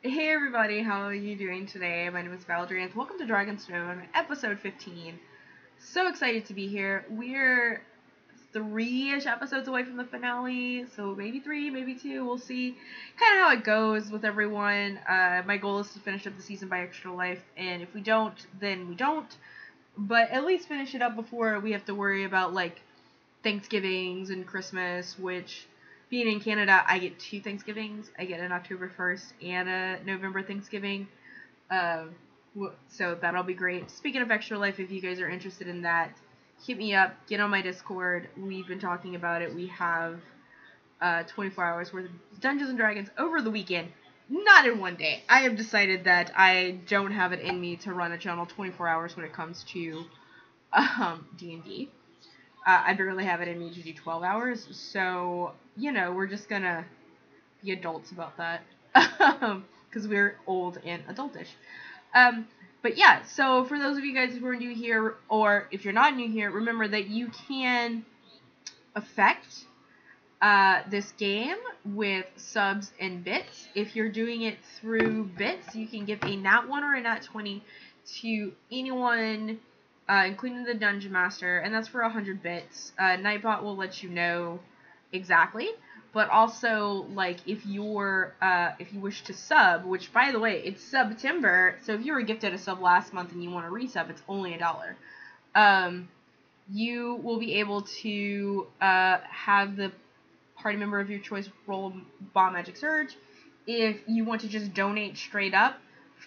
Hey everybody, how are you doing today? My name is Valdrian. Welcome to Dragonstone, episode 15. So excited to be here. We're 3-ish episodes away from the finale, so maybe 3, maybe 2, we'll see kind of how it goes with everyone. My goal is to finish up the season by Extra Life, and if we don't, then we don't. But at least finish it up before we have to worry about, like, Thanksgivings and Christmas, which, being in Canada, I get 2 Thanksgivings. I get an October 1st and a November Thanksgiving. So that'll be great. Speaking of Extra Life, if you guys are interested in that, hit me up. Get on my Discord. We've been talking about it. We have 24 hours worth of Dungeons & Dragons over the weekend. Not in one day. I have decided that I don't have it in me to run a channel 24 hours when it comes to D&D. I barely have it in me to do 12 hours, so, we're just gonna be adults about that, because we're old and adultish. But yeah, so for those of you guys who are new here, or if you're not new here, remember that you can affect this game with subs and bits. If you're doing it through bits, you can give a nat 1 or a nat 20 to anyone, including the Dungeon Master, and that's for 100 bits. Nightbot will let you know exactly, but also, like, if you wish to sub, which, by the way, it's September, so if you were gifted a sub last month and you want to resub, it's only $1. You will be able to have the party member of your choice roll Bomb Magic Surge. If you want to just donate straight up,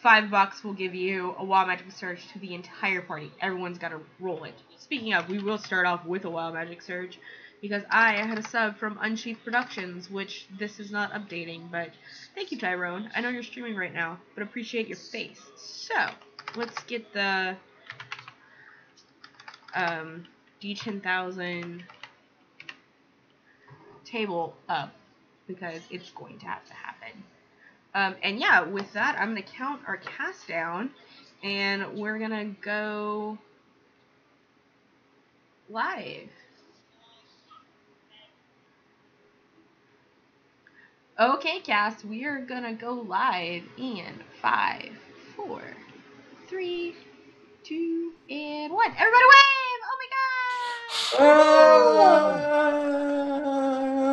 $5 will give you a Wild Magic Surge to the entire party. Everyone's got to roll it. Speaking of, we will start off with a Wild Magic Surge, because I had a sub from Unsheathed Productions, which this is not updating, but thank you, Tyrone. I know you're streaming right now, but appreciate your face. So, let's get the D10,000 table up, because it's going to have to happen. And yeah, with that, I'm going to count our cast down, and we're going to go live. Okay, cast, we are going to go live in 5, 4, 3, 2, and 1. Everybody wave! Oh my god!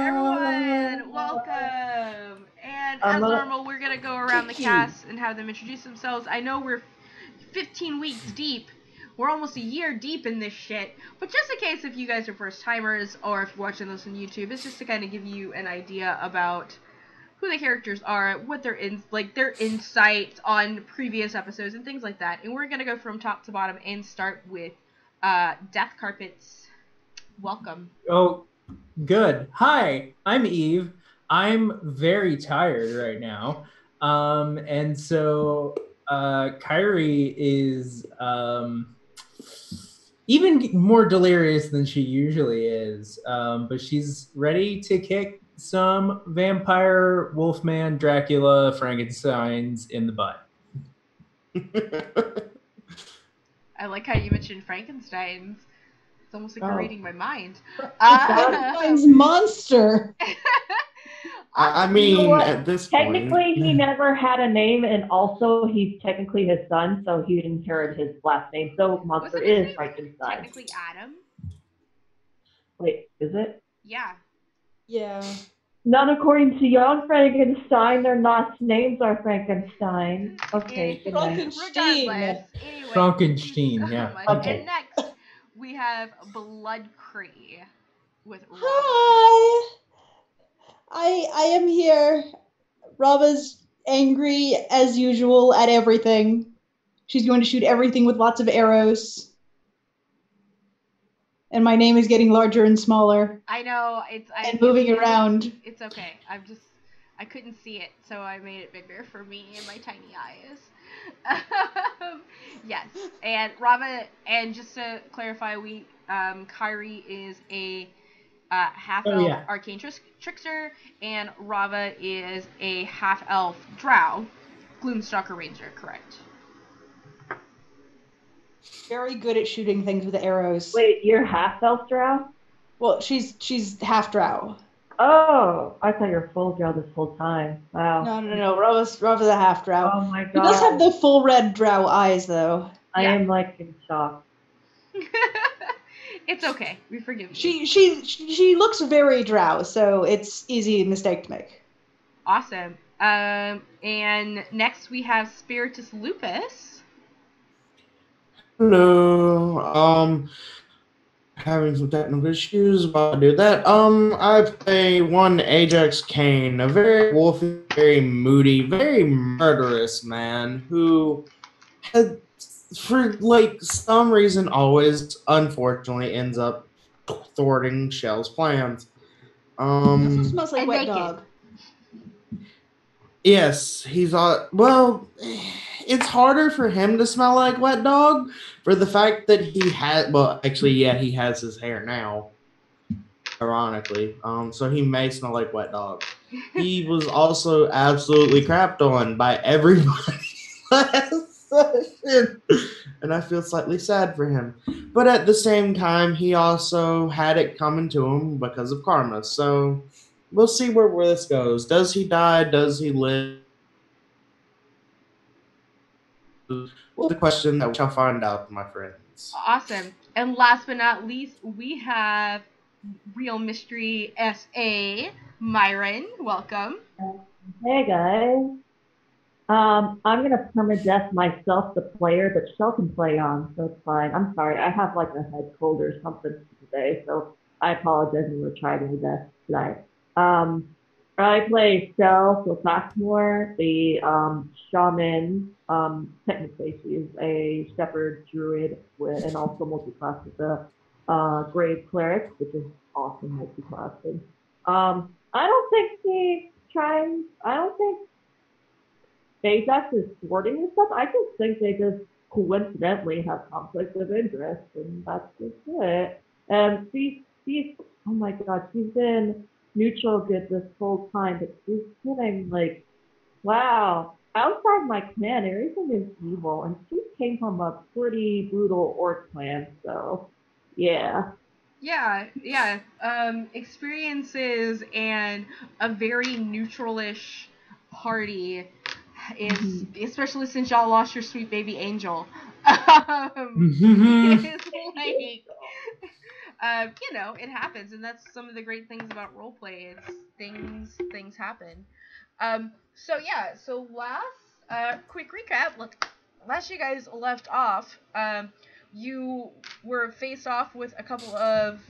Everyone, welcome! And as normal, we're going to go around the cast and have them introduce themselves. I know we're 15 weeks deep. We're almost a year deep in this shit. But just in case if you guys are first timers, or if you're watching this on YouTube, it's just to kind of give you an idea about who the characters are, what their their insight on previous episodes and things like that. And we're gonna go from top to bottom and start with Death Carpets. Welcome. Oh, good. Hi, I'm Eve. I'm very tired right now. And so Kyrie is even more delirious than she usually is. But she's ready to kick some vampire, wolfman, Dracula, Frankenstein's in the butt. I like how you mentioned Frankenstein's. It's almost like you're reading my mind. Frankenstein's monster. I mean, You know at this Technically, point, he never had a name, and also he's technically his son, so he inherited his last name. So Monster Wasn't his is name Frankenstein. technically Adam? Wait, is it? Yeah. Yeah. Not according to Young Frankenstein. Their last names are Frankenstein. Okay, good night. Regardless, anyway. Frankenstein, yeah. Okay. And next, we have Bloodcree with Rob. Hi. I am here. Rava's angry as usual at everything. She's going to shoot everything with lots of arrows. And my name is getting larger and smaller. I know, and moving around. It's okay. I couldn't see it, so I made it bigger for me and my tiny eyes. Yes, and Rava, and just to clarify, Kyrie is a half-elf arcane trickster, and Rava is a half-elf drow, Gloomstalker Ranger, correct? Very good at shooting things with arrows. Wait, you're half elf drow? Well, she's half drow. Oh, I thought you were full drow this whole time. Wow. No. Rova's a half drow. Oh my He does have god. the full red drow eyes, though. I Yeah. am like in shock. It's okay. We forgive you. She looks very drow, so it's easy mistake to make. Awesome. And next we have Spiritus Lupus. Hello. Having some technical issues while I do that. I play one Ajax Kane, a very wolfy, very moody, very murderous man who had, for like some reason, always unfortunately ends up thwarting Shell's plans. Also smells like And wet naked. dog. Yes, he's well. It's harder for him to smell like wet dog for the fact that he had. Well, actually, yeah, he has his hair now. Ironically, so he may smell like wet dog. He was also absolutely crapped on by everybody last session, and I feel slightly sad for him. But at the same time, he also had it coming to him because of karma. So we'll see where this goes. Does he die? Does he live? Well, the question that we shall find out, my friends. Awesome. And last but not least, we have Real Mystery S.A. Myron. Welcome. Hey guys. I'm gonna permadeath myself, the player, but Shell can play on, so it's fine. I'm sorry, I have like a head cold or something today, so I apologize when we're trying my best tonight. I play Shell, so Saxmore, the shaman. Technically, she is a shepherd druid and also multi-class with the grave cleric, which is awesome multi-classing. I don't think Ajax is thwarting and stuff. I just think they just coincidentally have conflicts of interest, and that's just it. And she's oh my god, she's been neutral good this whole time, but she's getting like, wow. Outside my clan, everything is evil, and she came from a pretty brutal orc clan, so yeah. Yeah. Experiences and a very neutralish party is, especially since y'all lost your sweet baby angel. It's like, it happens, and that's some of the great things about roleplay. It's things happen. So last quick recap. Look, last you guys left off, you were faced off with a couple of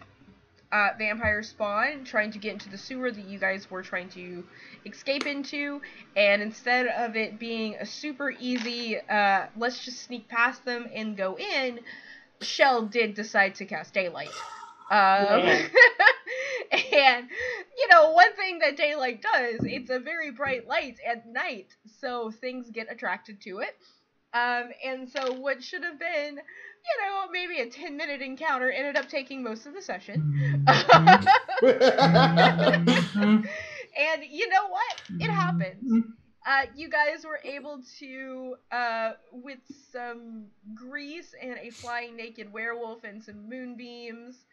vampire spawn trying to get into the sewer that you guys were trying to escape into, and instead of it being a super easy let's just sneak past them and go in, Shell did decide to cast daylight. And one thing that daylight does, it's a very bright light at night, so things get attracted to it. And so what should have been, maybe a 10-minute encounter ended up taking most of the session. And you know what? It happens. You guys were able to, with some grease and a flying naked werewolf and some moonbeams,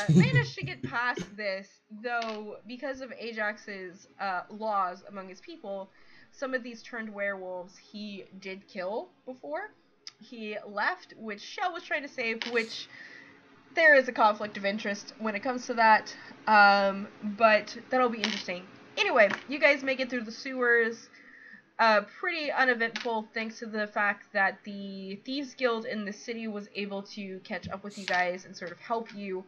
managed to get past this, though because of Ajax's laws among his people, some of these turned werewolves he did kill before he left, which Shell was trying to save, which there is a conflict of interest when it comes to that, but that'll be interesting. Anyway, you guys make it through the sewers, pretty uneventful thanks to the fact that the Thieves Guild in the city was able to catch up with you guys and sort of help you.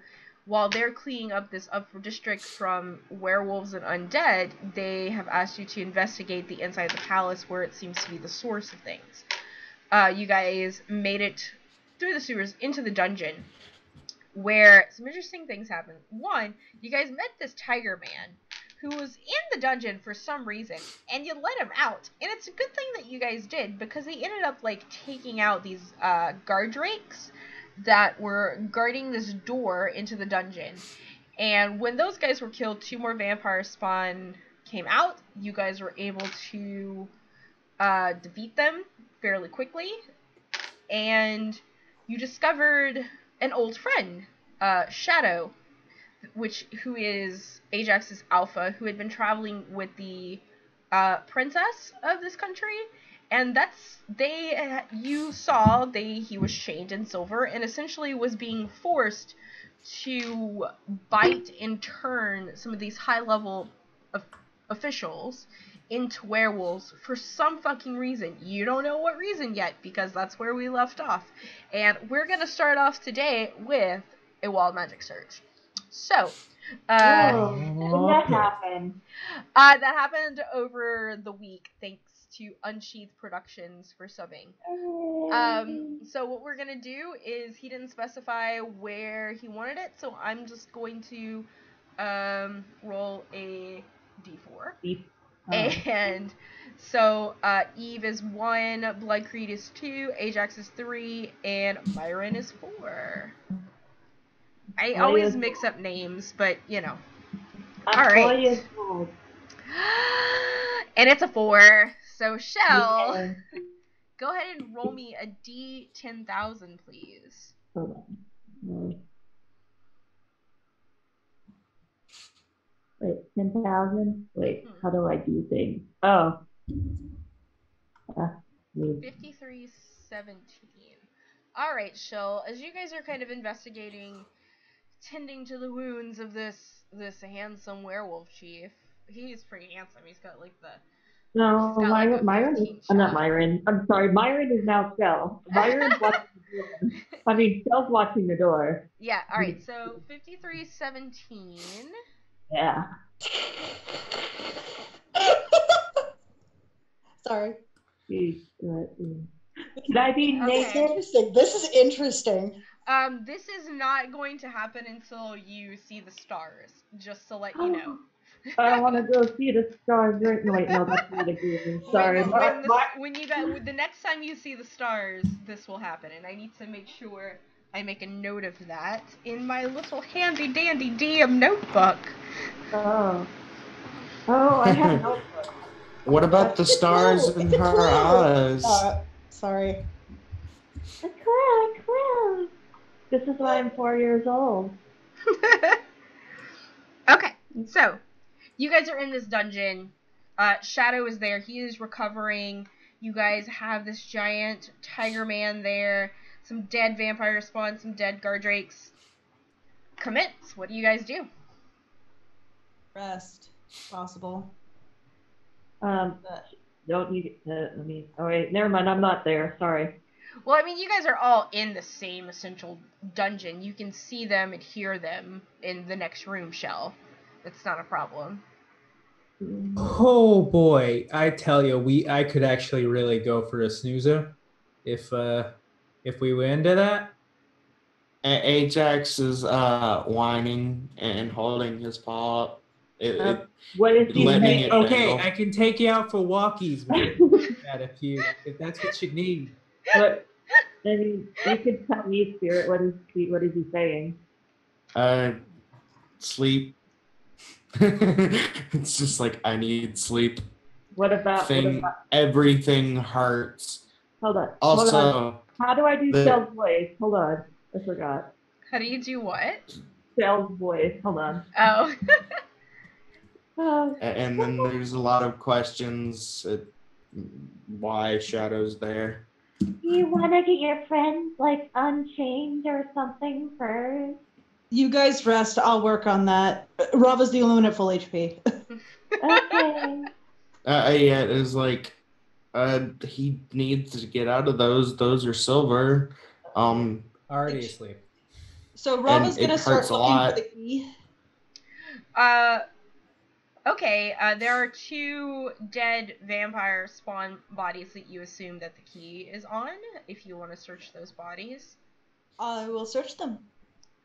While they're cleaning up this upper district from werewolves and undead, they have asked you to investigate the inside of the palace where it seems to be the source of things. You guys made it through the sewers into the dungeon, where some interesting things happened. One, you guys met this tiger man who was in the dungeon for some reason, and you let him out. And it's a good thing that you guys did, because he ended up taking out these guard drakes that were guarding this door into the dungeon. And when those guys were killed, 2 more vampire spawn came out. You guys were able to defeat them fairly quickly, and you discovered an old friend, Shadow, who is Ajax's alpha, who had been traveling with the princess of this country, and he was chained in silver and essentially was being forced to bite and turn some of these high-level officials into werewolves for some fucking reason. You don't know what reason yet, because that's where we left off. And we're gonna start off today with a wild magic search. So, When that happened. that happened over the week, thanks to Unsheathed Productions for subbing. So what we're gonna do is, he didn't specify where he wanted it, so I'm just going to roll a d4. And so Eve is 1, Bloodcreed is 2, Ajax is 3, and Myron is 4. I always mix up names, but you know. Alright. And it's a 4. So Shell, go ahead and roll me a D10,000, please. Hold on. Wait, 10,000? Wait, how do I do things? Oh. 5317. Alright, Shell, as you guys are kind of investigating, tending to the wounds of this handsome werewolf chief. He's pretty handsome. He's got like the... No, Myron is... I'm not Myron. I'm sorry, Myron is now Shell. Myron's watching the door. I mean, Shell's watching the door. Yeah, alright, so 5317... Yeah. Sorry. Can I be naked? Interesting. This is interesting. This is not going to happen until you see the stars, just to let you know. I want to go see the stars right now. Wait, no, that's not a good. Sorry. The next time you see the stars, this will happen, and I need to make sure I make a note of that in my little handy dandy DM notebook. Oh, I have a notebook. What about the stars in her eyes? Sorry. A cloud. This is why I'm 4 years old. Okay, so you guys are in this dungeon. Shadow is there. He is recovering. You guys have this giant tiger man there. Some dead vampire spawn, some dead guard drakes. Commence. What do you guys do? Rest. Possible. Don't you let me... Oh, wait, never mind. I'm not there. Sorry. Well, I mean, you guys are all in the same essential dungeon. You can see them and hear them in the next room, Shell. It's not a problem. Oh boy, I tell you, I could actually really go for a snoozer if we went into that. Ajax is whining and holding his paw up. What is he saying? Okay, I can take you out for walkies, man. if that's what you need. But I mean, you could tell me, Spirit. What is he saying? Sleep. It's just like, I need sleep. What about everything hurts. Hold on. Also, how do I do Shell's voice? Hold on, I forgot. How do you do what? Shell's voice. Hold on. Oh. And then there's a lot of questions. Why Shadow's there? You want to get your friends like unchained or something first? You guys rest. I'll work on that. Rava's the only one at full HP. Okay. Yeah, it's like he needs to get out of those. Those are silver. Already asleep. So Rava's gonna start looking for the key. Okay, there are 2 dead vampire spawn bodies that you assume that the key is on, if you want to search those bodies. I will search them.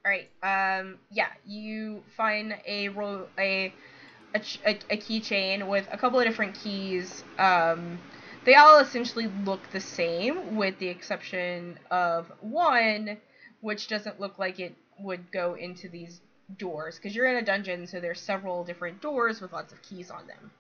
Alright, yeah, you find a keychain with a couple of different keys. They all essentially look the same, with the exception of one, which doesn't look like it would go into these doors, because you're in a dungeon, so there's several different doors with lots of keys on them.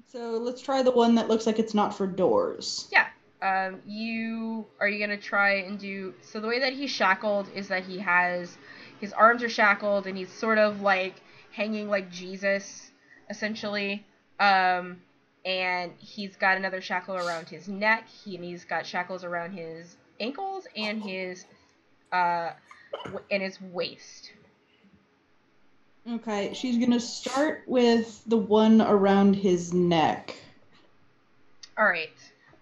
So let's try the one that looks like it's not for doors. Yeah. Are you gonna try and do... So the way that he's shackled is that he has his arms are shackled, and he's sort of like hanging like Jesus, essentially. And he's got another shackle around his neck. He's got shackles around his ankles and his waist. Okay, she's gonna start with the one around his neck. All right.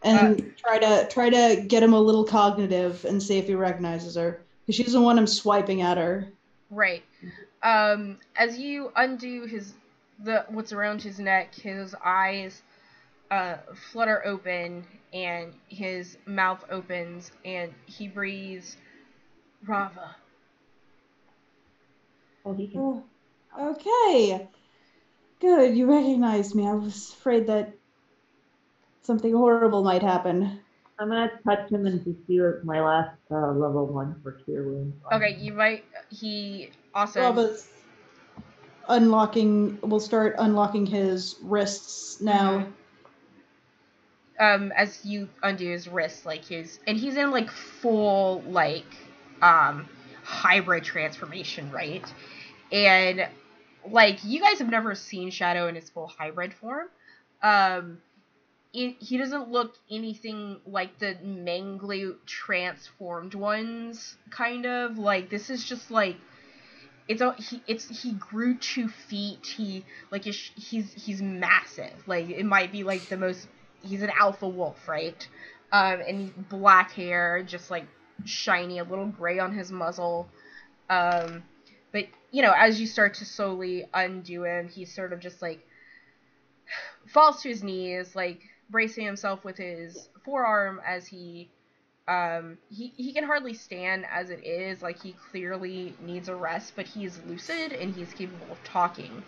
And try to get him a little cognitive and see if he recognizes her. Because she's the one I'm swiping at her. Right. As you undo what's around his neck, his eyes flutter open and his mouth opens and he breathes, Rava. Oh, he can. Oh, okay. Good, you recognized me. I was afraid that something horrible might happen. I'm gonna touch him and just do my last level 1 for cure wounds. Okay, awesome. Rava's will start unlocking his wrists now. As you undo his wrists, and he's in like full hybrid transformation, right? And like you guys have never seen Shadow in his full hybrid form. He doesn't look anything like the mangly transformed ones, kind of. Like this is just like he grew 2 feet. He's massive. Like it might be like he's an alpha wolf, right? And black hair, just like shiny, a little gray on his muzzle. But as you start to slowly undo him, he sort of just like falls to his knees, like bracing himself with his forearm as he can hardly stand as it is. Like he clearly needs a rest, but he's lucid and he's capable of talking.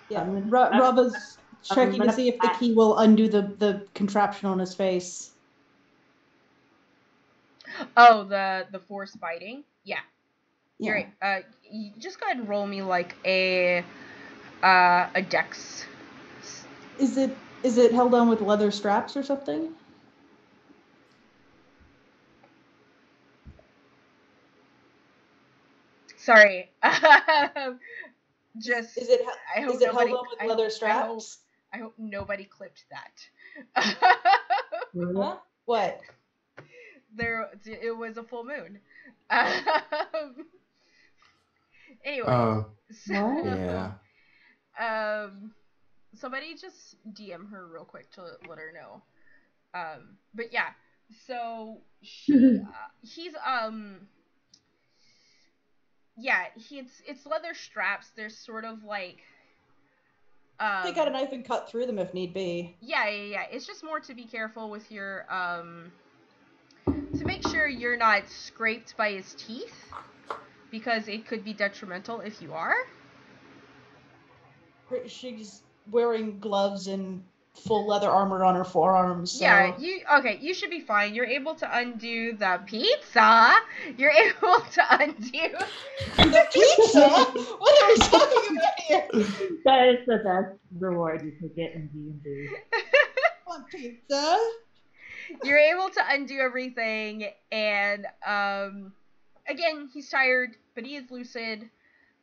Yeah, Rava's checking to see if the key will undo the contraption on his face. Oh, the force biting? Yeah. You're right. You just go ahead and roll me like a dex. Is it held on with leather straps or something? Sorry. Is it held on with leather straps? I hope nobody clipped that. Huh? What? It was a full moon. Anyway. Yeah. Somebody just DM her real quick to let her know. But yeah, so it's leather straps. They're sort of like take out a knife and cut through them if need be. Yeah. It's just more to be careful with your to make sure you're not scraped by his teeth, because it could be detrimental if you are. She's wearing gloves and full leather armor on her forearms. So. Yeah, you should be fine. You're able to undo the pizza. You're able to undo the pizza. What are we talking about here? That is the best reward you could get in D&D. On pizza. You're able to undo everything, and again, he's tired, but he is lucid.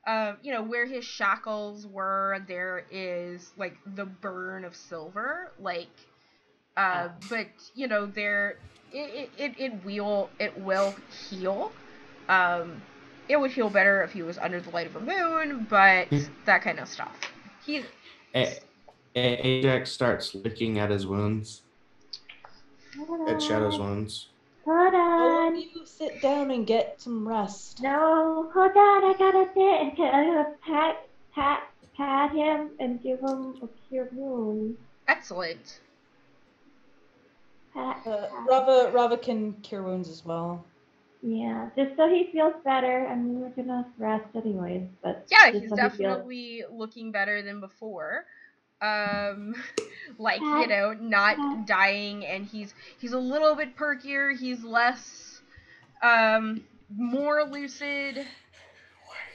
Where his shackles were, there is like the burn of silver, like, but there, it will heal. It would heal better if he was under the light of a moon, but that kind of stuff. Ajax starts licking at his wounds. At Shadow's wounds. Hold Why on. don't you sit down and get some rest? No, hold on. I gotta sit. I'm gonna pat him and give him a cure wound. Excellent. Rava can cure wounds as well. Yeah, just so he feels better. I mean, we're gonna rest anyways, but yeah, he's definitely looking better than before. Not dying, and he's a little bit perkier. He's less, more lucid.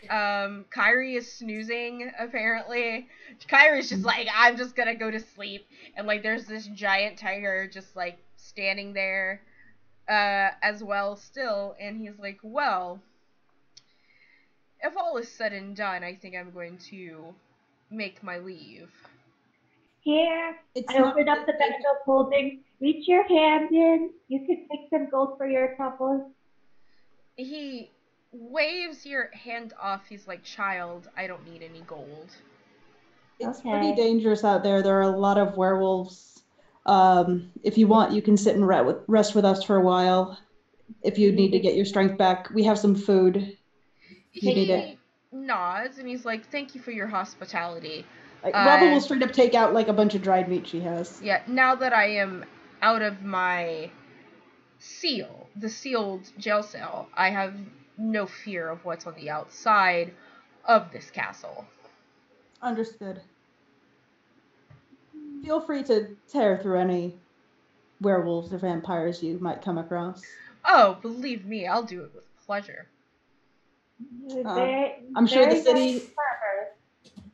Kyrie is snoozing, apparently. Kyrie's just like, I'm just gonna go to sleep, and like there's this giant tiger just like standing there as well still, and he's like, well, if all is said and done, I think I'm going to make my leave. Here, It's I not opened up the bag of holding. Reach your hand in. You can take some gold for your troubles. He waves your hand off. He's like, child, I don't need any gold. It's Okay. pretty dangerous out there. There are a lot of werewolves. If you want, you can sit and rest with us for a while. If you need to get your strength back, we have some food. You need it. He nods and he's like, thank you for your hospitality. Like, Rava will straight up take out like a bunch of dried meat she has. Yeah, now that I am out of my the sealed jail cell, I have no fear of what's on the outside of this castle. Understood. Feel free to tear through any werewolves or vampires you might come across. Oh, believe me, I'll do it with pleasure. I'm sure the city... Nice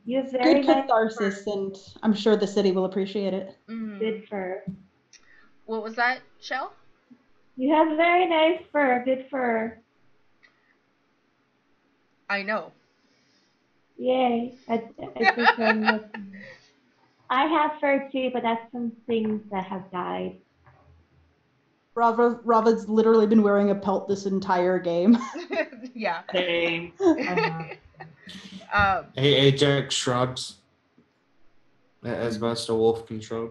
you have very good nice catharsis, fur. and I'm sure the city will appreciate it. Good fur. What was that, Shell? You have very nice fur. Good fur. I know. Yay. I have fur too, but that's from things that have died. Rava's literally been wearing a pelt this entire game. Yeah. Same. Ajax shrugs. As best a wolf can shrug.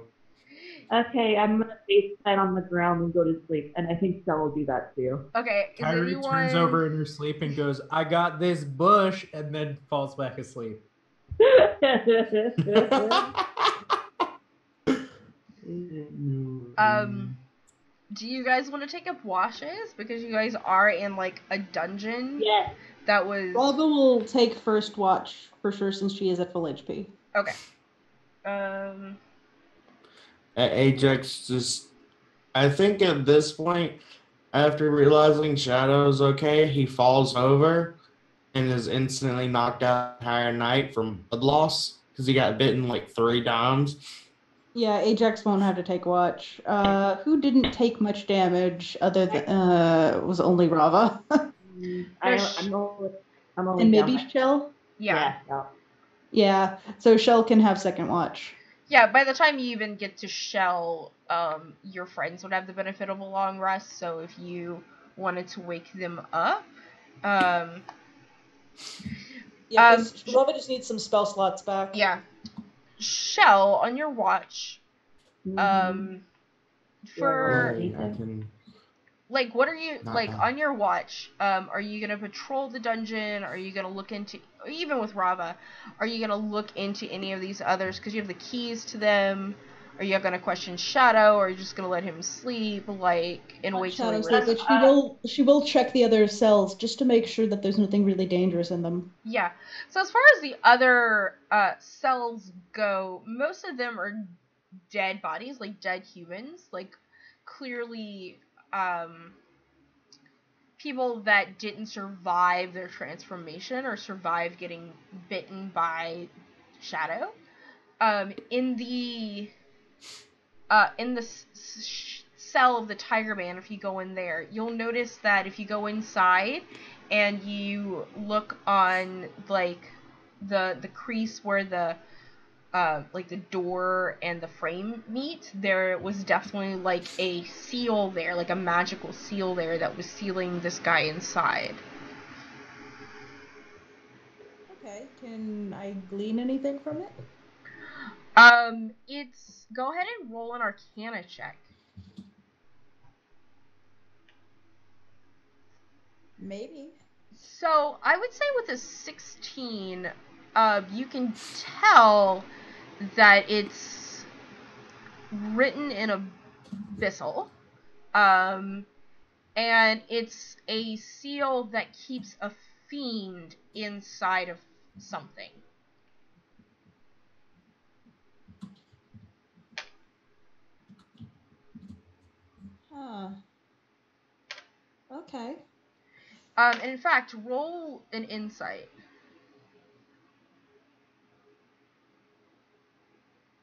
Okay, I'm gonna face plant on the ground and go to sleep, and I think Stella will do that too. Okay, is Kyrie anyone... turns over in her sleep and goes, I got this bush, and then falls back asleep. Do you guys want to take up washes? Because you guys are in, like, a dungeon. Yes. That was... Rava will take first watch, for sure, since she is at full HP. Okay. Ajax just... I think at this point, after realizing Shadow's okay, he falls over and is instantly knocked out the entire night from blood loss because he got bitten like 3 times. Yeah, Ajax won't have to take watch. Who didn't take much damage other than was only Rava. I'm only and maybe Shell? Yeah. Yeah, so Shell can have second watch. Yeah, by the time you even get to Shell, your friends would have the benefit of a long rest, so if you wanted to wake them up, Rava just needs some spell slots back. Yeah. Shell, on your watch, for... I can... Like, what are you, Not like, bad. on your watch, are you gonna patrol the dungeon? Are you gonna look into, even with Rava, are you gonna look into any of these others, because you have the keys to them? Are you gonna question Shadow, or are you just gonna let him sleep, like, and wait till he Shadow, wakes but she will check the other cells, just to make sure that there's nothing really dangerous in them. Yeah, so as far as the other, cells go, most of them are dead bodies, like, dead humans, like, clearly, people that didn't survive their transformation or survive getting bitten by Shadow. In the cell of the Tiger Man, if you go in there, you'll notice that if you go inside and you look on, like, the crease where the like the door and the frame meet, there was definitely like a seal there, like a magical seal there that was sealing this guy inside. Okay, can I glean anything from it? It's... Go ahead and roll an Arcana check. Maybe. So, I would say with a 16, you can tell that it's written in Abyssal, and it's a seal that keeps a fiend inside of something. Huh. Okay. And in fact, roll an insight.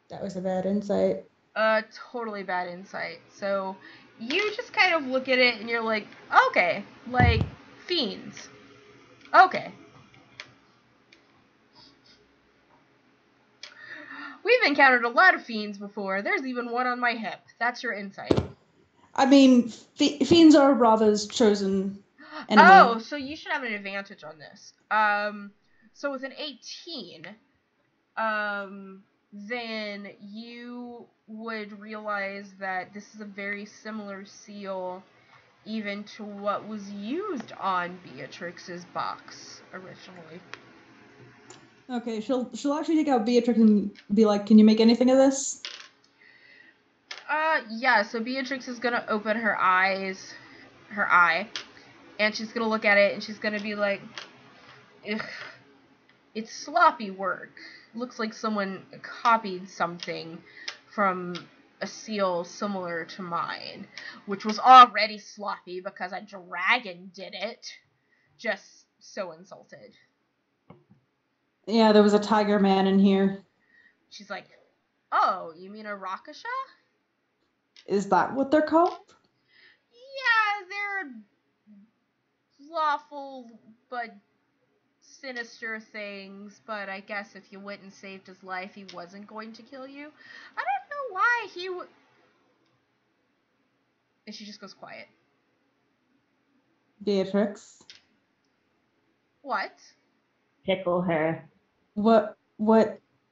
That was a bad insight. Totally bad insight. So, you just kind of look at it and you're like, okay, like, fiends. Okay. We've encountered a lot of fiends before. There's even one on my hip. That's your insight. I mean, fiends are Rava's chosen enemy. Oh, so you should have an advantage on this. So with an 18, then you would realize that this is a very similar seal even to what was used on Beatrix's box originally. Okay, she'll actually take out Beatrix and be like, "Can you make anything of this?" Yeah, so Beatrix is gonna open her eye, and she's gonna look at it, and she's gonna be like, ugh, it's sloppy work. Looks like someone copied something from a seal similar to mine, which was already sloppy because a dragon did it. Just so insulted. Yeah, there was a tiger man in here. She's like, oh, you mean a Rakasha? Is that what they're called? Yeah, they're lawful but sinister things, but I guess if you went and saved his life, he wasn't going to kill you. I don't know why he would... And she just goes quiet. Beatrix. What? Tickle her. What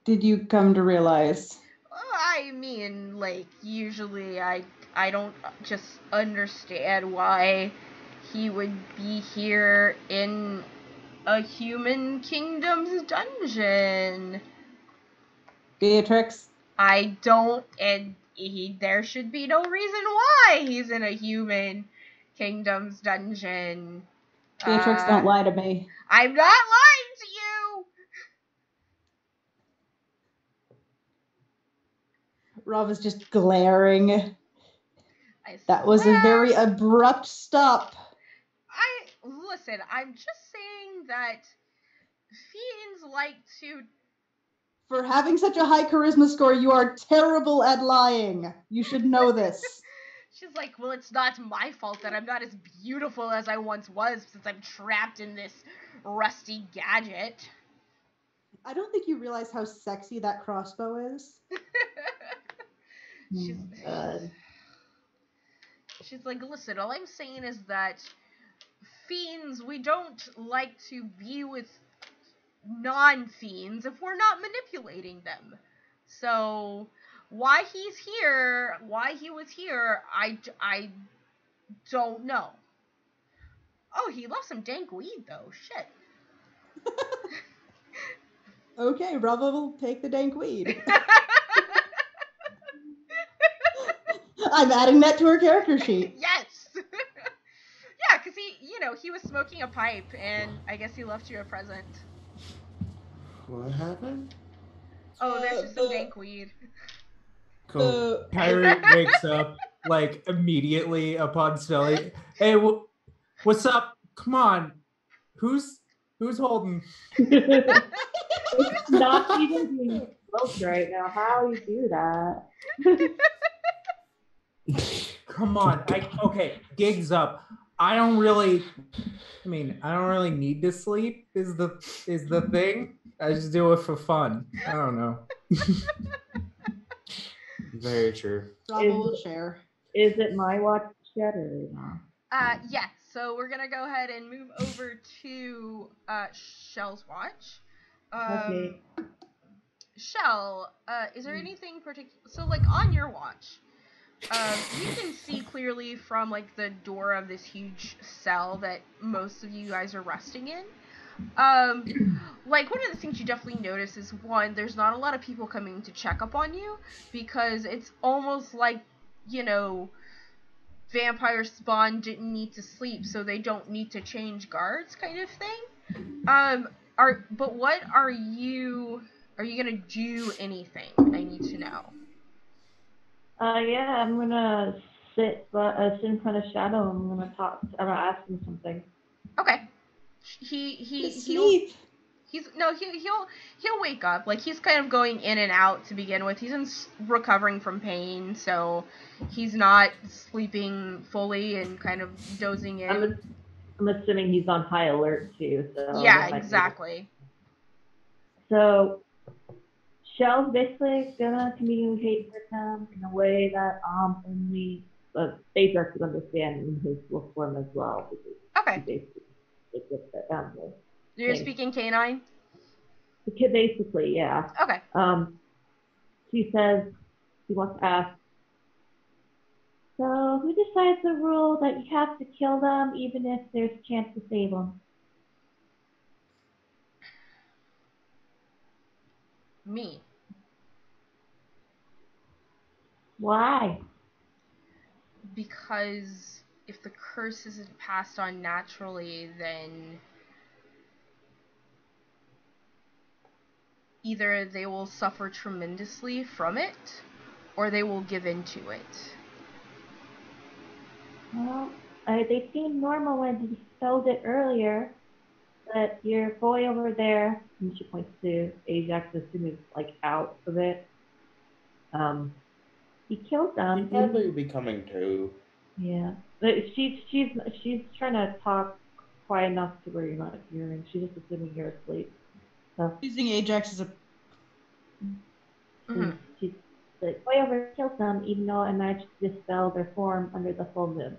did you come to realize? I mean, like, usually I don't just understand why he would be here in a human kingdom's dungeon. Beatrix? I don't, and there should be no reason why he's in a human kingdom's dungeon. Beatrix, don't lie to me. I'm not lying to you! Rava's just glaring. I That was a swear. very abrupt stop. Listen, I'm just saying that fiends like to... For having such a high charisma score, you are terrible at lying. You should know this. She's like, well, it's not my fault that I'm not as beautiful as I once was since I'm trapped in this rusty gadget. I don't think you realize how sexy that crossbow is. She's like, listen, all I'm saying is that fiends, we don't like to be with non-fiends if we're not manipulating them. So, why he was here, I don't know. Oh, he left some dank weed, though. Shit. Okay, Rava will take the dank weed. I'm adding that to her character sheet. Yes! Yeah, because he was smoking a pipe, and I guess he left you a present. What happened? Oh, there's just some dank weed. Cool. Kyrie wakes up like immediately upon smelling. Hey, what's up? Come on, who's holding? It's not even being smoked right now. How you do that? Come on. Okay, gig's up. I don't really need to sleep is the thing. I just do it for fun. I don't know. Very true. Rava will share. Is it my watch yet or no? Yeah, so we're gonna go ahead and move over to Shell's watch. Okay. Shell, is there anything particular? So, like, on your watch, you can see clearly from, like, the door of this huge cell that most of you guys are resting in. Like, one of the things you definitely notice is, one, there's not a lot of people coming to check up on you, because it's almost like, vampire spawn didn't need to sleep, so they don't need to change guards, kind of thing. But what are you gonna do anything? I need to know. Yeah, I'm gonna sit in front of Shadow. I'm gonna ask him something. Okay. Sleep. He'll wake up. Like, he's kind of going in and out to begin with. He's recovering from pain, so he's not sleeping fully and kind of dozing in. I'm assuming he's on high alert too. So yeah, exactly. So, Shell's basically gonna communicate with him in a way that only Ajax could understand in his wolf form as well. Because Okay. he basically like with the animal. You're thing. speaking canine? The kid basically, yeah. Okay. She says she wants to ask. So who decides the rule that you have to kill them even if there's a chance to save them? Me. Why? Because if the curse isn't passed on naturally, then either they will suffer tremendously from it, or they will give in to it. Well, they seemed normal when you spelled it earlier, but your boy over there, and she points to Ajax, assuming like out of it. He killed them. He'd probably be coming too. Yeah, but she's trying to talk quiet enough to where you're not hearing. She's just assuming you're asleep. So Using Ajax as a she's like, boy over there killed them, even though I managed to dispel their form under the full moon.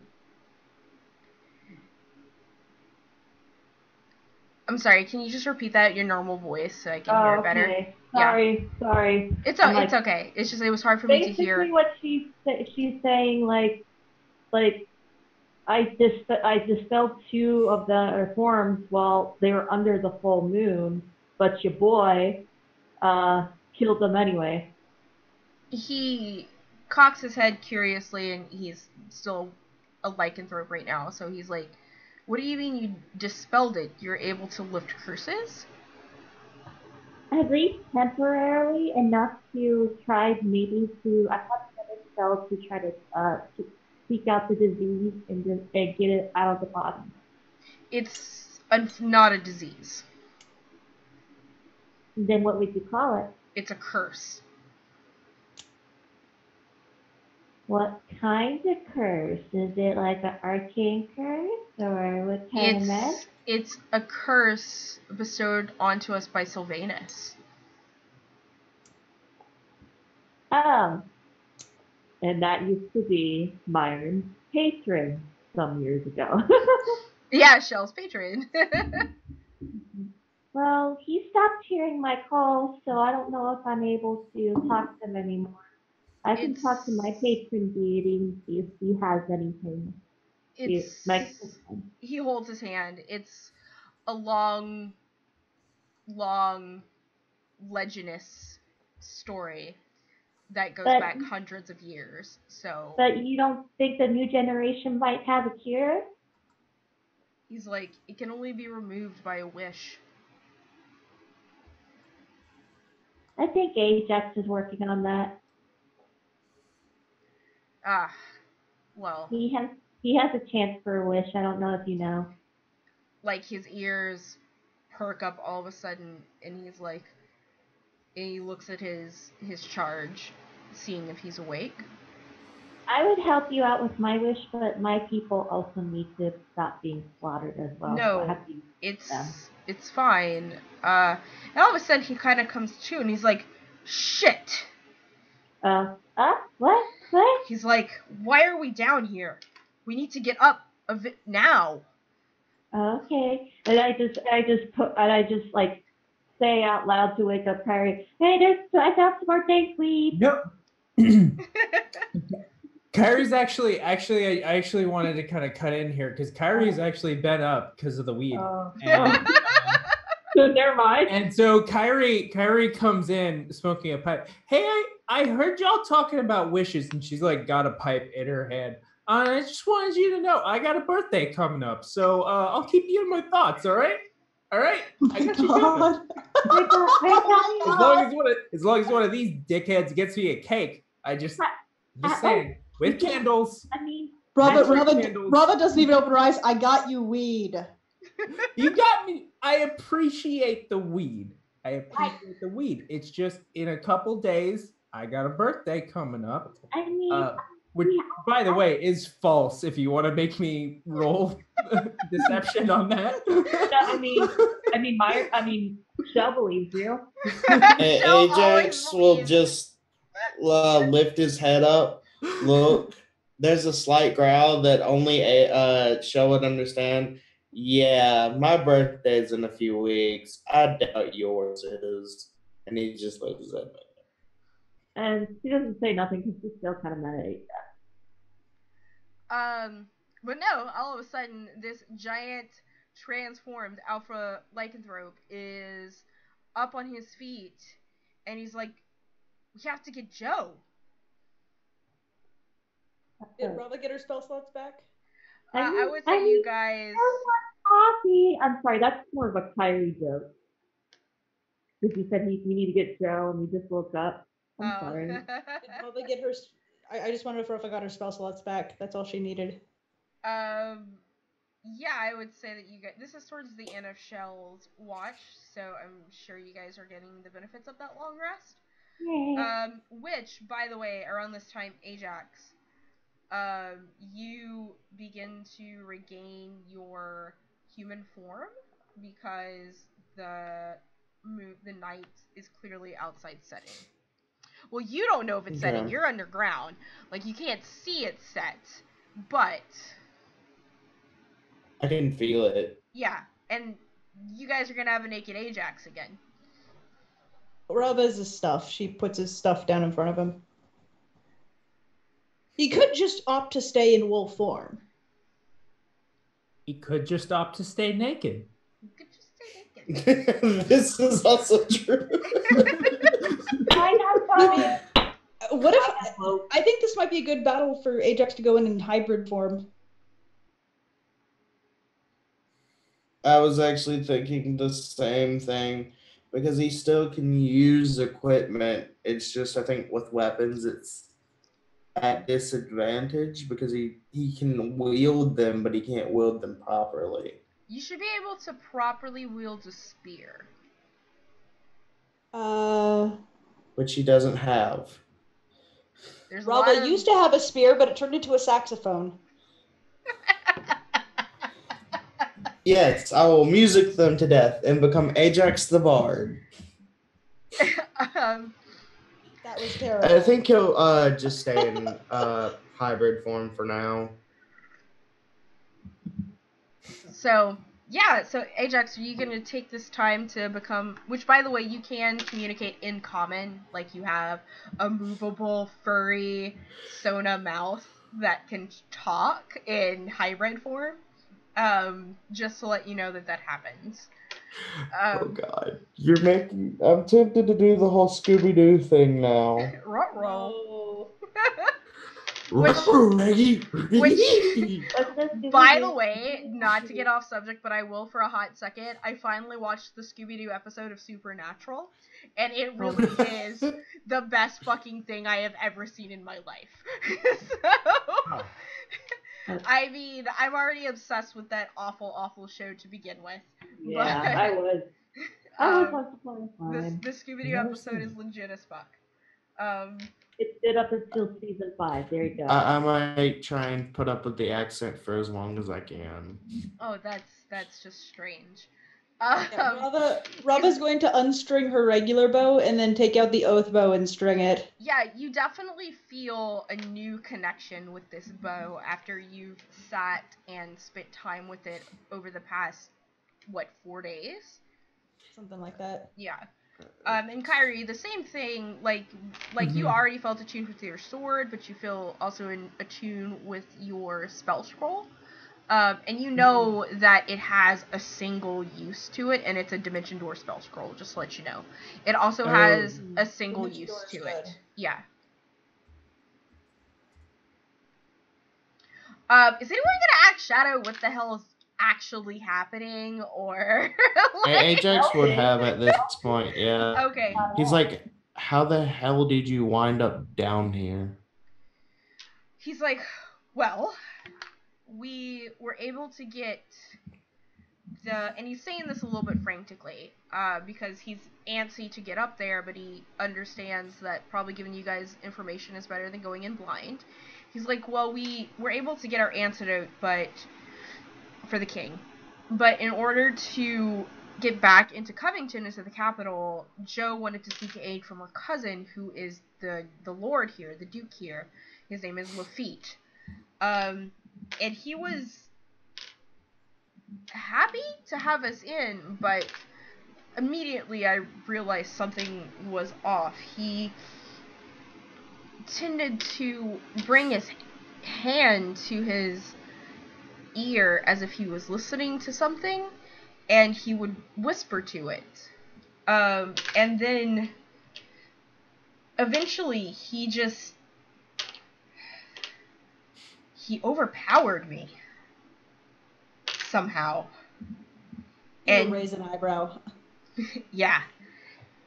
I'm sorry, can you just repeat that in your normal voice so I can hear it better? Okay. Sorry. It's like, okay. It's just it was hard for me to hear. Basically, what she's saying, like I dispelled two of their forms while they were under the full moon, but your boy killed them anyway. He cocks his head curiously, and he's still a lycanthrope right now, so he's like, what do you mean you dispelled it? You're able to lift curses? At least temporarily, enough to try maybe to, I thought that spell to try to seek out the disease and get it out of the body. It's not a disease. Then what would you call it? It's a curse. What kind of curse? Is it like an arcane curse, or what kind of mess? It's a curse bestowed onto us by Sylvanus. Oh. And that used to be Myron's patron some years ago. Yeah, Shell's patron. Well, he stopped hearing my calls, so I don't know if I'm able to talk to him anymore. I can talk to my patron deity and see if he has anything. He holds his hand. It's a long, legendous story that goes back hundreds of years. So. But you don't think the new generation might have a cure? He's like, it can only be removed by a wish. I think Ajax is working on that. Well. He has a chance for a wish. I don't know if you know. Like, his ears perk up all of a sudden, and he's like, and he looks at his charge, seeing if he's awake. I would help you out with my wish, but my people also need to stop being slaughtered as well. No, so it's fine. And all of a sudden he kind of comes to, and he's like, shit! What? He's like, why are we down here? We need to get up of it now. Okay. And I just like say out loud to wake up Kyrie, hey, I got some more things, please. No. Kyrie's actually, I actually wanted to kind of cut in here because Kyrie's actually been up because of the weed. So never mind. And so Kyrie comes in smoking a pipe. Hey, I heard y'all talking about wishes, and she's like got a pipe in her hand. I just wanted you to know I got a birthday coming up, so I'll keep you in my thoughts. All right. I got you covered. As long as one of these dickheads gets me a cake, just saying. With candles. I mean, Robert doesn't even open her eyes. I got you weed. You got me. I appreciate the weed. It's just in a couple days, I got a birthday coming up. I mean, which, by the way, is false. If you want to make me roll deception on that. No, Shell believes you. Shell always Ajax will believes. just lift his head up, look. There's a slight growl that only Shell would understand. Yeah, my birthday's in a few weeks. I doubt yours is. And he just looks at me. And she doesn't say nothing because she's still kind of mad at Ajax. But no, all of a sudden, this giant transformed alpha lycanthrope is up on his feet, and he's like, "We have to get Joe." Did Rava get her spell slots back? I would say you guys. Coffee. I'm sorry, that's more of a Kyrie joke. Because you said we need to get Joe, and we just woke up. I'm sorry. Did Rava get her? I just wanted to know if Rava got her spell slots back. That's all she needed. Yeah, I would say that you guys. This is towards the end of Shell's watch, so I'm sure you guys are getting the benefits of that long rest. Yay. Which, by the way, around this time, Ajax, you begin to regain your human form because the night is clearly outside setting. Well, you don't know if it's setting. You're underground. Like, you can't see it set, but I can feel it. yeah, and you guys are gonna have a naked Ajax again. Rava's his stuff. She puts his stuff down in front of him. He could just opt to stay in wolf form. He could just opt to stay naked. You could just stay naked. This is also true. What if I think this might be a good battle for Ajax to go in hybrid form? I was actually thinking the same thing because he still can use equipment. It's just, I think with weapons, it's at disadvantage because he can wield them, but he can't wield them properly. You should be able to properly wield a spear. Which he doesn't have. Rava used to have a spear, but it turned into a saxophone. Yes, I will music them to death and become Ajax the Bard. That was terrible. I think he'll just stay in hybrid form for now. So, yeah, so Ajax, are you going to take this time to become, which by the way, you can communicate in common, like you have a movable, furry Sona mouth that can talk in hybrid form, just to let you know that happens. Oh god. I'm tempted to do the whole Scooby-Doo thing now. Ruh-roh. Which, by the way, not to get off subject, but I will for a hot second, I finally watched the Scooby-Doo episode of Supernatural, and it really is the best fucking thing I have ever seen in my life. I mean, I'm already obsessed with that awful, awful show to begin with. Yeah, but, I was. The Scooby-Doo episode is legit as fuck. It did up until season 5. There you go. I might try and put up with the accent for as long as I can. Oh, that's just strange. Rava's going to unstring her regular bow and then take out the oath bow and string it. Yeah, you definitely feel a new connection with this bow after you've sat and spent time with it over the past, 4 days? Something like that. Yeah. And Kyrie, the same thing, like you already felt attuned with your sword, but you feel also attuned with your spell scroll. And you know that it has a single use to it, and it's a Dimension Door spell scroll, just to let you know. It also has a single use to it. Yeah. Is anyone gonna ask Shadow what the hell is actually happening, or Ajax would have at this point, yeah. Okay. He's like, how the hell did you wind up down here? He's like, well, we were able to get and he's saying this a little bit frantically, because he's antsy to get up there, but he understands that probably giving you guys information is better than going in blind. He's like, well, we were able to get our antidote, for the king. But in order to get back into Covington, into the capital, Jo wanted to seek aid from her cousin, who is the lord here, the duke here. His name is Lafitte. And he was happy to have us in, but immediately I realized something was off. He tended to bring his hand to his ear as if he was listening to something, and he would whisper to it. And then eventually he overpowered me somehow. And raise an eyebrow. Yeah.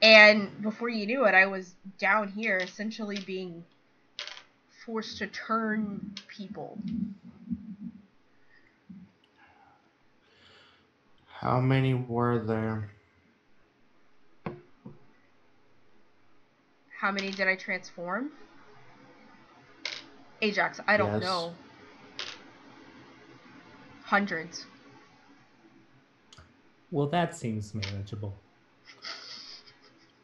And before you knew it, I was down here essentially being forced to turn people. How many were there? How many did I transform? Ajax, I don't know. Hundreds. Well, that seems manageable.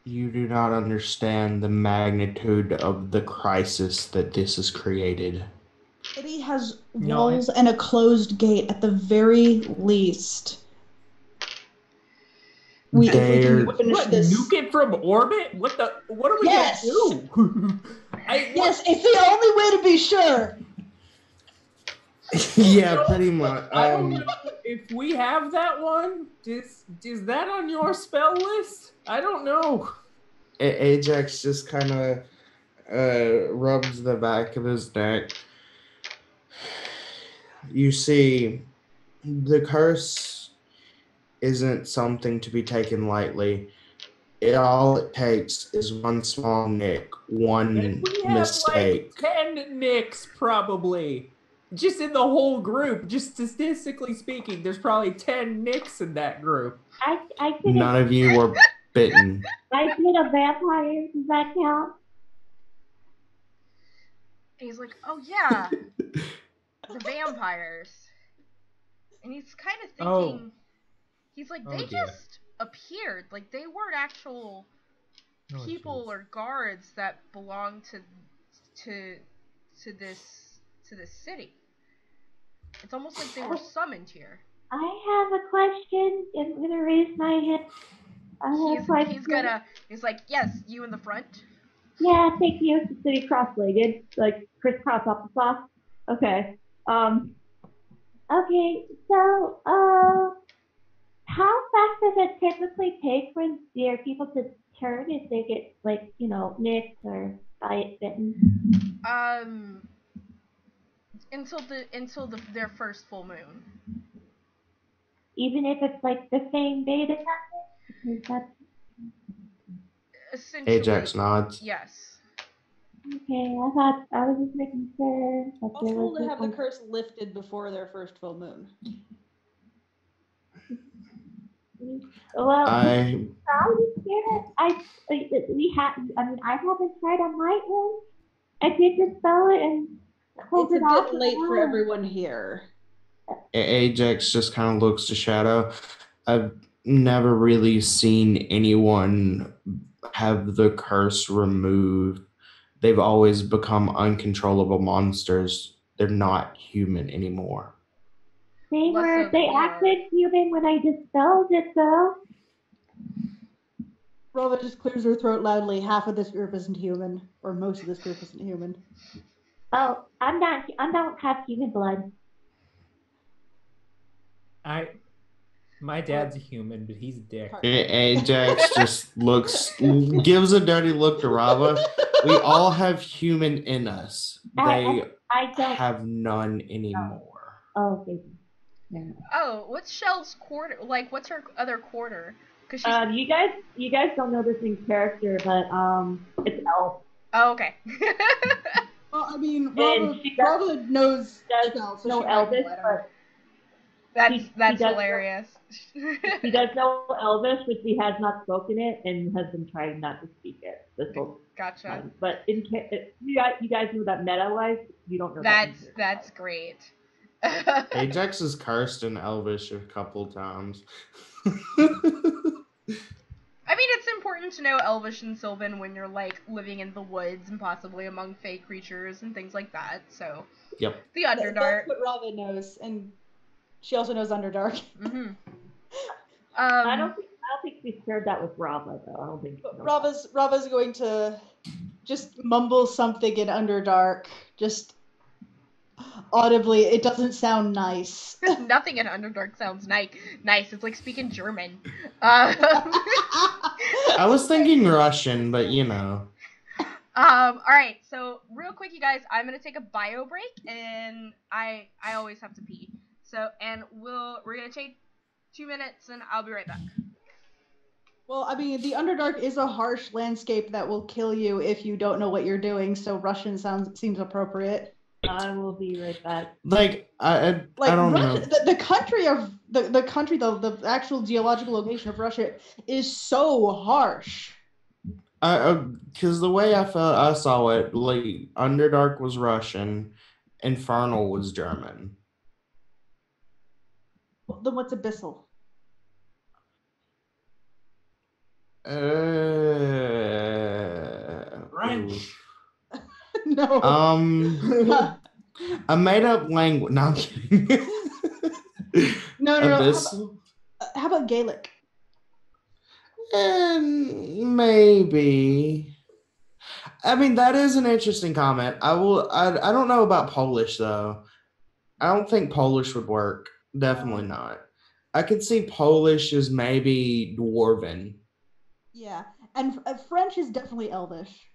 You do not understand the magnitude of the crisis that this has created. The city has walls and a closed gate at the very least. If we can finish this. Nuke it from orbit? What are we gonna do? Yes, it's the only way to be sure. Yeah, pretty much. I don't know if we have that one. Is that on your spell list? I don't know. Ajax just kind of rubs the back of his neck. You see, the curse isn't something to be taken lightly. All it takes is one small nick, one mistake. Like 10 nicks, probably. Just in the whole group, just statistically speaking, there's probably 10 nicks in that group. None of you were bitten. I did a vampire. Does that count? He's like, oh yeah, the vampires. And he's kind of thinking, he's like, they just appeared. Like, they weren't actual people or guards that belonged to this city. It's almost like they were summoned here. I have a question. I'm gonna raise my hand. He's like, yes, you in the front. Yeah, thank you. Sitting cross-legged, like crisscross applesauce. Okay. Okay. So, how fast does it typically take for your people to turn if they get nicked or bitten? Until their first full moon. Even if it's like the same day that happened? Essentially, Ajax nods. Yes. Okay, I was just making sure. Possible to have the curse lifted before their first full moon. Well, I haven't tried on my own. I did dispel it and hold it off. It's a bit late for everyone here. Ajax just kind of looks to Shadow. I've never really seen anyone have the curse removed. They've always become uncontrollable monsters. They're not human anymore. They acted human when I dispelled it, though. Rova just clears her throat loudly. Half of this group isn't human, or most of this group isn't human. Oh, I don't have human blood. My dad's a human, but he's a dick. Ajax just gives a dirty look to Rava. We all have human in us. They have none anymore. Oh, okay. Yeah. Oh, what's Shell's quarter? Like, what's her other quarter? Cause you guys don't know this in character, but it's Elf. Oh, okay. Well, I mean, Rava knows spells, so no Elvish, but that's hilarious. He does know Elvish, but he has not spoken it and has been trying not to speak it this whole time. But you guys know that meta-wise, you don't know that. That's great. Ajax is cursed in Elvish a couple times. I mean, it's important to know Elvish and Sylvan when you're, like, living in the woods and possibly among fey creatures and things like that, so. Yep. The Underdark. That's what Robin knows, and she also knows Underdark. Mm-hmm. I don't think we shared that with Rava, though. I don't think so. Rava's going to just mumble something in Underdark, just audibly. It doesn't sound nice. Nothing in Underdark sounds nice. It's like speaking German. I was thinking Russian, but you know. Alright, so real quick, you guys, I'm gonna take a bio break, and I always have to pee. So, and we're gonna take 2 minutes, and I'll be right back. Well, I mean, the Underdark is a harsh landscape that will kill you if you don't know what you're doing, so Russian seems appropriate. I will be right back. I don't know. The country of the actual geological location of Russia is so harsh. Because the way I saw it, like Underdark was Russian, Infernal was German. Well, then what's Abyssal? French. No. A made up language. No, I'm kidding. No. Abyssal? How about Gaelic? Maybe. I mean, that is an interesting comment. I don't know about Polish though. I don't think Polish would work. Definitely not. I could see Polish as maybe Dwarven. Yeah, and French is definitely Elvish.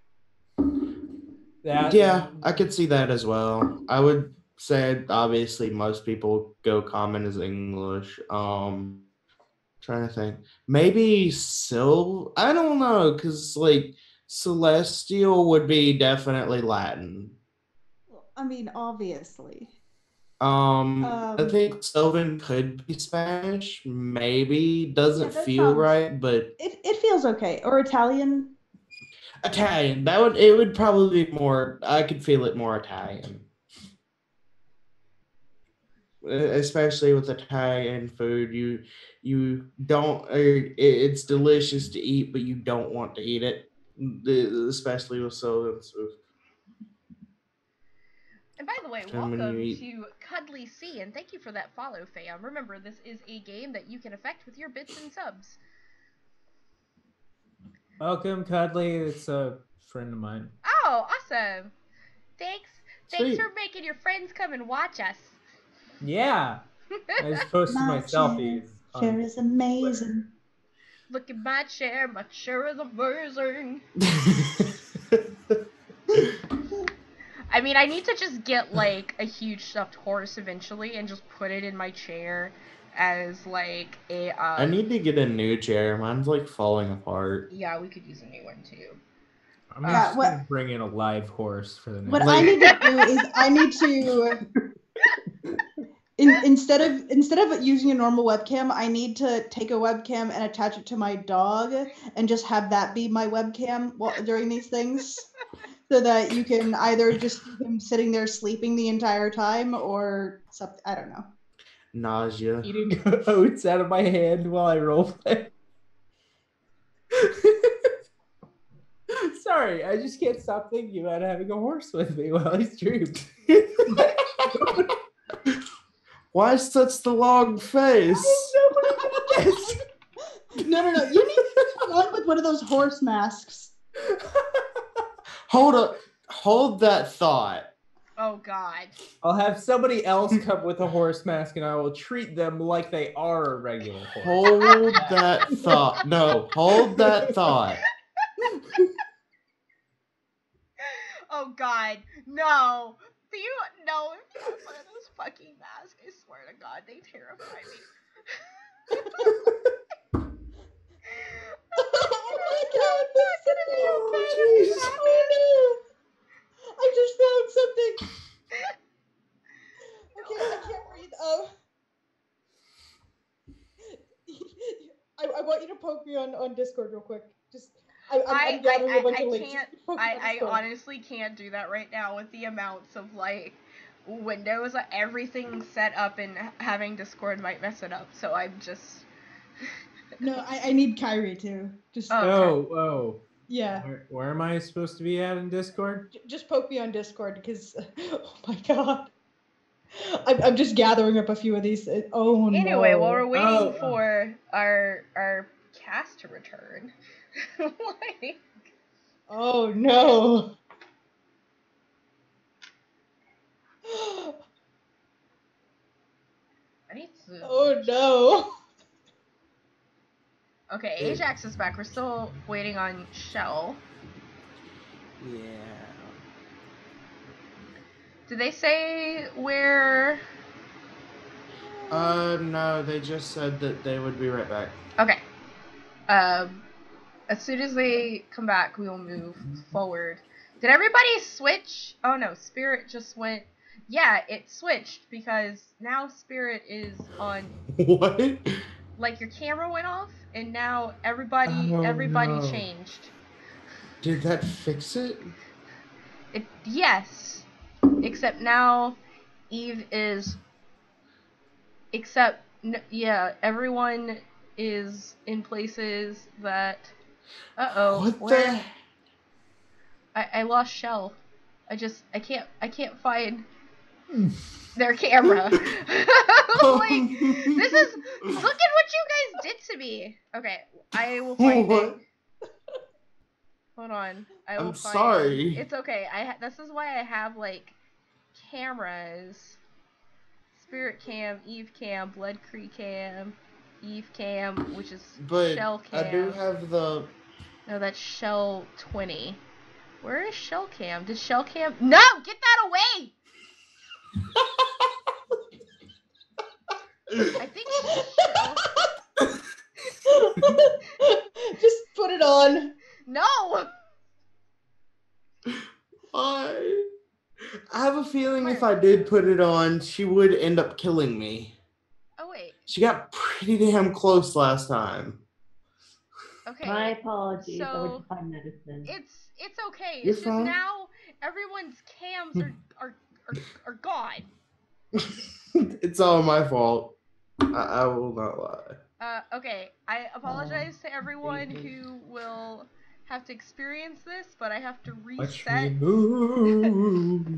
Yeah, I could see that as well. I would say obviously most people go common as English. Trying to think. Maybe I don't know, because like Celestial would be definitely Latin. I mean, obviously. I think Sylvan could be Spanish. Maybe doesn't feel right, but it feels okay. Or Italian. Italian. It would probably be more. I could feel it more Italian, especially with Italian food. You don't. It's delicious to eat, but you don't want to eat it, especially with Sylvan. So. And by the way, welcome to Cuddly C, and thank you for that follow, fam. Remember, this is a game that you can affect with your bits and subs. Welcome, Cuddly. It's a friend of mine. Oh, awesome. Thanks for making your friends come and watch us. Yeah. I just posted my selfies. Chair is amazing. Look at my chair is amazing. I mean, I need to just get, like, a huge stuffed horse eventually and just put it in my chair as, like, a, I need to get a new chair. Mine's, like, falling apart. Yeah, we could use a new one, too. I'm just going to bring in a live horse for the next What I need to do is I need to... Instead of using a normal webcam, I need to take a webcam and attach it to my dog and just have that be my webcam during these things. So that you can either just keep him sitting there sleeping the entire time or something. I don't know. Nausea. Eating oats out of my hand while I roleplay. Sorry, I just can't stop thinking about having a horse with me while I stream. Why such the long face? No. You need to come on with one of those horse masks. Hold that thought. Oh, God. I'll have somebody else come with a horse mask and I will treat them like they are a regular horse. Hold that thought. No, hold that thought. Oh, God. No. If you have one of those fucking masks, I swear to God, they terrify me. Oh my God, this is okay. Oh no! I just found something. Okay, I can't breathe. I want you to poke me on Discord real quick. Just I'm gathering a bunch of links. I honestly can't do that right now with the amounts of like Windows, everything set up, and having Discord might mess it up. So I'm just. No, I need Kyrie too. Just Oh. yeah. Where am I supposed to be at in Discord? Just poke me on Discord because oh my god, I'm just gathering up a few of these. Oh no. Anyway, while we're waiting for our cast to return, like, oh no. I need to. Oh no. Okay, Ajax is back. We're still waiting on Shell. Yeah. Did they say where? No, they just said that they would be right back. Okay. As soon as they come back, we will move forward. Did everybody switch? Oh no, Spirit just went. Yeah, it switched because now Spirit is on. What? Like your camera went off, and now everybody no. changed. Did that fix it? Yes, except now Eve is. Except everyone is in places that. What where? the? I lost Shell. I can't find their camera. Like, this is. Look at what you guys did to me. Okay, I will find it. Hold on. I'm sorry. It's okay. This is why I have like cameras. Spirit Cam, Eve Cam, Blood Creek Cam, Eve Cam, which is Shell Cam. I do have the. No, that's Shell 20. Where is Shell Cam? Did Shell Cam? No! Get that away! I think Shell. Just put it on. No! I have a feeling if I did put it on, she would end up killing me. Oh, wait. She got pretty damn close last time. Okay. My apologies. I went So, to find medicine. it's okay. You're it's fine. just now everyone's cams are gone. It's all my fault. I will not lie. Okay. I apologize to everyone who will have to experience this, but I have to reset.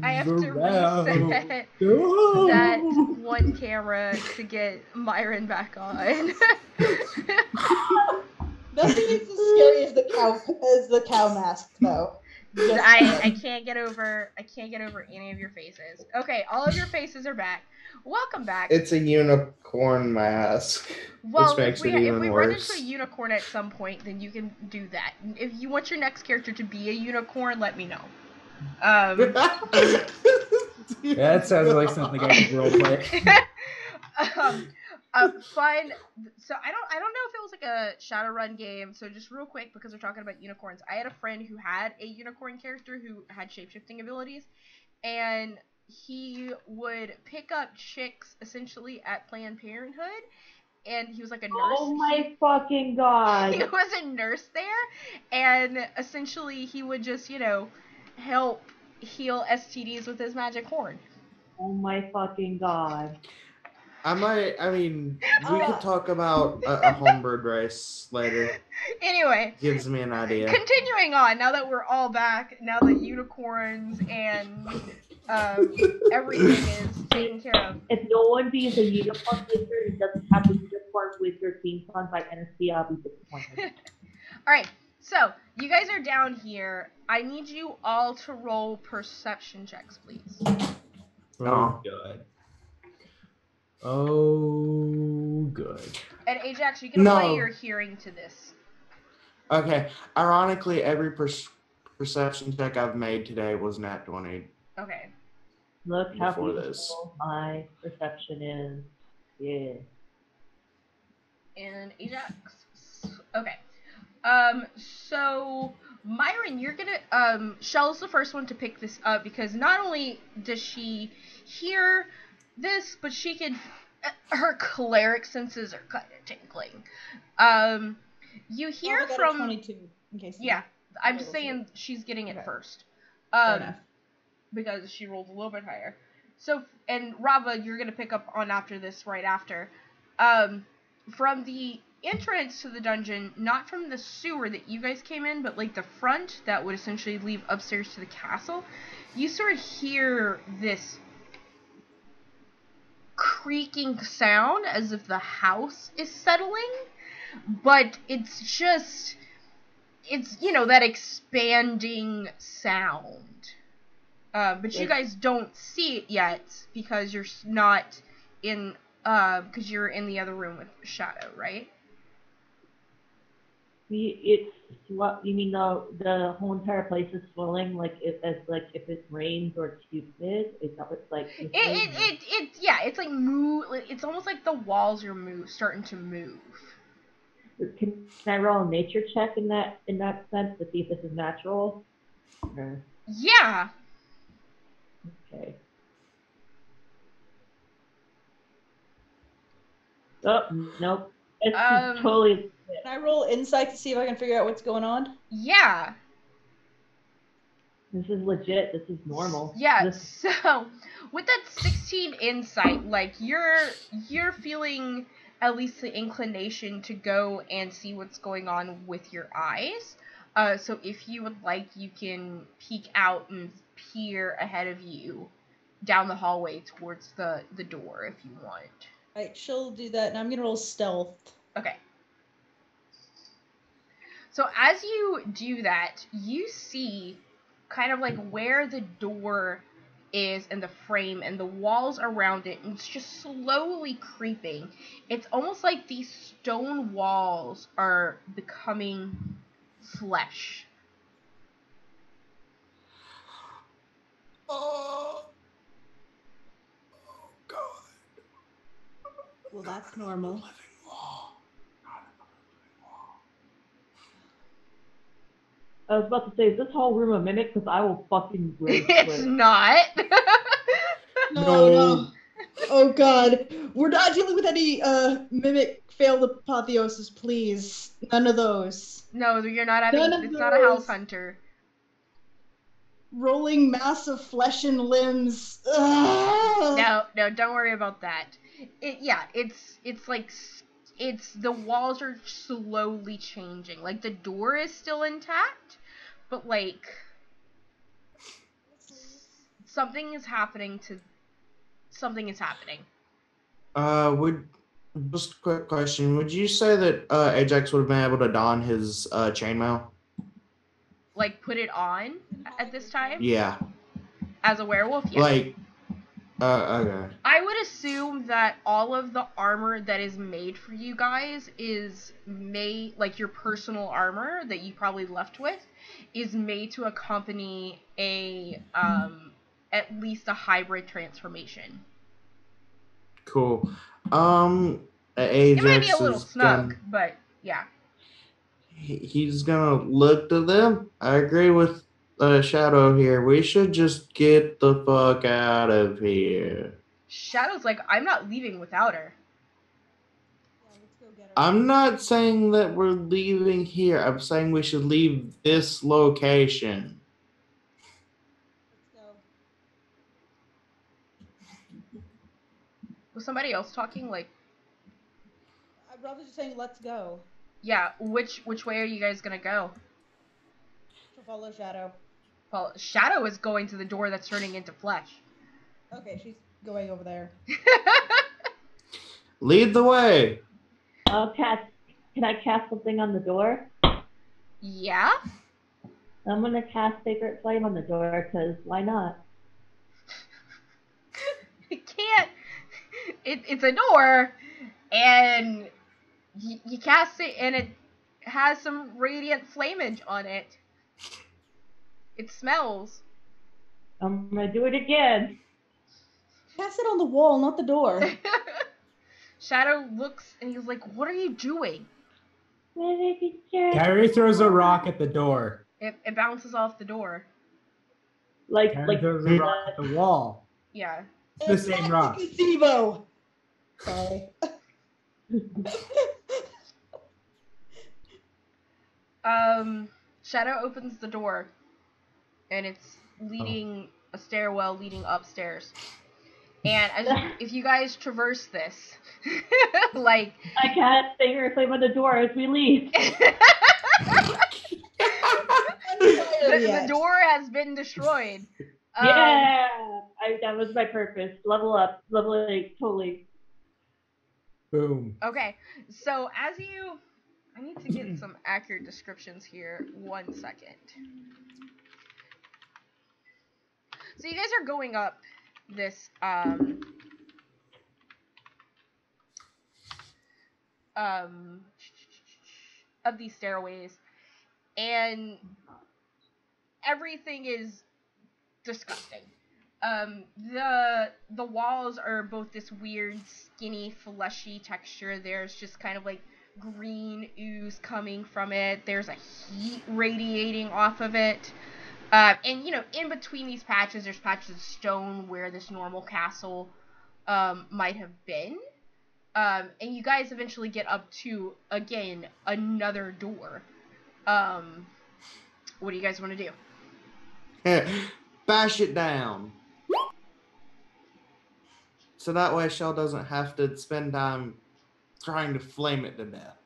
I have to reset that one camera to get Myron back on. Nothing is as scary as the cow mask, though. I can't get over any of your faces. Okay, all of your faces are back. Welcome back. It's a unicorn mask. Well, which makes if we it even run worse. into a unicorn at some point, then you can do that. If you want your next character to be a unicorn, let me know. That sounds like something I could roleplay. Fun. So I don't know if it was like a Shadowrun game. So just real quick, because we're talking about unicorns, I had a friend who had a unicorn character who had shapeshifting abilities, and he would pick up chicks essentially at Planned Parenthood, and he was like a nurse. Oh my fucking god. He was a nurse there, and essentially he would just, help heal STDs with his magic horn. Oh my fucking god. We could talk about a homebird race later. Anyway. Gives me an idea. Continuing on, now that we're all back, now that unicorns and everything is taken care of. If no one being a unicorn wizard and doesn't have the unicorn wizard theme song by NSC, I'll be disappointed. Alright, so you guys are down here. I need you all to roll perception checks, please. Oh, God. Oh, good. And Ajax, you can apply your hearing to this. Okay. Ironically, every perception check I've made today was nat 20. Okay. Look how Before beautiful my perception is. Yeah. And Ajax. Okay. So Myron, you're gonna Shell's the first one to pick this up because not only does she hear this, but she can her cleric senses are kind of tingling. You hear from 22 in case. I'm just saying she's getting it first. Fair enough. Because she rolled a little bit higher. So, and Rava, you're gonna pick up on after this, right after. From the entrance to the dungeon, not from the sewer that you guys came in, but like the front that would essentially lead upstairs to the castle, you sort of hear this creaking sound as if the house is settling, but it's just, it's, you know, that expanding sound. But you guys don't see it yet because you're not in, because you're in the other room with Shadow, right? It's what you mean? The whole entire place is swelling, like if it rains or it's humid. It's like It's like move. It's almost like the walls are starting to move. Can I roll a nature check in that sense to see if this is natural? Or... Yeah. Okay. Oh, nope. It's totally... Can I roll insight to see if I can figure out what's going on? Yeah. This is legit. This is normal. Yeah, so with that 16 insight, like you're feeling at least the inclination to go and see what's going on with your eyes. So if you would like, you can peek out and peer ahead of you down the hallway towards the door if you want. Alright, she'll do that, and I'm gonna roll stealth. Okay. So as you do that, you see kind of like where the door is and the frame and the walls around it, and it's just slowly creeping. It's almost like these stone walls are becoming flesh. Oh God. Well, that's normal. Living wall. Not a living wall. I was about to say, is this whole room a mimic? Because I will fucking rage It's quit. not. No. Oh God, we're not dealing with any mimic failed apotheosis, please. None of those. No, you're not having. None of It's not a those. house hunter. Rolling massive flesh and limbs. Ugh. No, don't worry about that. It's like the walls are slowly changing. Like the door is still intact, but like something is happening. Just a quick question. Would you say that Ajax would have been able to don his chainmail? Like put it on at this time? Yeah. As a werewolf? Yeah. Like, okay. I would assume that all of the armor that is made for you guys is made, like your personal armor that you probably left with, is made to accompany a, at least a hybrid transformation. Cool. It Ajax might be a little is snug, but yeah. he's gonna look to them. I agree with Shadow here. We should just get the fuck out of here. Shadow's like, I'm not leaving without her. Yeah, let's go get her. I'm not saying that we're leaving here. I'm saying we should leave this location. Let's go. Was somebody else talking? Like, I'd rather just saying let's go. yeah, which way are you guys gonna go? She'll follow Shadow. Well, Shadow is going to the door that's turning into flesh. Okay, she's going over there. Lead the way. Can I cast something on the door? Yeah? I'm gonna cast Sacred Flame on the door, because why not? It can't. It's a door, and you cast it, and it has some radiant flamage on it. It smells. I'm gonna do it again. Cast it on the wall, not the door. Shadow looks, and he's like, what are you doing? Carrie throws a rock at the door. It bounces off the door. Carrie throws a rock at the wall. Yeah. It's the same rock. Gazebo. Sorry. Shadow opens the door, and it's leading a stairwell leading upstairs. And if you guys traverse this, like I can't stay here and on the door as we leave. the door has been destroyed. Yeah, that was my purpose. Level up, level 8, totally. Boom. Okay, so I need to get some accurate descriptions here. 1 second. So you guys are going up this of these stairways, and everything is disgusting. The walls are both this weird, skinny, fleshy texture. There's just kind of like green ooze coming from it. There's a heat radiating off of it. And in between these patches, there's patches of stone where this normal castle might have been. And you guys eventually get up to, again, another door. What do you guys want to do? Bash it down. So that way Shell doesn't have to spend time trying to flame it to death.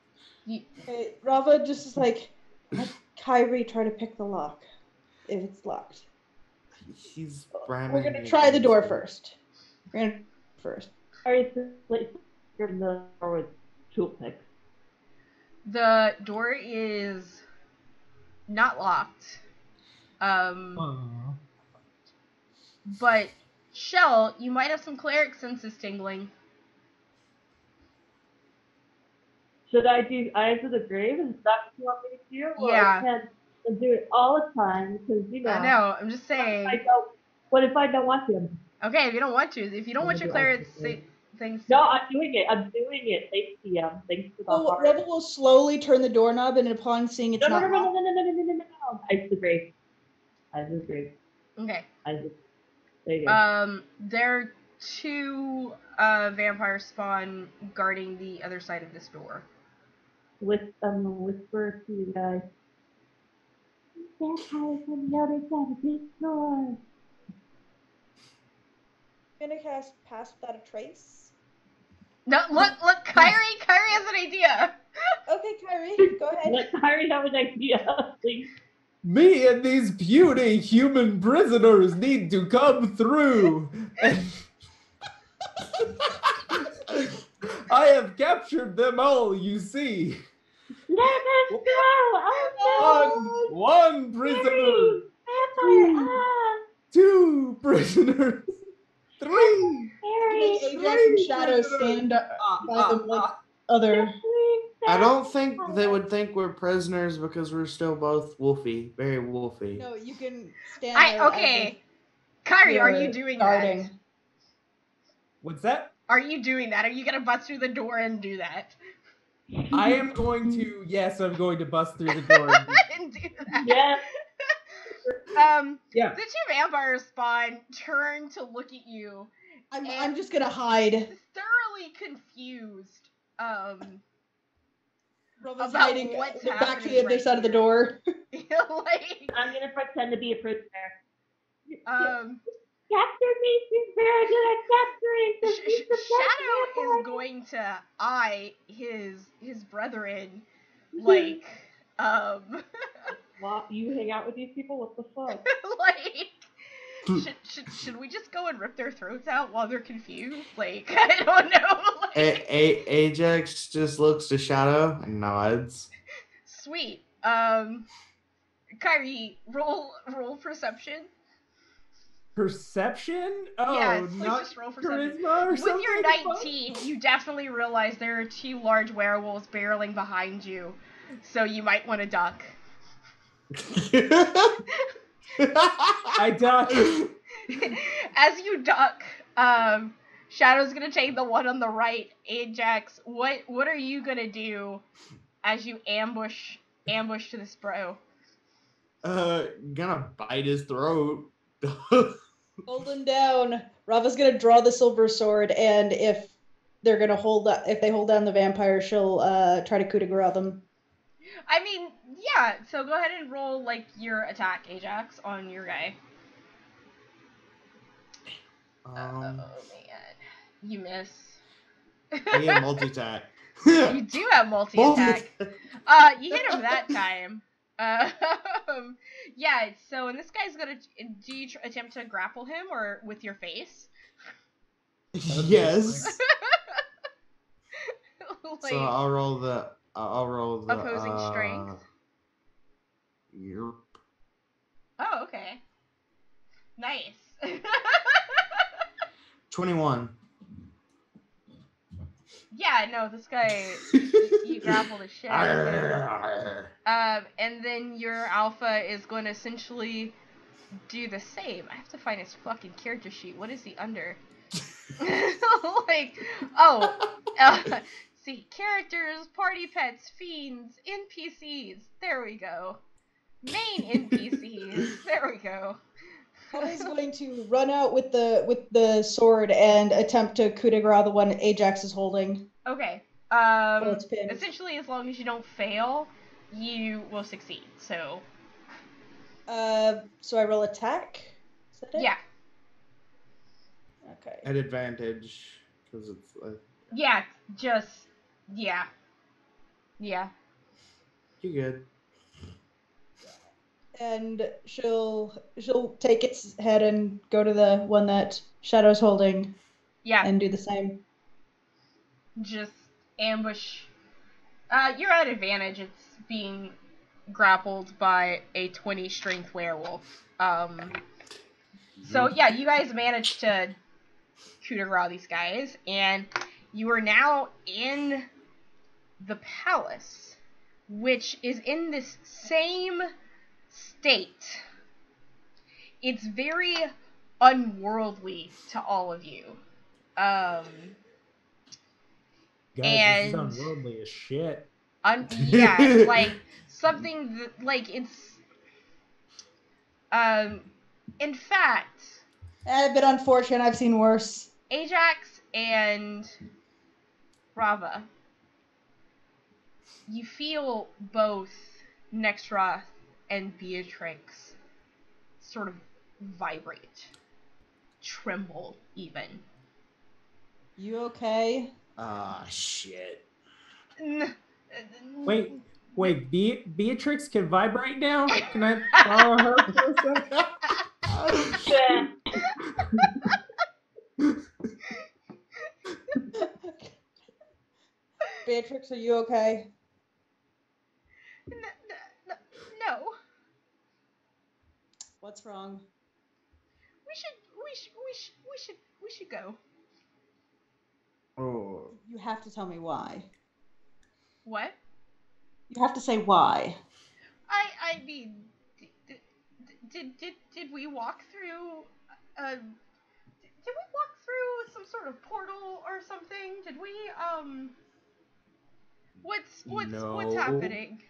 Okay, Rava just is like, let Kyrie try to pick the lock if it's locked. He's We're going to try the door first. Alright, so you're in the door with tool picks. The door is not locked. But Shell, you might have some cleric senses tingling. Should I do Eyes of the Grave? Is that what you want me to do? Or Yeah. I can't do it all the time because I know, I'm just saying. What if I don't want to? Okay, if you don't want to. If you don't want your cleric things. No, I'm doing it. Thanks, DM. Thanks for the heart. Rebel will slowly turn the doorknob, and upon seeing it's No. Eyes of the Grave. Okay. There you go. There are 2 vampire spawn guarding the other side of this door. Whisper to you guys. Vampires on the other side of this door. I'm going to cast Pass Without a Trace. No, look, Kyrie has an idea. Okay, Kyrie, go ahead. Let Kyrie have an idea, please. Me and these puny human prisoners need to come through. I have captured them all, you see. Let us go! Oh no! One prisoner. Two prisoners. 3. Ajax and Shadow stand by the other. I don't think they would think we're prisoners because we're still both wolfy, very wolfy. No, you can stand there. Okay. Kyrie, are you doing that? What's that? Are you doing that? Are you going to bust through the door and do that? I am going to, yes, I'm going to bust through the door and do that. Yes. Yeah. The 2 vampires spawn turn to look at you. I'm just gonna hide. Thoroughly confused. Rova's about hiding what's back to the other side of the door. Like, I'm gonna pretend to be a prisoner. Capture me, she's very good at capturing. Shadow is going to eye his brethren like What? You hang out with these people? What the fuck? like should we just go and rip their throats out while they're confused? Like, I don't know. Like, Ajax just looks to Shadow and nods. Sweet. Kyrie, roll perception. Perception? Oh, yeah, not just roll perception. charisma or With something? your 19, you definitely realize there are 2 large werewolves barreling behind you, so you might want to duck. I duck. As you duck, Shadow's gonna take the one on the right. Ajax, what are you gonna do as you ambush to this bro? Gonna bite his throat. Hold him down. Rava's gonna draw the silver sword, and if they hold down the vampire, she'll try to coup de grace them. I mean, yeah. So go ahead and roll like your attack, Ajax, on your guy. Oh man. You miss. I get multi-attack. You do have multi-attack. You hit him that time. Yeah, so, and this guy's gonna, do you attempt to grapple him, or with your face? Yes. Like, So I'll roll the opposing strength. Yep. Oh, okay. Nice. 21. Yeah, no, this guy, you grapple the shit out of him. And then your alpha is going to essentially do the same. I have to find his fucking character sheet. What is he under? Like, see, characters, party pets, fiends, NPCs. There we go. Main NPCs. There we go. He's going to run out with the sword and attempt to coup de grace the one Ajax is holding. Okay. It's pinned. Essentially, as long as you don't fail, you will succeed. So. So I roll attack. Is that it? Yeah. Okay. At advantage, because it's like. Yeah. Yeah. You good? And she'll take its head and go to the one that Shadow's holding. Yeah. And do the same. Just ambush. You're at advantage. It's being grappled by a 20 strength werewolf. So yeah, you guys managed to coup de grace these guys, and you are now in the palace, which is in this same state. It's very unworldly to all of you. Guys, And this is unworldly as shit. Yeah, like something that, like, it's in fact, A bit unfortunate. I've seen worse. Ajax and Rava, you feel both Nextra and Beatrix sort of vibrate, tremble even. You okay? Ah, shit. Wait, Beatrix can vibrate now? Can I follow her for a second? Oh, shit. Beatrix, are you okay? No. What's wrong? We should go. Oh. You have to tell me why. What? You have to say why. I mean, did we walk through? Did we walk through some sort of portal or something? Did we What's happening?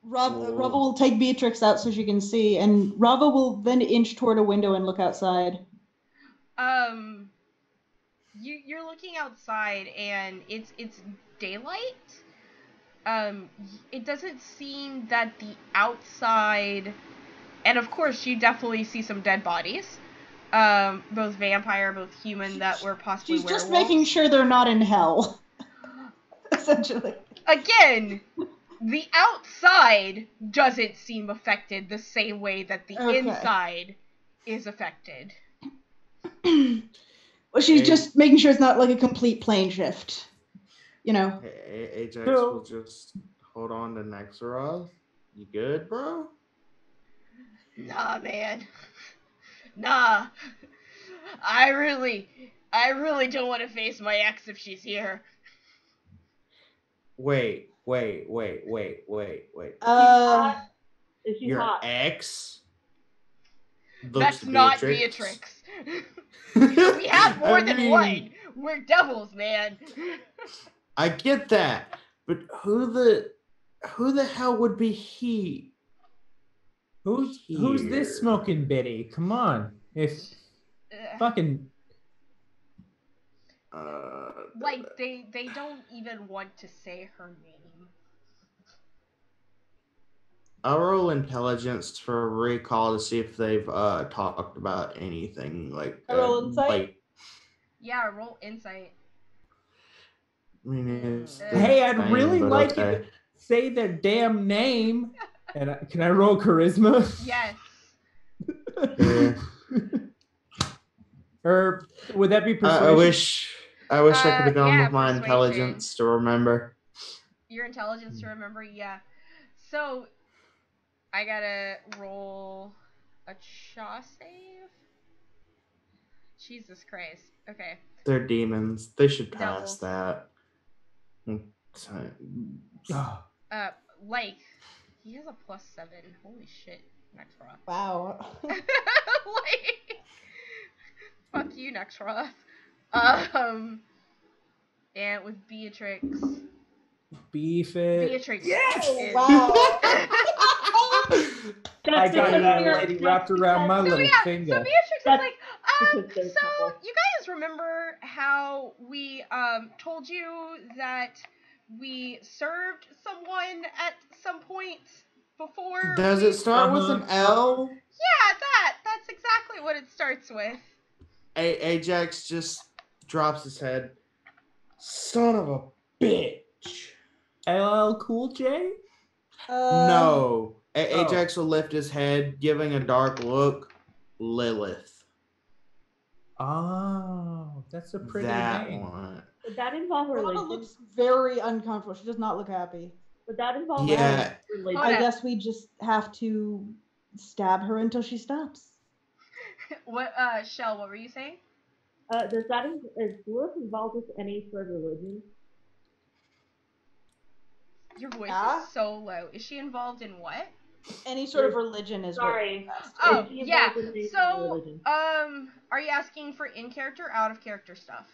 Rava will take Beatrix out so she can see, and Rava will then inch toward a window and look outside. You're looking outside, and it's daylight. It doesn't seem that the outside, and of course you definitely see some dead bodies, both vampire, both human, that were possibly werewolves. She's just making sure they're not in hell, essentially. Again, the outside doesn't seem affected the same way that the inside is affected. Well, she's just making sure it's not like a complete plane shift. You know. Ajax will just hold on to Nexaroth. You good, bro? Nah, man. Nah. I really don't want to face my ex if she's here. Wait. Is she Your hot? ex? That's not Beatrix. We have more than one. We're devils, man. I get that, but who the hell would be he? Who's this smoking biddy? Come on, if fucking like they don't even want to say her name. I'll roll intelligence for a recall to see if they've talked about anything like. Roll insight? Yeah, roll insight. I mean, it's Hey, I'd thing, really but like you okay. to say their damn name. And can I roll charisma? Yes. Yeah. Or would that be persuasion? I wish I could have gone Yeah, with my persuasion. intelligence to remember. Your intelligence to remember, yeah. So, I gotta roll a chaw save? Jesus Christ. Okay. They're demons. They should Doubles. pass that. Oh, Like, he has a +7. Holy shit. Nexroth. Wow. Like, fuck you, Nexroth. And with Beatrix. beef it. Beatrix. Yes! Is, Wow. I got because that you're- lady wrapped around my So little yeah, finger. so Beatrix is That's like, because they're a so couple. you guys remember how we told you that we served someone at some point before? Does it start with an L? Yeah, that's exactly what it starts with. Ajax just drops his head. Son of a bitch. LL Cool J? No. Oh. Ajax will lift his head, giving a dark look. Lilith. Oh, that's a pretty That name. one. Would that involve Rana religion? looks very uncomfortable. She does not look happy. Would that involve Yeah. religion? Hold I up. guess we just have to stab her until she stops. What, Shell, what were you saying? Is Lilith involved with any sort of religion? Your voice Yeah? is so low. Is she involved in what? Any sort of religion is Sorry. what. Oh, Is she yeah. involved in any sort of So, religion? are you asking for in-character, out-of-character stuff?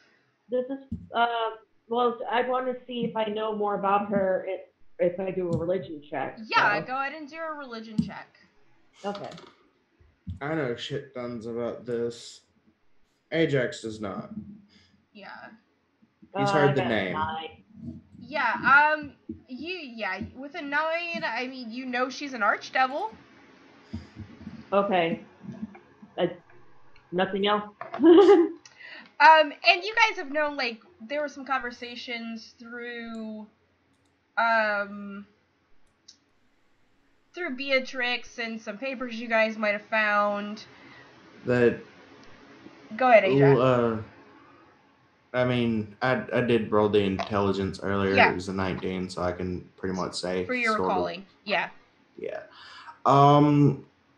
This is well, I want to see if I know more about her if I do a religion check. Yeah, so. go ahead and do a religion check. Okay. I know shit tons about this. Ajax does not. Yeah. He's I heard the got a name. 9. Yeah, with a 9, I mean, you know she's an archdevil. Okay. Nothing else. And you guys have known, like, there were some conversations through Beatrix and some papers you guys might have found. That Go ahead, Asia. I mean, I did roll the intelligence earlier. Yeah. It was a 19, so I can pretty much say For your sort of. recalling. Yeah. Yeah.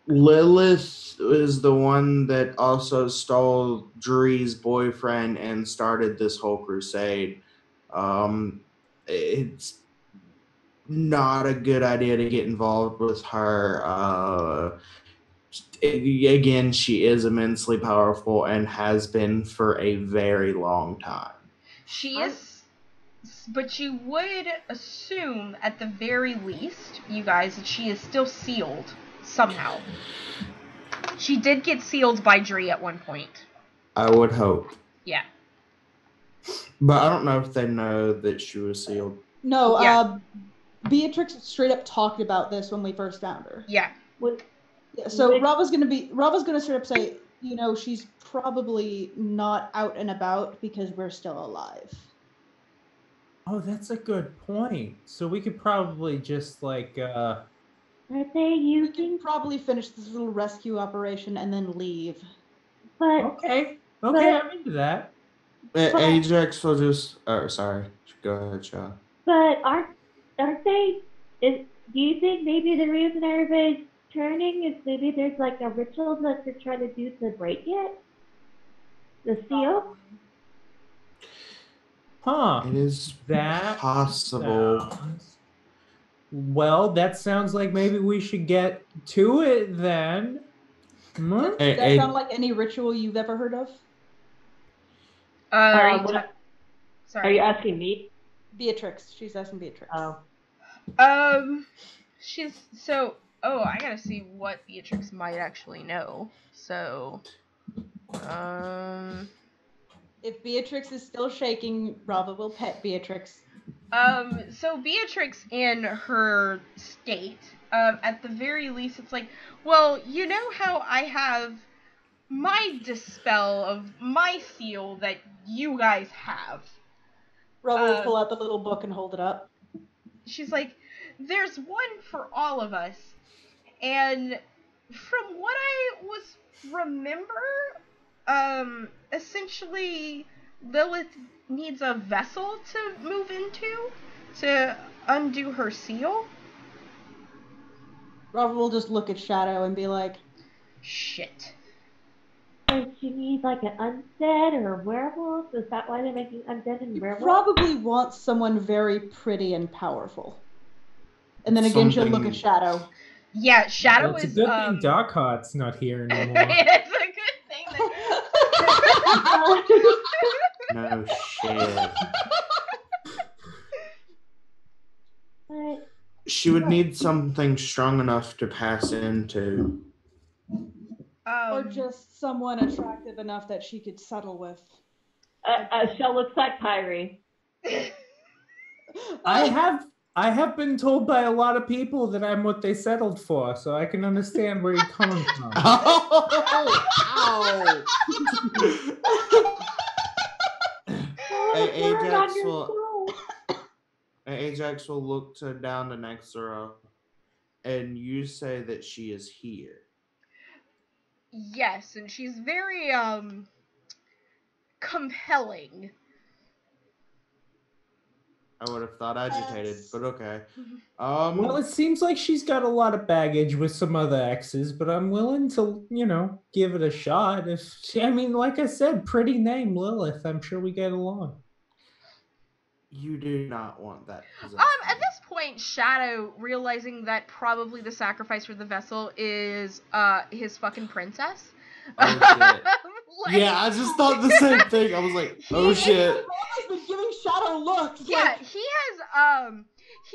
Lilith is the one that also stole Dree's boyfriend and started this whole crusade. It's not a good idea to get involved with her. Again, she is immensely powerful and has been for a very long time. She is, but you would assume at the very least, you guys, that she is still sealed somehow. She did get sealed by Dree at one point. I would hope. Yeah. But I don't know if they know that she was sealed. No, Beatrix straight up talked about this when we first found her. Yeah. Yeah, so Rava's gonna straight up say, you know, she's probably not out and about because we're still alive. Oh, that's a good point. So we could probably just like Are they We using? can probably finish this little rescue operation and then leave. But Okay, but- I'm into that. Ajax will just. Oh, sorry. Go ahead, Shaw. but aren't they? Do you think maybe the reason everybody's turning is maybe there's like a ritual that they're trying to do to break it? The seal? Huh. It is That possible. Well, that sounds like maybe we should get to it then. Hmm? Does that sound like any ritual you've ever heard of? Are you Are sorry. you asking me? Beatrix. She's asking Beatrix. Oh. She's so. Oh, I gotta see what Beatrix might actually know. So, If Beatrix is still shaking, Rava will pet Beatrix. So Beatrix in her state, at the very least, it's like, well, you know how I have my dispel of my seal that you guys have. Rob will pull out the little book and hold it up. She's like, there's one for all of us. And from what I remember, essentially Lilith needs a vessel to move into to undo her seal. Rob will just look at Shadow and be like, shit. Does she need like an undead or a werewolf? Is that why they're making undead and werewolf? Probably wants someone very pretty and powerful. And then again, she'll look at Shadow. Yeah, Shadow well, it's is. a good thing Darkheart's not here anymore. It's a good thing that. No shit. But She would need something strong enough to pass into. Or just someone attractive enough that she could settle with. Shell looks like Kyrie. I have been told by a lot of people that I'm what they settled for, so I can understand where you're coming from. Oh, ow. Ajax will look down to Nexera, and you say that she is here. Yes, and she's very compelling. I would have thought agitated, but okay. Well, it seems like she's got a lot of baggage with some other exes, but I'm willing to, give it a shot. Like I said, pretty name, Lilith. I'm sure we get along. You do not want that position. At this point, Shadow, realizing that probably the sacrifice for the vessel is his fucking princess. Oh, shit. Yeah, I just thought the same thing. I was like, oh shit. He's been giving Shadow looks. Yeah, he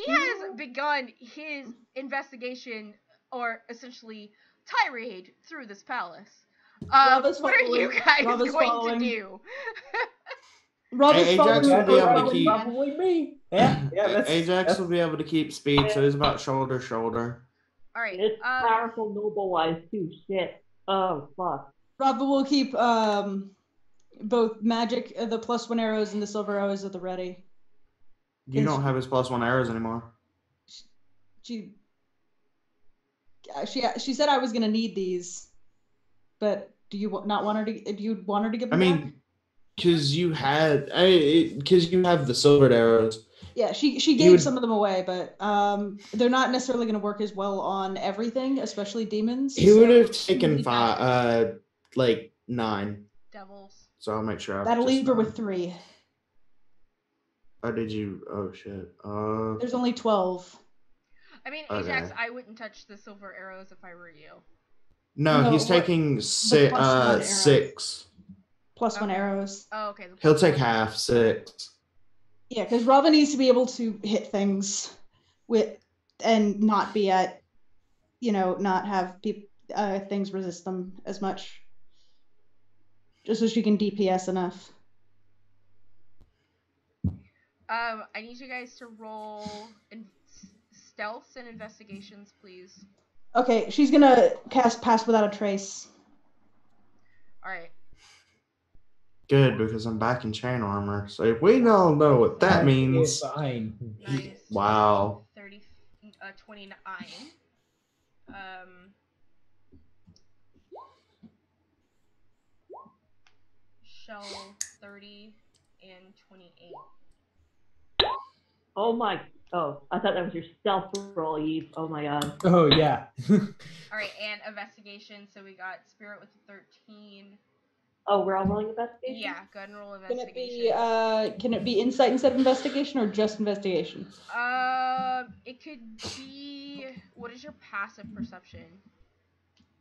has begun his investigation, or essentially tirade through this palace. What are you guys going to do? Ajax will be able to keep. Probably me. Yeah. Ajax will be able to keep speed, so he's about shoulder to shoulder. All right. It's powerful, noble wise too. Shit. Oh fuck. Rob will keep both magic, the +1 arrows and the silver arrows at the ready. You don't have his +1 arrows anymore. She said I was gonna need these, but do you want her to give them back? Because you have the silvered arrows. Yeah, she gave some of them away, but they're not necessarily going to work as well on everything, especially demons. He would have taken 9 devils. So I'll make sure. That'll leave her with 3. Oh, did you? Oh shit. There's only 12. I mean, Ajax, I wouldn't touch the silver arrows if I were you. No, he's taking 6. +1 arrows. Oh, okay. He'll take half, 6. Yeah, because Robin needs to be able to hit things and not be at, not have things resist them as much. Just so she can DPS enough. I need you guys to roll stealths and investigations, please. Okay, she's gonna cast Pass Without a Trace. All right. Good, because I'm back in chain armor. So we all know what that means. Fine. Nice. Wow. 29. Shell 30 and 28. Oh my. Oh, I thought that was your stealth roll, Eve. Oh my god. Oh, yeah. Alright, and investigation. So we got Spirit with 13. Oh, we're all rolling investigation? Yeah, go ahead and roll investigation. Can it be insight instead of investigation or just investigation? It could be. What is your passive perception?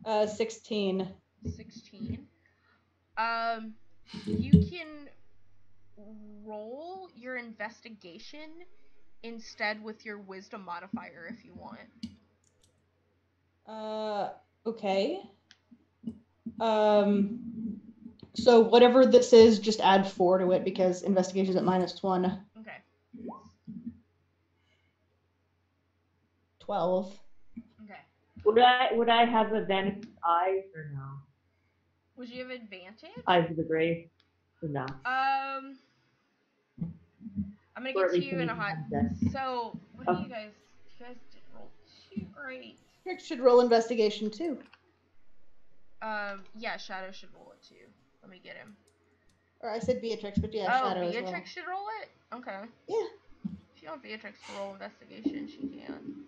16. 16. You can roll your investigation instead with your wisdom modifier if you want. Okay. So whatever this is, just add 4 to it because investigation's at -1. Okay. 12. Okay. Would I have advantage with eyes or no? Would you have advantage? Eyes of the Grave. No. I'm gonna Or get at to least you in a an hot. event. So, what do you guys? You guys didn't roll too great. Trick should roll investigation too. Yeah, Shadow should roll it too. Let me get him. Or I said Beatrix, but yeah, Oh, Shadow as well. Beatrix should roll it? Okay. Yeah. If you want Beatrix to roll investigation, she can.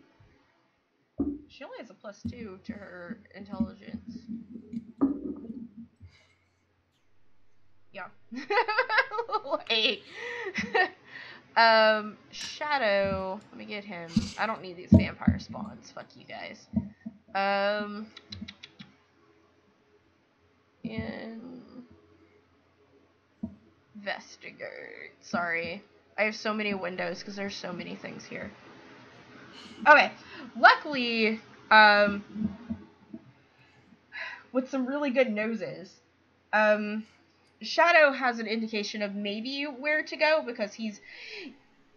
She only has a +2 to her intelligence. Yeah. 8. Shadow. Let me get him. I don't need these vampire spawns. Fuck you guys. Investigate. Sorry. I have so many windows because there's so many things here. Okay. Luckily, with some really good noses, Shadow has an indication of maybe where to go because he's,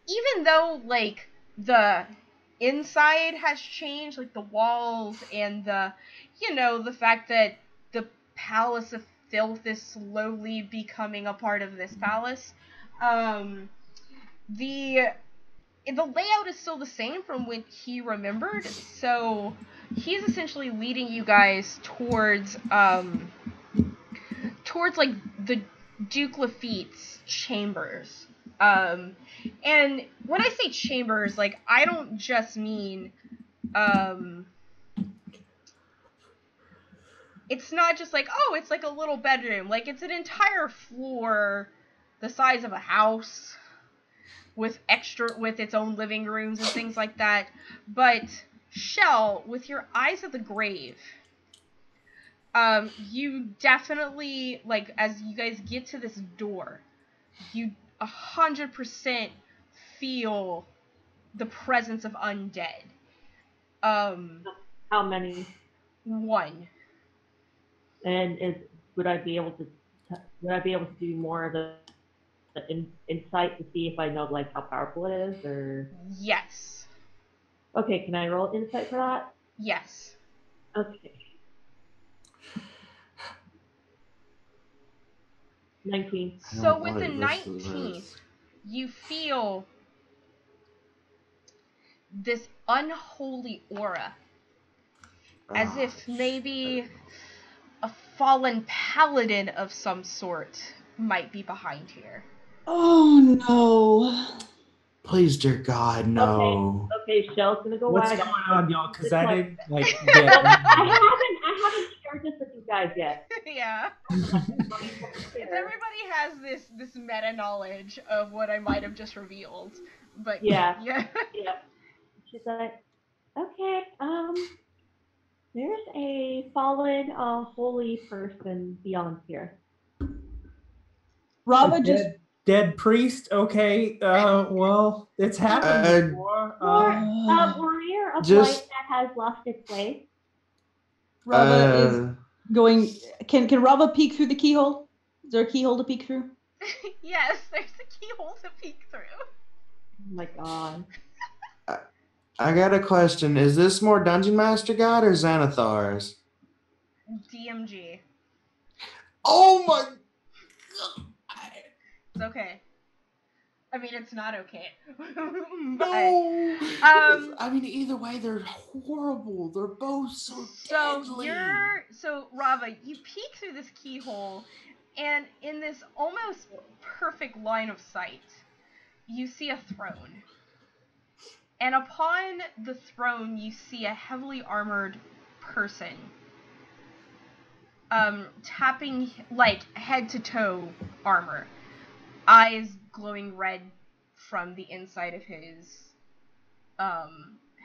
even though like the inside has changed, like the walls and the, the fact that the Palace of Filth is slowly becoming a part of this palace, the layout is still the same from when he remembered, so he's essentially leading you guys towards like the Duke Lafitte's chambers. And when I say chambers, like, I don't just mean, it's not just like, oh, it's like a little bedroom. Like, it's an entire floor the size of a house with its own living rooms and things like that. But, Shell, with your eyes of the grave, you definitely, like, as you guys get to this door, you 100% feel the presence of undead. How many? 1. And would I be able to do more of the insight to see if I know like how powerful it is, or? Yes. Okay, can I roll insight for that? Yes. Okay. 19. So with the 19th, you feel this unholy aura, as if maybe a fallen paladin of some sort might be behind here. Oh no. Please, dear God, no. Okay, Shell's gonna go What's wide. going on, y'all? Because I didn't like I get. haven't shared this with you guys yet. Yeah. Everybody has this meta knowledge of what I might have just revealed. But yeah. Yeah. She's like, okay, there's a fallen holy person beyond here. Rava just Dead priest. Okay. Well, it's happened before. We're near a place that has lost its way. Rava is going. Can Rava peek through the keyhole? Is there a keyhole to peek through? Yes, there's a keyhole to peek through. Oh my god. I got a question. Is this more Dungeon Master God or Xanathar's? DMG. Oh my... It's okay. I mean, it's not okay. No! I mean, either way, they're horrible. They're both so deadly. So Rava, you peek through this keyhole, and in this almost perfect line of sight, you see a throne. And upon the throne, you see a heavily armored person, tapping, like, head to toe armor, eyes glowing red from the inside of his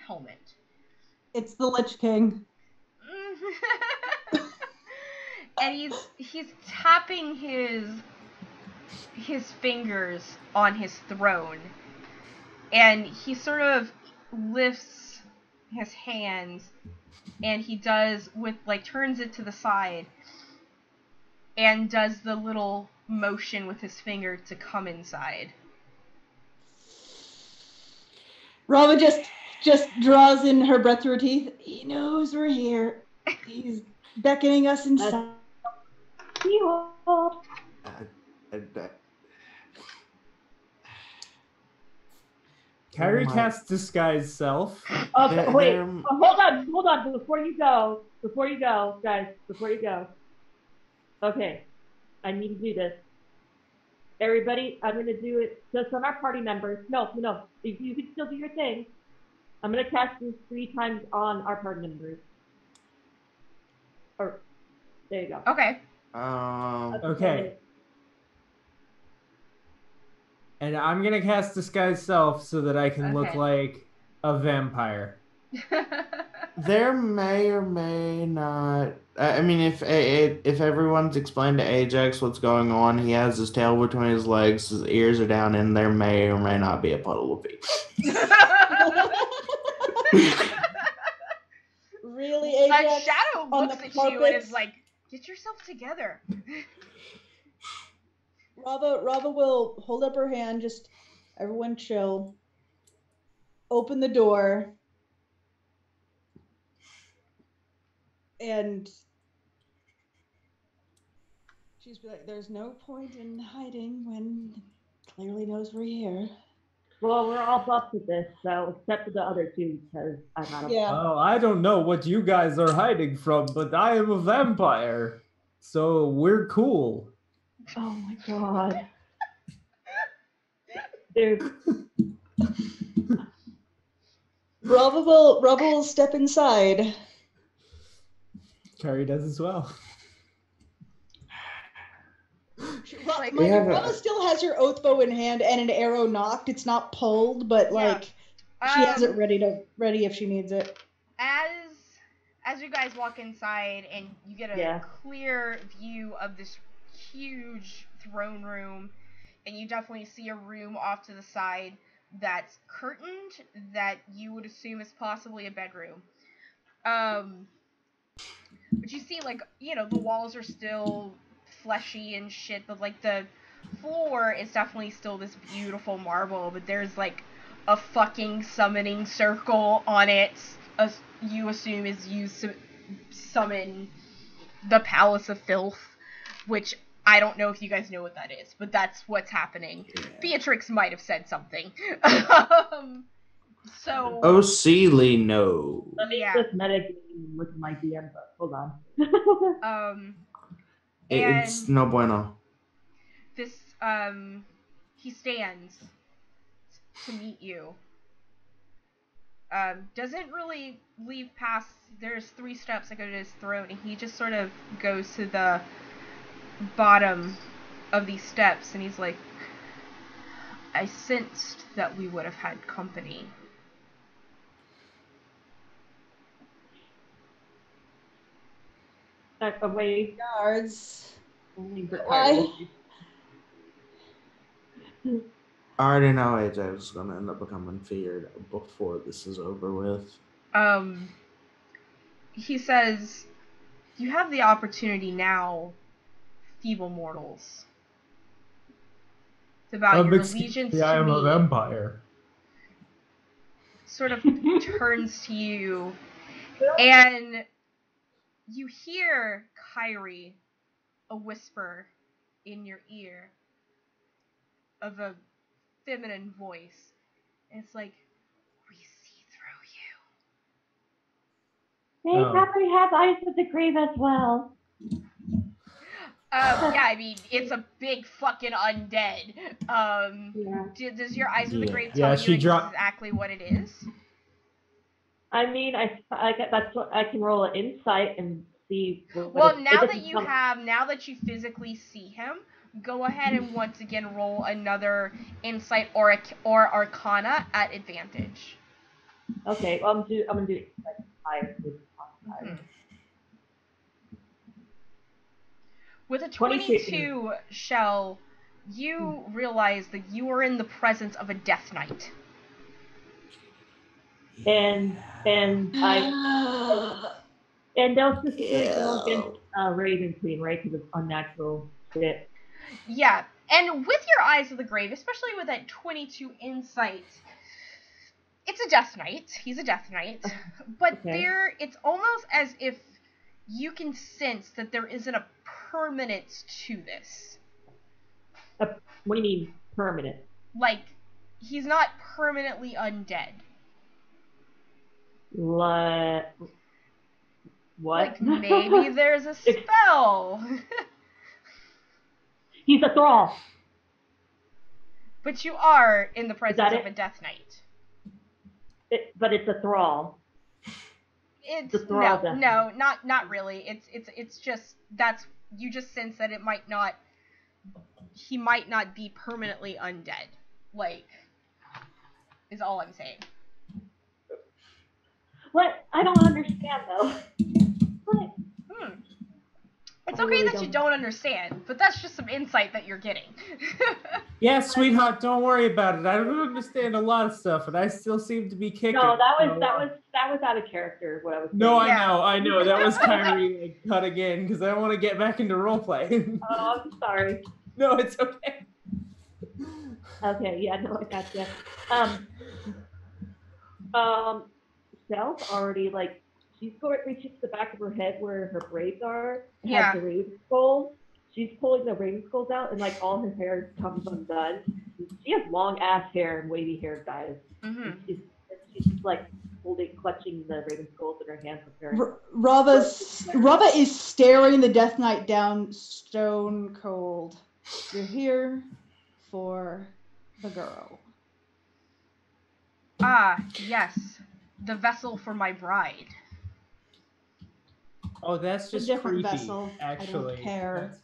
helmet. It's the Lich King. And he's tapping his fingers on his throne, and he sort of lifts his hands, and he does turns it to the side and does the little motion with his finger to come inside. Rava just draws in her breath through her teeth. He knows we're here. He's beckoning us inside. Yeehaw. Carrie my- casts disguise self. Okay, They're- wait. they're- Hold on. Before you go, guys. Before you go. Okay, I need to do this. Everybody, I'm gonna do it just on our party members. No. You can still do your thing. I'm gonna cast this 3 times on our party members. Or there you go. Okay. Okay. And I'm gonna cast disguise self so that I can look Okay. like a vampire. There may or may not. I mean, if everyone's explained to Ajax what's going on, he has his tail between his legs, his ears are down, and there may or may not be a puddle of pee. Really, A Ajax? shadow on looks the at you and carpet? is like, "Get yourself together." Rava will hold up her hand, just everyone chill. Open the door. And she's be like, there's no point in hiding when clearly knows we're here. Well, we're all buffed with this, so except for the other 2, because I'm not a Yeah. Oh, I don't know what you guys are hiding from, but I am a vampire. So we're cool. Oh my god. Dude. Rava will step inside. Carrie does as well. Like- Rava still has her oath bow in hand and an arrow knocked. It's not pulled, but like she has it ready if she needs it. As you guys walk inside and you get a clear view of this huge throne room, and you definitely see a room off to the side that's curtained that you would assume is possibly a bedroom. But you see, like, you know, the walls are still fleshy and shit, but like the floor is definitely still this beautiful marble, but there's like a fucking summoning circle on it. You assume is used to summon the Palace of Filth, which I don't know if you guys know what that is, but that's what's happening. Yeah. Beatrix might have said something. So. Oh, Sealy, no. Let me just metagame with my DM, but hold on. It's no bueno. This, he stands to meet you. Doesn't really leave past, there's 3 steps that go to his throat, and he just sort of goes to the bottom of these steps, and he's like, I sensed that we would have had company. Away. Guards. I already know Ajax is going to end up becoming feared before this is over with. He says, you have the opportunity now, feeble mortals. It's about your allegiance to me. I am a vampire. Sort of turns to you, and you hear Kyrie, a whisper in your ear of a feminine voice. And it's like, we see through you. They probably have eyes of the grave as well. Yeah, I mean, it's a big fucking undead. Does your eyes of the grave tell you exactly what it is? I mean, that's what I can roll an insight and see. Well, now that you physically see him, go ahead and once again roll another insight or arcana at advantage. Okay, well, I'm gonna do insight higher. Mm-hmm. With a 22 shell, you realize that you are in the presence of a Death Knight. And they'll specifically go against Raven Queen, right? Because it's unnatural shit. Yeah, and with your eyes of the grave, especially with that 22 insight, it's a Death Knight. He's a Death Knight, but it's almost as if you can sense that there isn't a permanence to this. What do you mean permanent? Like, he's not permanently undead. What? Like, maybe there's a spell. He's a thrall. But you are in the presence of a Death Knight. But it's a thrall. It's the thrall no, not really. It's just you just sense that he might not be permanently undead. Like, is all I'm saying. What? I don't understand though. What? It's okay that you don't understand, but that's just some insight that you're getting. Yeah, sweetheart, don't worry about it. I don't understand a lot of stuff, and I still seem to be kicking. No, that was out of character. What I was saying. No, I know. That was Kyrie like, cutting in because I want to get back into roleplay. Oh, I'm sorry. No, it's okay. Okay, yeah, no, I gotcha. Self already like she's reaching to the back of her head where her braids are. It has the raven skulls. She's pulling the raven skulls out, and like all her hair comes undone. She has long ass hair and wavy hair, guys. Mm-hmm. She's like clutching the raven skulls in her hands. Rava is staring the Death Knight down, stone cold. You're here for the girl. Ah, yes, the vessel for my bride. Oh, that's just a different creepy, vessel. actually. I don't care.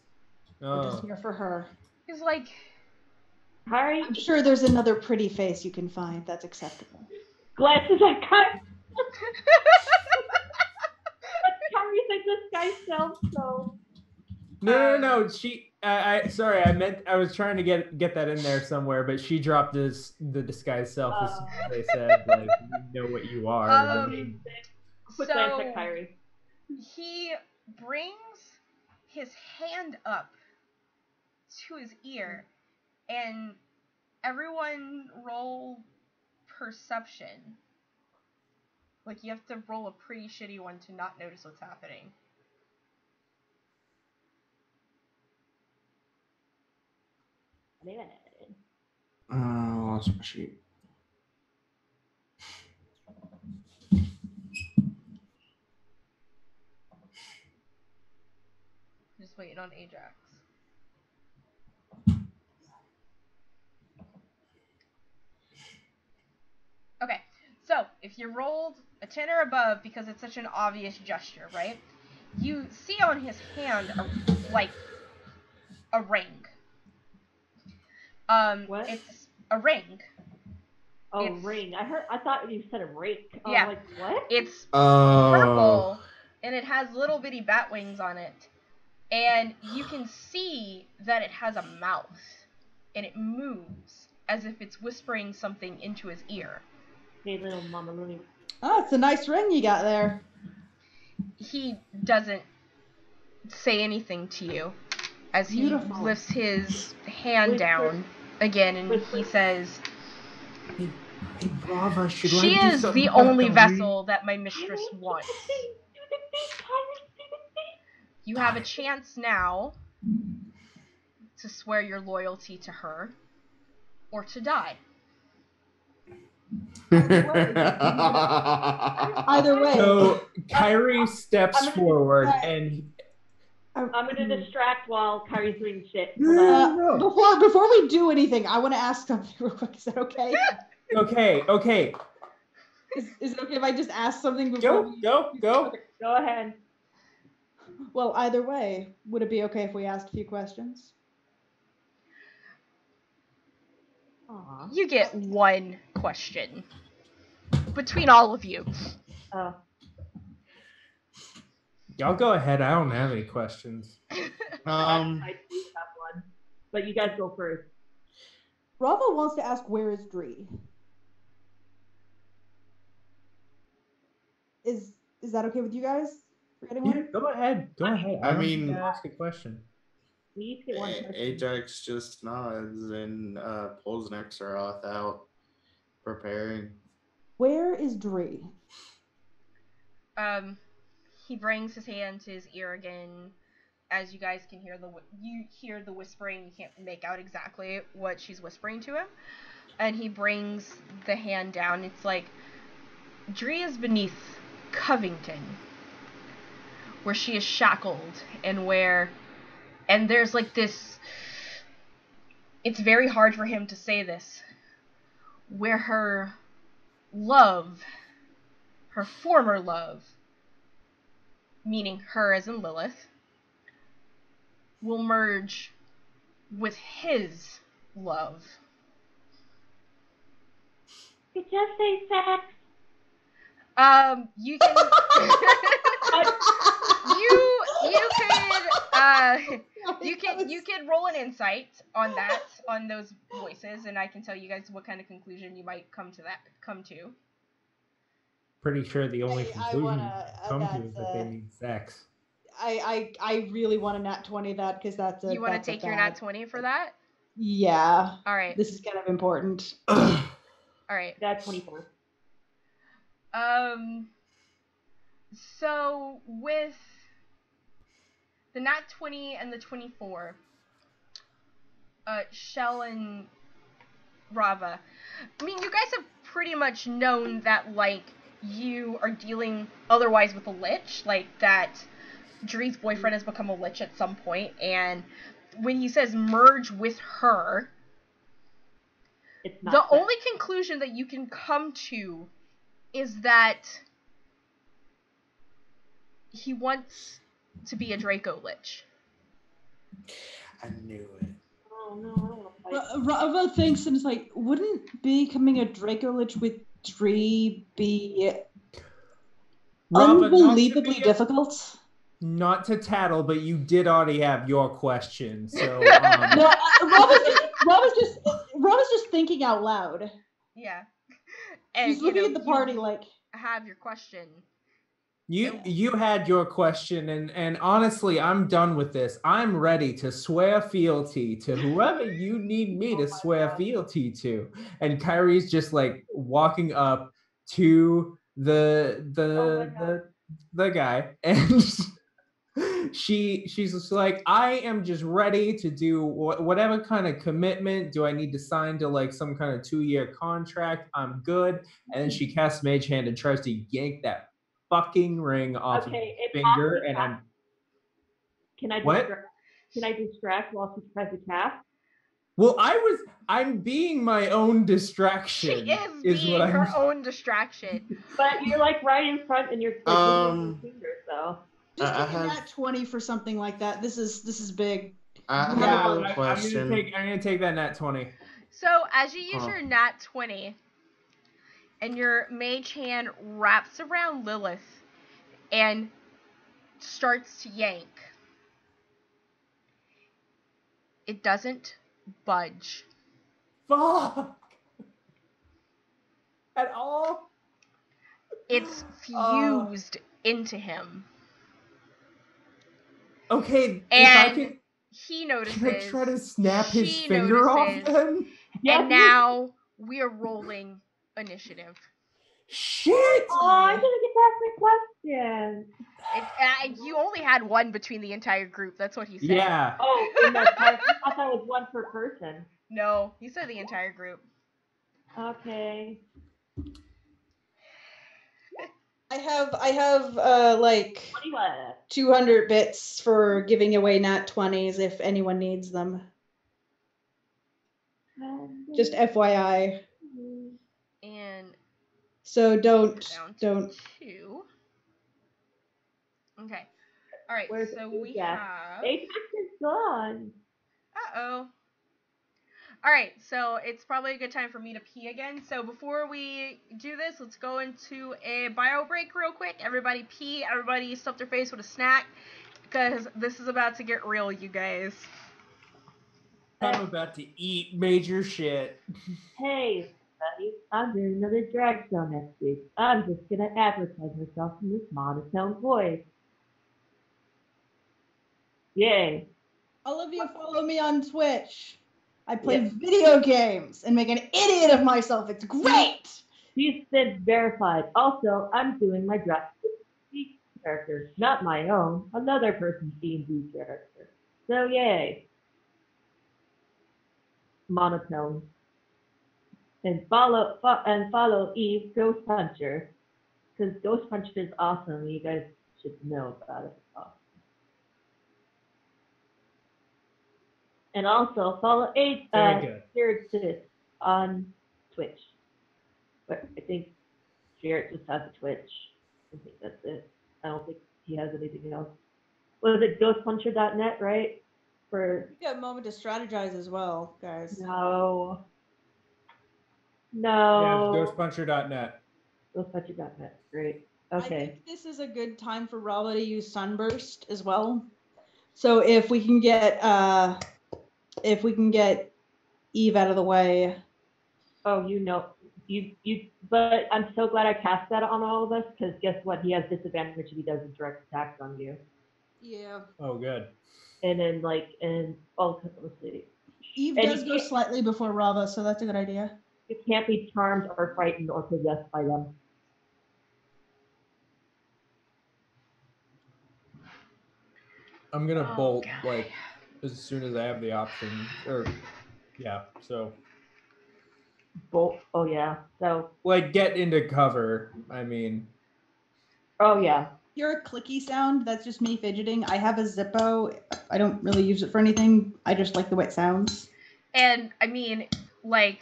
We're just here for her. He's like, Harry. I'm sure there's another pretty face you can find that's acceptable. Glances at Kyrie. Kyrie thinks this guy sounds so. No. Sorry, I was trying to get that in there somewhere, but she dropped the disguise self as soon as they said, like, we know what you are. So he brings his hand up to his ear, and everyone roll perception. Like, you have to roll a pretty shitty one to not notice what's happening. I lost my sheet. Just waiting on Ajax. Okay, so if you rolled a 10 or above because it's such an obvious gesture, right? You see on his hand a ring. What? It's a ring. Oh, ring. I thought you said a rake. Oh, yeah. Like, what? It's purple, and it has little bitty bat wings on it. And you can see that it has a mouth, and it moves as if it's whispering something into his ear. Hey, little Mama Looney. Oh, it's a nice ring you got there. He doesn't say anything to you as he lifts his hand down again, and he says, Hey, Brava, she is the only vessel that my mistress wants. You have a chance now to swear your loyalty to her, or to die. Either way. So Kyrie steps forward and I'm gonna distract while Kyrie's doing shit. Before we do anything, I want to ask something real quick. Is that okay? Okay. Is it okay if I just ask something before? Go. Okay, go ahead. Well, either way, would it be okay if we asked a few questions? Aww. You get one question between all of you. Oh. Y'all go ahead. I don't have any questions. I do have one, but you guys go first. Rava wants to ask, where is Dree? Is that okay with you guys? Yeah, go ahead. I mean, ask a question. We each get one question. Ajax just nods and pulls Nexaroth out, preparing. Where is Dree? he brings his hand to his ear again. As you guys can hear the whispering. You can't make out exactly what she's whispering to him. And he brings the hand down. It's like, Dree is beneath Covington, where she is shackled, and there's like this, it's very hard for him to say this, where her former love, meaning her as in Lilith, will merge with his love. You just say sex. You can you could roll an insight on those voices, and I can tell you guys what kind of conclusion you might come to. Pretty sure the only I conclusion wanna, come to that's, is that they need sex. I really want a nat 20 that, because that's a. You want to take your nat 20 for that? Yeah. All right. This is kind of important. All right. Nat 24. So with the nat 20 and the 24, Shell and Rava, I mean, you guys have pretty much known that, like, you are dealing otherwise with a lich, like that Dree's boyfriend has become a lich at some point, and when he says merge with her, It's not the sex. only conclusion that you can come to is that he wants to be a Draco Lich. I knew it. Oh no, I don't want to fight. Rava thinks, and it's like, wouldn't becoming a Draco Lich with Dree be Rava, unbelievably difficult? Not to tattle, but you did already have your question, so No, Rava's just thinking out loud. Yeah. And She's looking at the party like, have your question. you had your question, and honestly, I'm done with this. I'm ready to swear fealty to whoever you need me to swear fealty to. And Kyrie's just like walking up to the guy, and she's just like, I am just ready to do whatever kind of commitment. Do I need to sign to like some kind of 2-year contract? I'm good. And then she casts Mage Hand and tries to yank that fucking ring off of his finger, and I'm. Can I What? Can I distract while she tries to cast? Well, I'm being my own distraction. She is being her own distraction. But you're like right in front, and you're like your finger, so. just take a nat 20 for something like that. This is big. I have Yeah. a question. I'm gonna take that nat 20. So as you use your nat 20, and your mage hand wraps around Lilith and starts to yank, it doesn't budge. Fuck! At all? It's fused into him. Okay, And he notices. Can I try to snap his finger off then? And now we are rolling initiative. Shit! Oh, I didn't get past my question. You only had one between the entire group. That's what he said. Yeah. Oh, in that part, I thought that was one per person. No, he said the entire group. Okay. I have like 200 bits for giving away nat 20s if anyone needs them. Just FYI. And so don't. Two. Okay. All right. Where's so we Apex? have. Apex is gone. Uh-oh. All right, so it's probably a good time for me to pee again. So before we do this, let's go into a bio break real quick. Everybody pee. Everybody stuff their face with a snack, because this is about to get real, you guys. I'm about to eat major shit. Hey, buddy, I'm doing another Dragonstone next week. I'm just gonna advertise myself in this monotone voice. Yay. All of you follow me on Twitch. I play video games and make an idiot of myself. It's great! He's been verified. Also, I'm doing my Dragonstone character, not my own, another person's D&D character. So yay. Monotone. And follow Eve, Ghost Puncher. Because Ghost Puncher is awesome. You guys should know about it. It's awesome. And also follow Jared Sis on Twitch. But I think Jared just has a Twitch. I think that's it. I don't think he has anything else. Was it ghostpuncher.net, right? You got a moment to strategize as well, guys. No. Yeah, ghostpuncher.net. Ghostpuncher.net. Great. Okay. I think this is a good time for Rala to use Sunburst as well. So if we can get Eve out of the way. Oh, but I'm so glad I cast that on all of us, because guess what? He has disadvantage if he does a direct attack on you. Yeah. Oh, good. And then let's see. Eve does go slightly before Rava, so that's a good idea. You can't be charmed or frightened or possessed by them. I'm gonna bolt like as soon as I have the option. So. Bolt. Oh yeah. So. Like get into cover. I mean. Oh yeah. You're a clicky sound. That's just me fidgeting. I have a Zippo. I don't really use it for anything. I just like the way it sounds. And I mean, like,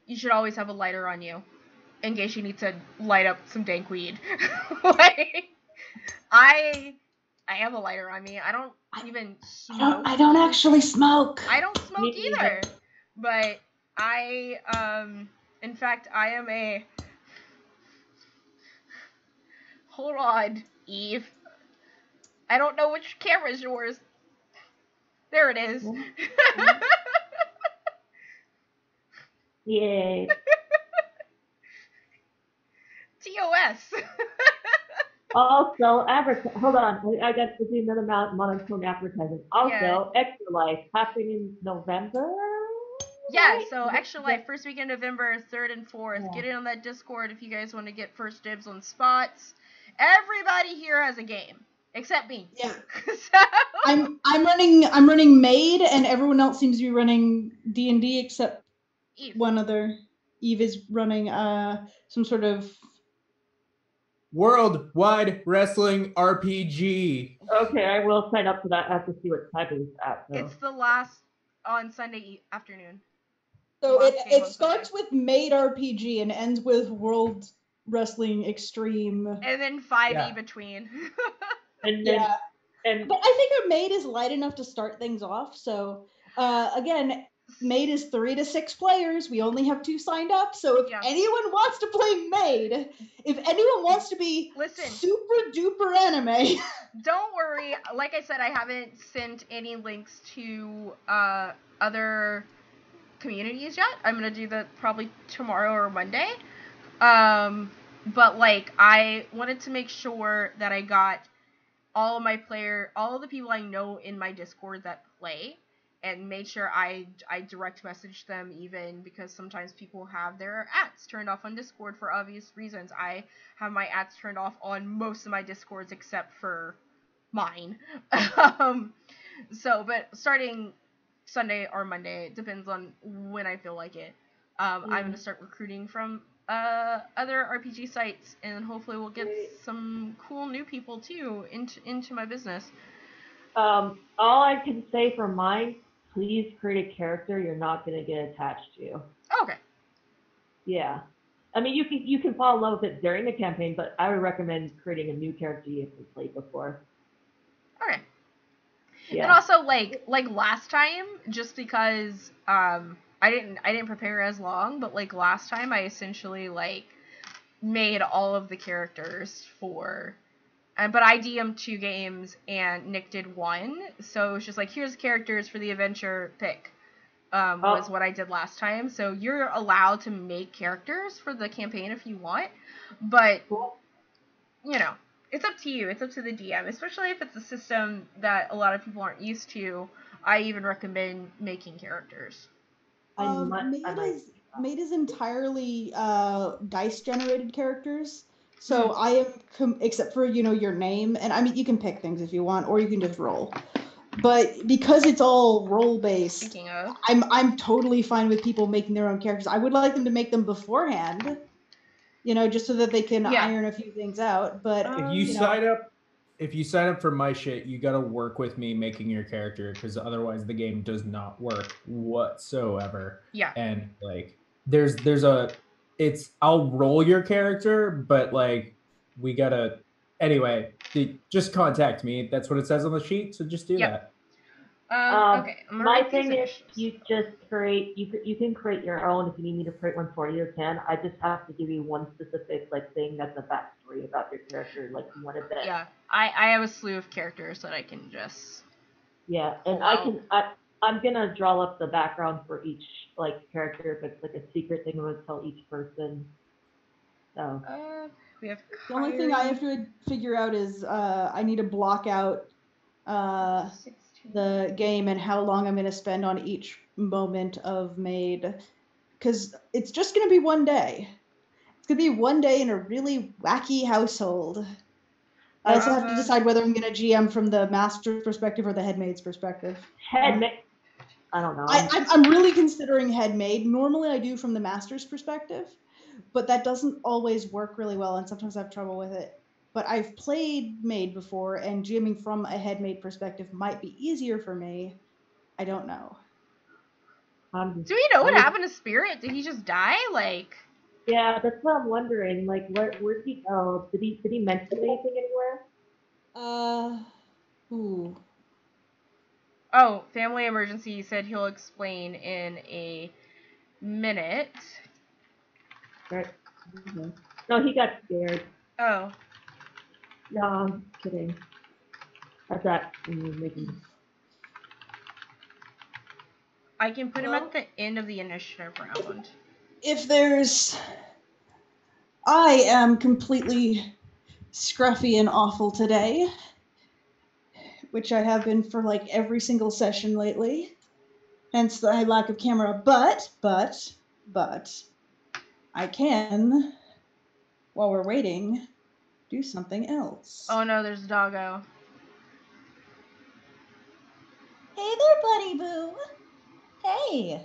you should always have a lighter on you, in case you need to light up some dank weed. Like, I have a lighter on me. I don't even smoke. I don't actually smoke. I don't smoke either. But in fact, I am a. Hold on, Eve. I don't know which camera is yours. There it is. Yay. TOS. Also, hold on. I got to do another monotone advertising. Also, Extra Life happening in November. Yeah, so Extra Life, first week in November, 3rd and 4th. Yeah. Get in on that Discord if you guys want to get first dibs on spots. Everybody here has a game, except me. Yeah. So... I'm running Maid, and everyone else seems to be running D&D except Eve. One other. Eve is running some sort of Worldwide Wrestling RPG. Okay, I will sign up for that. I have to see what type it's at. So. It's the last on Sunday afternoon. So it starts with Maid RPG and ends with World Wrestling Extreme. And then 5e between. And then, but I think a Maid is light enough to start things off. So again, Maid is 3 to 6 players. We only have 2 signed up. So if anyone wants to play Maid, if anyone wants to be super duper anime, don't worry. Like I said, I haven't sent any links to other communities yet. I'm gonna do that probably tomorrow or Monday. But like I wanted to make sure that I got all of the people I know in my Discord that play, and made sure I direct message them, even because sometimes people have their ads turned off on Discord for obvious reasons. I have my ads turned off on most of my Discords except for mine. But starting Sunday or Monday, it depends on when I feel like it. I'm going to start recruiting from other RPG sites, and hopefully we'll get some cool new people too into my business. All I can say for mine, please create a character you're not going to get attached to. Okay. Yeah. I mean, you can fall in love with it during the campaign, but I would recommend creating a new character you haven't played before. Okay. Yeah. And also, like last time, just because I didn't prepare as long, but like last time I essentially like made all of the characters for. But I DM'd 2 games and Nick did 1, so it was just like, here's the characters for the adventure pick, was what I did last time. So you're allowed to make characters for the campaign if you want, but, you know, it's up to you. It's up to the DM, especially if it's a system that a lot of people aren't used to. I even recommend making characters. Maid is entirely dice-generated characters. So I am, except for, your name, and I mean, you can pick things if you want, or you can just roll. But because it's all role-based, Speaking of. I'm totally fine with people making their own characters. I would like them to make them beforehand, just so that they can iron a few things out. But if you sign up for my shit, you gotta work with me making your character, because otherwise the game does not work whatsoever. Yeah. And like I'll roll your character, but like we gotta anyway, just contact me. That's what it says on the sheet, so just do that. Okay. My thing is, you just create. You can create your own if you need me to create one for you. Can I just have to give you one specific thing that's a backstory about your character, you wanted that? Yeah, I have a slew of characters that I can just. Yeah, and I'm gonna draw up the background for each character. If it's a secret thing, I'm gonna tell each person. So. We have. The only thing I have to figure out is I need to block out the game and how long I'm going to spend on each moment of maid, because it's just going to be one day. It's going to be one day in a really wacky household. I also have to decide whether I'm going to GM from the master's perspective or the headmaid's perspective. Headmaid. I don't know. I'm really considering headmaid. Normally I do from the master's perspective, but that doesn't always work really well, and sometimes I have trouble with it. But I've played maid before, and GMing from a headmaid perspective might be easier for me. I don't know. Do we know what happened to Spirit? Did he just die? Yeah, that's what I'm wondering. Where'd he go? Did he mention anything anywhere? Ooh. Oh, family emergency. He said he'll explain in a minute. Right. Mm-hmm. No, he got scared. Oh. No, I'm kidding. I thought making. I can put him at the end of the initiative round. If there's... I am completely scruffy and awful today, which I have been for every single session lately. Hence the lack of camera. But, I can, while we're waiting, do something else. Oh no, there's Doggo. Hey there, buddy boo. Hey.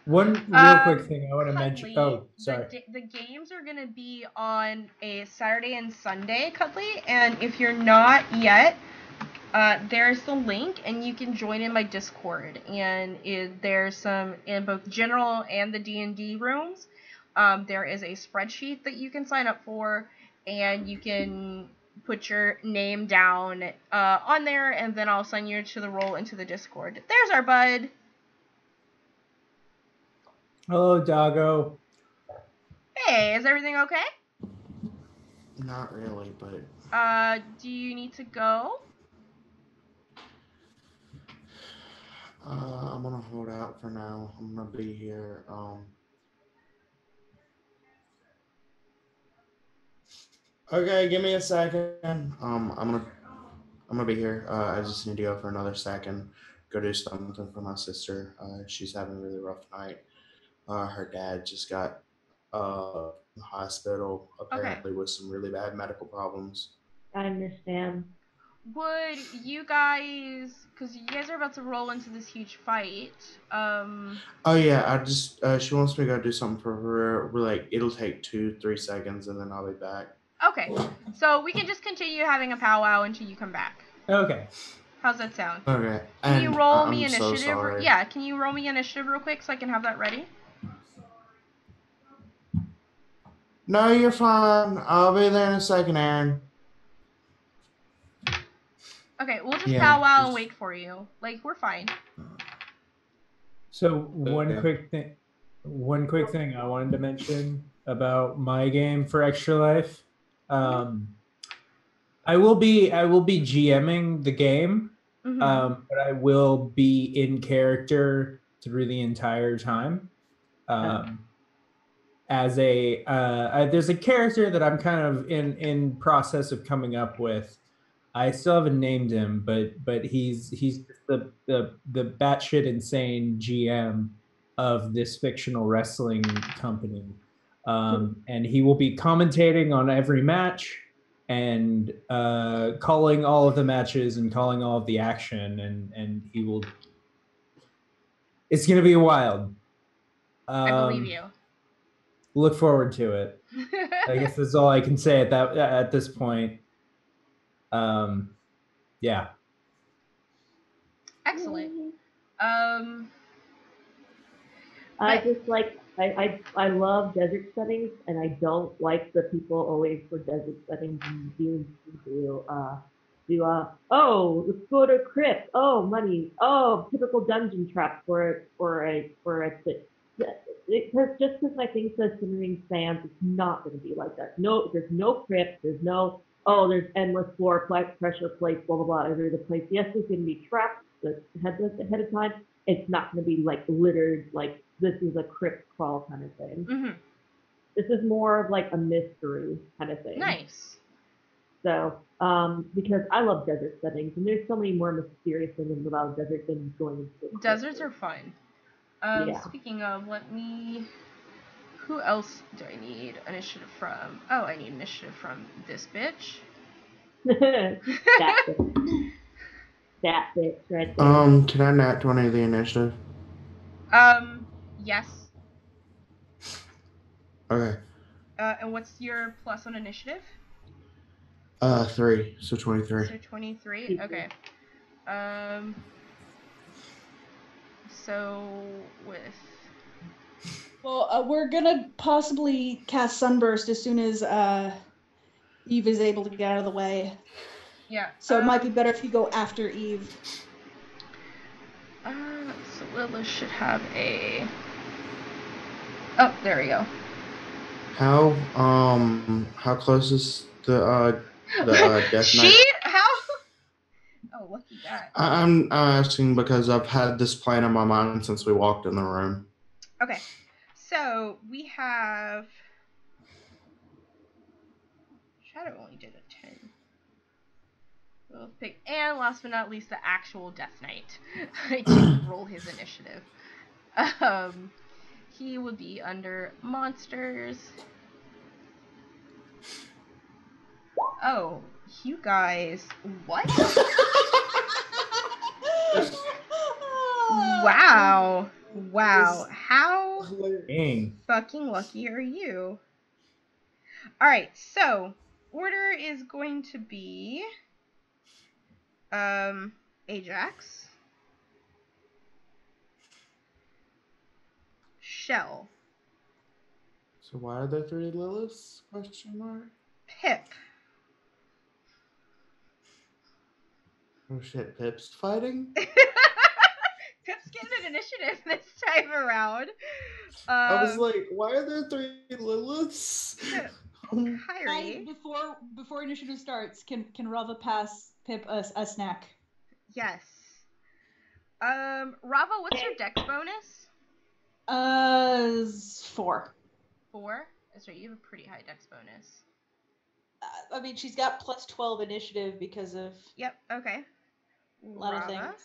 One real quick thing I want to mention. Oh, sorry. The games are going to be on a Saturday and Sunday, Cuddly, and if you're not yet, there's the link, and you can join in my Discord. And there's some in both general and the D&D rooms. There is a spreadsheet that you can sign up for, and you can put your name down on there, and then I'll send you to the roll into the Discord. There's our bud. Hello, Doggo. Hey, is everything okay? Not really, but... do you need to go? I'm gonna hold out for now. I'm gonna be here. Okay, give me a second. I'm gonna be here. I just need to go for another second. Go do something for my sister. She's having a really rough night. Her dad just got in the hospital, apparently with some really bad medical problems. I understand. Would you guys, because you guys are about to roll into this huge fight, Oh yeah, I just she wants me to go do something for her. It'll take 2-3 seconds, and then I'll be back. Okay, so we can just continue having a powwow until you come back. Okay. How's that sound? Okay. Can you roll me initiative? So sorry. Yeah, can you roll me initiative real quick so I can have that ready? No, you're fine. I'll be there in a second, Aaron. Okay, we'll just powwow and wait for you. We're fine. So one quick thing I wanted to mention about my game for Extra Life. I will be GMing the game, but I will be in character through the entire time. As there's a character that I'm kind of in process of coming up with. I still haven't named him, but he's the batshit insane GM of this fictional wrestling company. And he will be commentating on every match and calling all of the matches and calling all of the action, and he will. It's going to be wild. I believe you. Look forward to it. I guess that's all I can say at this point. Yeah. Excellent. I just like I love desert settings, and I don't like the people always for desert settings and oh, let's go to a crypt. Oh, money. Oh, typical dungeon trap for a just because my thing says simmering sands, it's not going to be like that. No, there's no crypt. There's no there's endless floor pressure plates, blah blah blah, every other place. Yes, there's going to be traps ahead of time. It's not going to be like littered, like this is a crypt crawl kind of thing. Mm-hmm. This is more of like a mystery kind of thing. Nice. So, because I love desert settings, and there's so many more mysterious things about desert than going into deserts are fun. Yeah. Speaking of, who else do I need initiative from? Oh, I need initiative from this bitch. That's it. That bitch right there. Can I nat 20 the initiative? Yes. Okay. And what's your plus on initiative? 3, so 23. So 23, okay. So with... Well, we're gonna possibly cast Sunburst as soon as Eve is able to get out of the way. Yeah. So it might be better if you go after Eve. So Lilith should have a... Oh, there we go. How close is the Death Knight? How? Oh, lucky that. I'm asking because I've had this plan in my mind since we walked in the room. Okay. So, we have... Shadow only did a 10. We'll pick... And last but not least, the actual Death Knight. I didn't roll his initiative. He would be under Monsters. Oh, you guys... What? Wow. Wow. How fucking lucky are you? Alright, so order is going to be Ajax, Shell, So why are there 3 Liliths? Question mark. Pip. Oh shit, Pip's fighting? Pip's getting an initiative this time around. I was like, why are there 3 Liliths? Kyrie. Before initiative starts, can Rava pass Pip a snack? Yes. Rava, what's your dex bonus? 4. 4? That's right, you have a pretty high dex bonus. I mean, she's got plus 12 initiative because of... Yep, okay. A lot of things.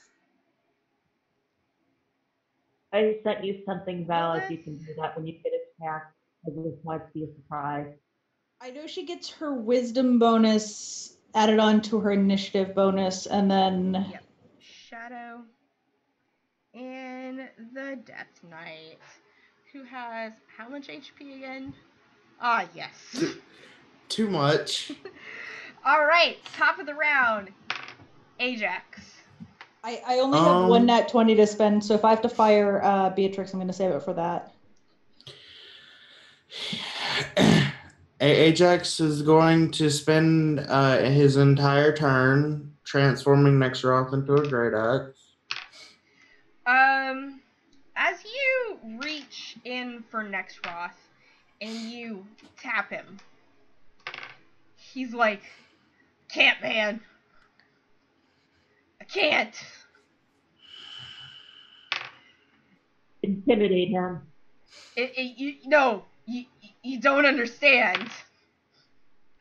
I sent you something, Val, if you can do that when you get a chance. I just want to be a surprise. I know she gets her wisdom bonus added on to her initiative bonus, and then... Yep. Shadow. And the Death Knight, who has how much HP again? Ah, yes. Too much. All right, top of the round, Ajax. I only have one nat 20 to spend, so if I have to fire Beatrix, I'm going to save it for that. Ajax is going to spend his entire turn transforming Nexaroth into a great axe. As you reach in for Nexaroth and you tap him, he's like, "Can't, man. I can't." Intimidate him. You don't understand.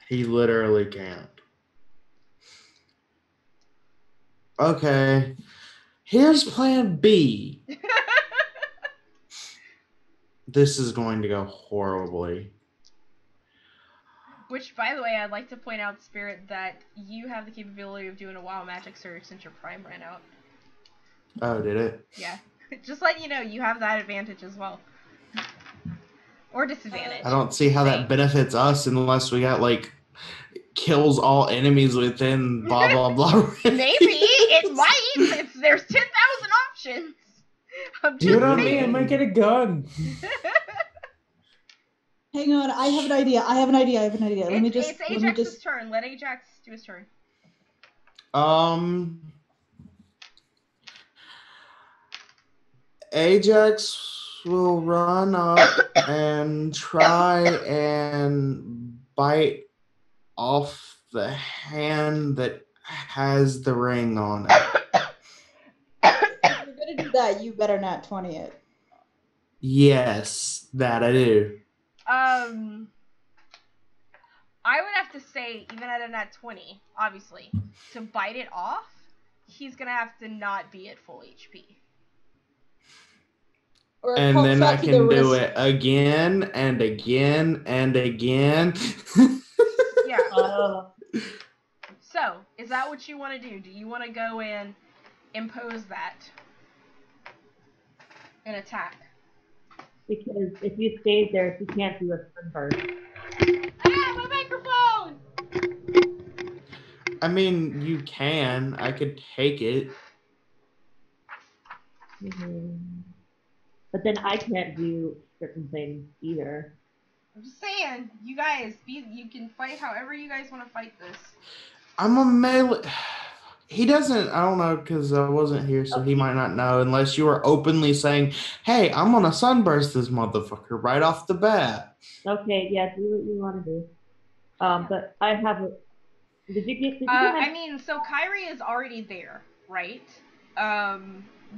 He literally can't. Okay. Here's plan B. this is going to go horribly. Which, by the way, I'd like to point out, Spirit, that you have the capability of doing a WoW magic surge since your prime ran out. Oh, did it? Yeah. Just letting you know, you have that advantage as well. Or disadvantage. I don't see how that benefits us unless we got, like, kills all enemies within blah, blah, blah. Maybe. It might. There's 10,000 options. I'm Do you just know what I mean? I saying. might get a gun. Hang on, I have an idea. Let me just. It's Ajax's turn. Let Ajax do his turn. Ajax will run up and try and bite off the hand that has the ring on it. If you're gonna do that, you better not 20 it. Yes, that I do. I would have to say, even at a nat 20, obviously, to bite it off, he's gonna have to not be at full HP. And then I can do it again and again and again. Yeah. So, is that what you want to do? Do you want to go and impose that? An attack? Because if you stayed there, you can't do a sunburst. Ah, my microphone! I mean, you can. I could take it. But then I can't do certain things either. I'm just saying, you guys, you can fight however you guys want to fight this. I'm a melee. He doesn't, I don't know, because I wasn't here, so he might not know, unless you were openly saying, hey, I'm going to sunburst this motherfucker right off the bat. Okay, yeah, do what you want to do. But I have a... Did you get I mean, so Kyrie is already there, right?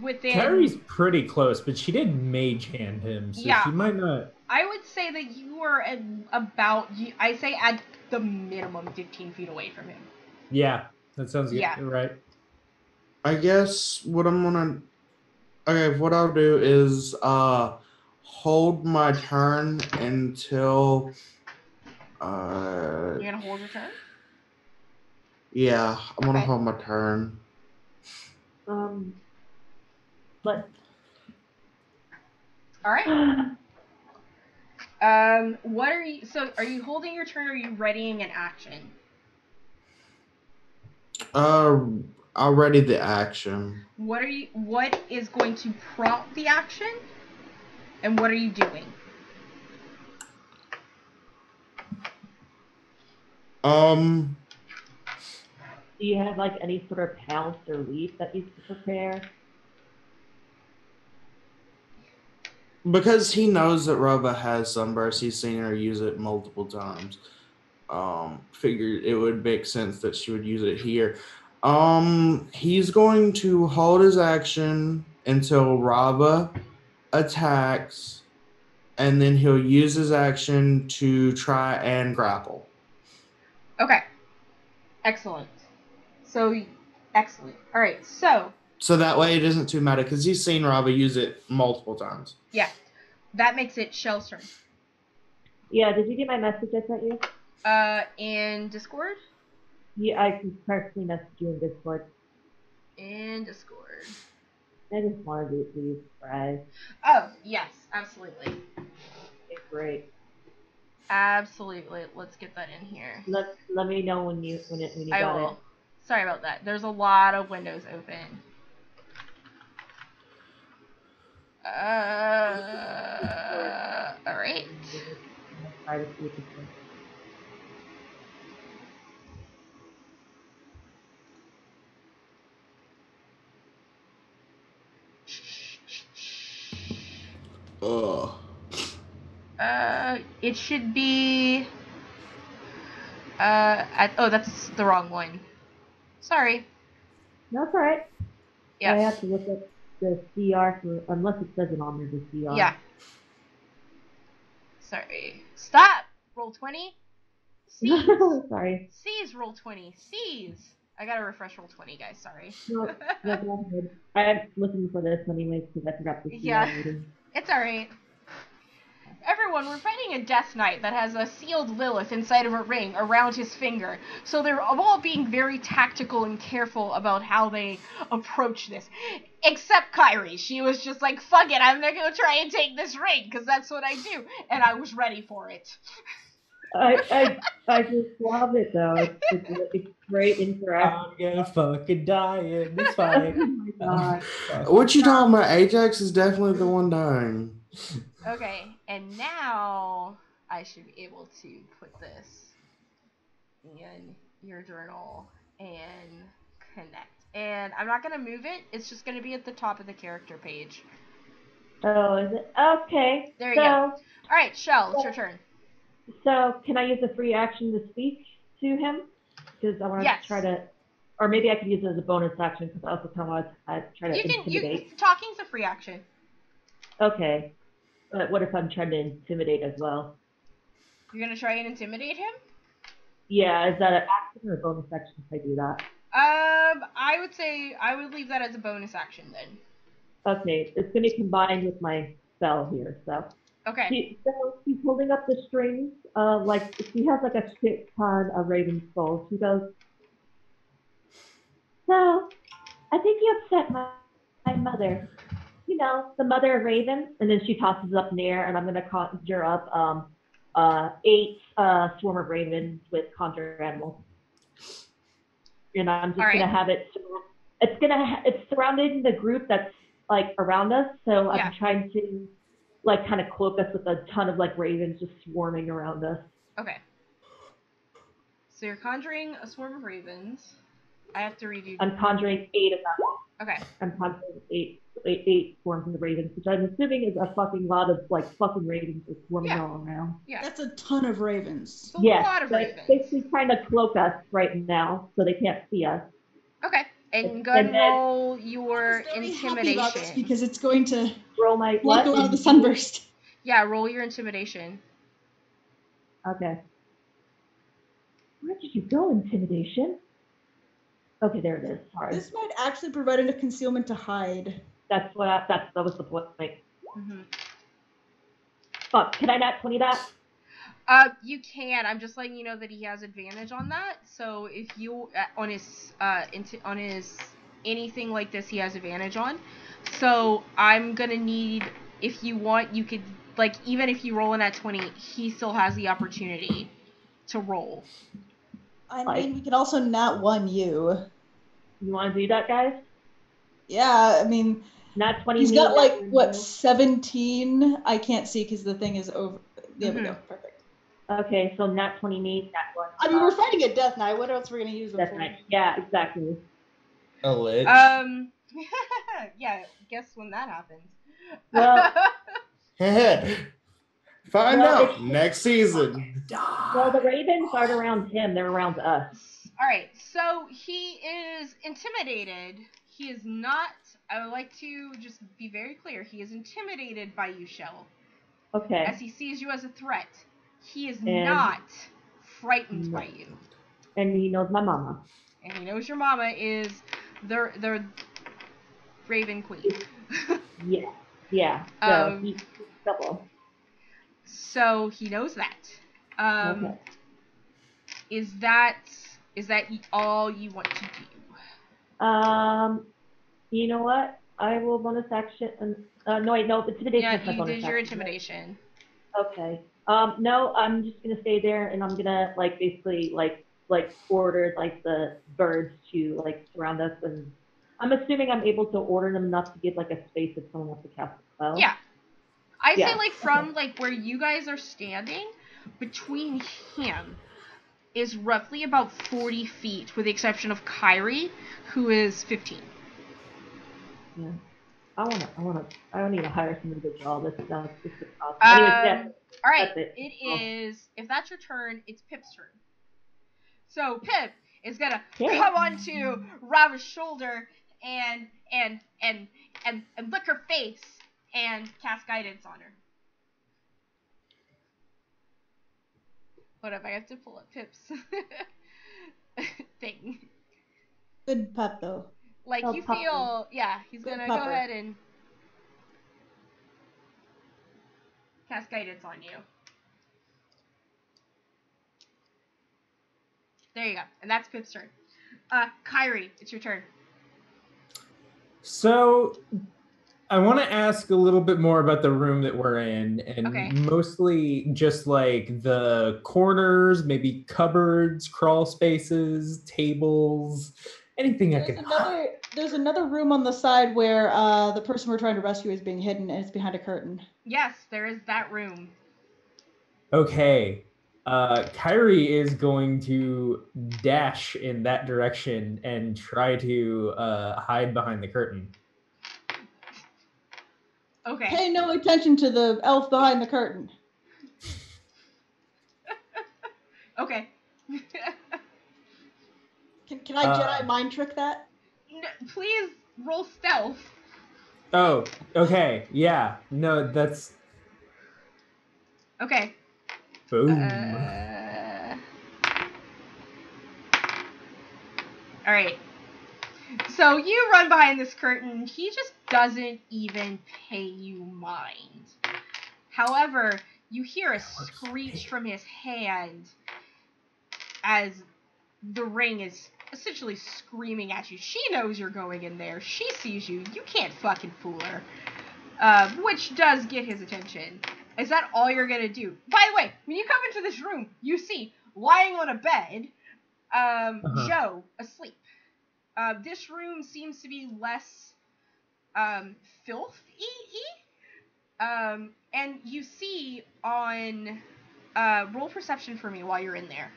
Within... Kyrie's pretty close, but she did mage hand him, so yeah, she might not... I would say that you are at about, I say at the minimum 15 feet away from him. Yeah, that sounds good. Yeah. Right. I guess what I'm going to... Okay, what I'll do is hold my turn until... You're going to hold your turn? Yeah, I'm going to Okay. hold my turn. But... Alright. What are you... So, are you holding your turn, or are you readying an action? I'll ready the action. What is going to prompt the action? And what are you doing? Do you have, like, any sort of pounce or leaf that you can prepare? Because he knows that Roba has Sunburst, he's seen her use it multiple times. Figured it would make sense that she would use it here. He's going to hold his action until Raba attacks, and then he'll use his action to try and grapple. Okay. Excellent. So, excellent. Alright, so... So that way it isn't too meta, because he's seen Raba use it multiple times. Yeah. That makes it Shell's turn. Yeah, did you get my message I sent you? In Discord? Yeah, I can personally message you in Discord. In Discord. I just wanted to do these fries. Oh, yes, absolutely. Okay, great. Absolutely. Let's get that in here. Let me know when you I got will. it. Sorry about that. There's a lot of windows open. Alright. Try to see if it's good. Ugh. It should be... that's the wrong one. Sorry. No, it's alright. Yeah. I have to look at the CR for, unless it says it on there, the CR. Yeah. Sorry. Stop! Roll 20. C's. Sorry. C's roll 20. C's. I gotta refresh roll 20, guys. Sorry. No, that's all good. I'm looking for this anyways because I forgot the CR Yeah. meeting. It's alright. everyone, we're fighting a Death Knight that has a sealed Lilith inside of a ring around his finger. So they're all being very tactical and careful about how they approach this. Except Kyrie. She was just like, fuck it, I'm gonna go try and take this ring, because that's what I do. And I was ready for it. I just love it though. It's great interaction. I'm gonna fucking die in this fight. Oh my god. What you talking about? Ajax is definitely the one dying. Okay, and now I should be able to put this in your journal and connect. And I'm not gonna move it, it's just gonna be at the top of the character page. Oh, is it? Okay. There you go. Alright, Shell, it's your turn. So, can I use a free action to speak to him? Because I want to try to, or maybe I could use it as a bonus action because I also kind of want to try to intimidate. Talking's a free action. Okay. But what if I'm trying to intimidate as well? You're gonna try and intimidate him? Yeah, is that an action or a bonus action if I do that? I would say I would leave that as a bonus action then. Okay, it's going to be combined with my spell here, so. Okay. So she's holding up the strings, like, she has like a shit ton of raven skulls. She goes, so, I think you upset my mother. You know, the mother of ravens. And then she tosses it up in the air, and I'm going to conjure up 8 swarm of ravens with conjure animals. And I'm just going to have it, it's surrounded in the group that's like around us. So I'm trying to like kind of cloak us with a ton of like ravens just swarming around us. Okay. So you're conjuring a swarm of ravens. I have to read you. I'm conjuring 8 of them. Okay. I'm conjuring eight swarms of ravens, which I'm assuming is a fucking lot of like fucking ravens just swarming all around. Yeah. That's a ton of ravens. A lot of ravens. Basically trying to cloak us right now so they can't see us. Okay. And go ahead and roll your intimidation. Because it's going to roll my block a lot of the sunburst. Yeah, roll your intimidation. Okay. Where did you go, intimidation? Okay, there it is. Sorry. This might actually provide a concealment to hide. That was the point. Mm-hmm. Fuck, can I not 20 that? You can. I'm just letting you know that he has advantage on that. So if you on his anything like this, he has advantage on. So I'm gonna need, if you want, you could like, even if you roll in at 20, he still has the opportunity to roll. I mean, we could also not 1 you. You want to do that, guys? Yeah, I mean, not 20. He's got like what 17. I can't see because the thing is over. There we go. Perfect. Okay, so not 20 me, not 1. I mean, we're fighting a Death Knight. What else are we gonna use them Death for? Knight. Yeah, exactly. A lich. Yeah. Guess when that happens. Well, find out next season. Well, the ravens aren't around him; they're around us. All right, so he is intimidated. He is not. I would like to just be very clear. He is intimidated by you, Shell. Okay. As he sees you as a threat. He is not frightened by you. And he knows my mama. And he knows your mama is the Raven Queen. Yeah. So he's double. So he knows that. Okay. Is that all you want to do? You know what? I will bonus action. No, intimidation. Yeah, is my you bonus did your action. intimidation. Okay. No, I'm just gonna stay there, and I'm gonna like basically like order like the birds to like surround us, and I'm assuming I'm able to order them enough to give like a space if someone wants to cast a spell. Yeah. I say like from like where you guys are standing, between him is roughly about 40 feet, with the exception of Kyrie, who is 15. Yeah. I need to hire somebody to draw this stuff. This is awesome. All right. It is, if that's your turn, it's Pip's turn. So Pip is gonna come onto Rava's shoulder and lick her face and cast guidance on her. What if I have to pull up Pip's thing? Good pup though. Like you feel, he's gonna go ahead and cast guidance on you. There you go. And that's Pip's turn. Kyrie, it's your turn. So I want to ask a little bit more about the room that we're in, and Okay. mostly just like the corners, maybe cupboards, crawl spaces, tables, anything I could hide. There's another room on the side where the person we're trying to rescue is being hidden, and it's behind a curtain. Yes, there is that room. Okay. Kyrie is going to dash in that direction and try to hide behind the curtain. Okay. Pay no attention to the elf behind the curtain. Okay. Can I Jedi mind trick that? Please roll stealth. Oh, okay. Yeah. No, that's... Okay. Boom. Alright. So you run behind this curtain. He just doesn't even pay you mind. However, you hear a screech from his hand as the ring is essentially screaming at you. She knows you're going in there. She sees you. You can't fucking fool her. Which does get his attention. Is that all you're gonna do? By the way, when you come into this room, you see, lying on a bed, Joe, asleep. This room seems to be less, filthy-y. And you see on, roll perception for me while you're in there.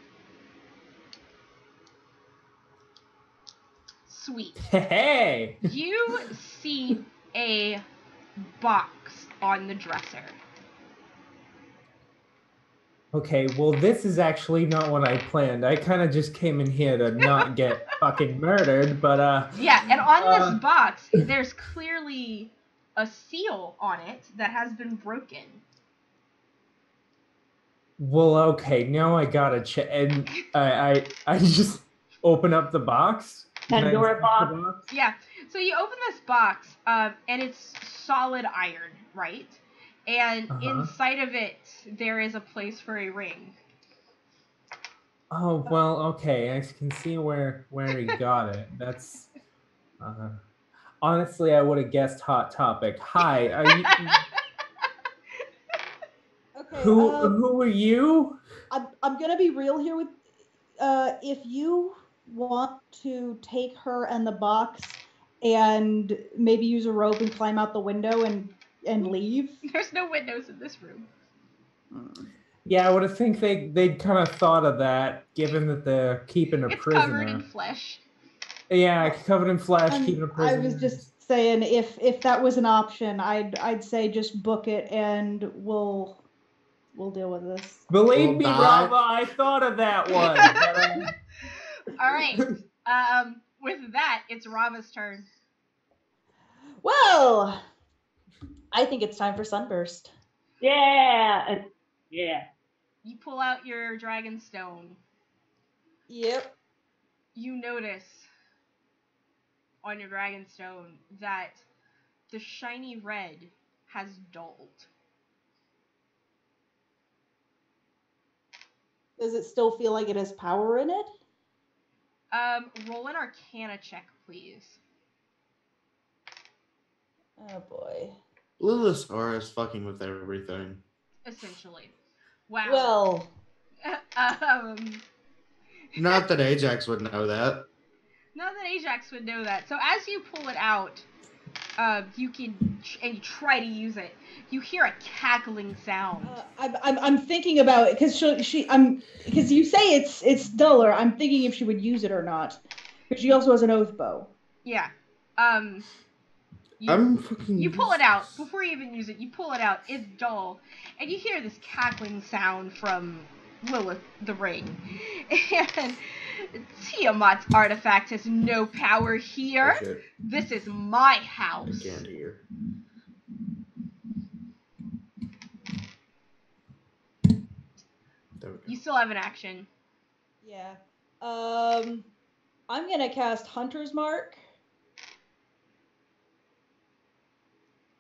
Sweet. Hey! You see a box on the dresser. Okay, well, this is actually not what I planned. I kind of just came in here to not get fucking murdered, but, Yeah, and on this box, there's clearly a seal on it that has been broken. Well, okay, now I gotta check, and I just open up the box. Pandora box. Yeah, so you open this box, and it's solid iron, right? And inside of it, there is a place for a ring. Oh, well, okay, I can see where he got it. That's, honestly, I would have guessed Hot Topic. Hi, are you... Okay. Who are you? I'm gonna be real here with. If you want to take her and the box, and maybe use a rope and climb out the window and leave. There's no windows in this room. Yeah, I would have think they'd kind of thought of that, given that they're keeping a prisoner. It's covered in flesh. Yeah, covered in flesh, keeping a prisoner. I was just saying, if that was an option, I'd say just book it and we'll deal with this. Believe me, Rava, I thought of that one. All right. With that, it's Rava's turn. Well, I think it's time for Sunburst. Yeah. Yeah. You pull out your Dragonstone. Yep. You notice on your Dragonstone that the shiny red has dulled. Does it still feel like it has power in it? Roll an Arcana check, please. Oh boy. Lilithsaur is fucking with everything. Essentially. Wow. Well. Not that Ajax would know that. Not that Ajax would know that. So as you pull it out, you and you try to use it, you hear a cackling sound. I'm thinking about it because because you say it's duller. I'm thinking if she would use it or not, because she also has an oath bow. Yeah. You You pull it out before you even use it. You pull it out. It's dull, and you hear this cackling sound from Lilith the Ring, and Tiamat's artifact has no power here. Oh, this is my house. I can't hear. You still have an action. Yeah. I'm gonna cast Hunter's Mark.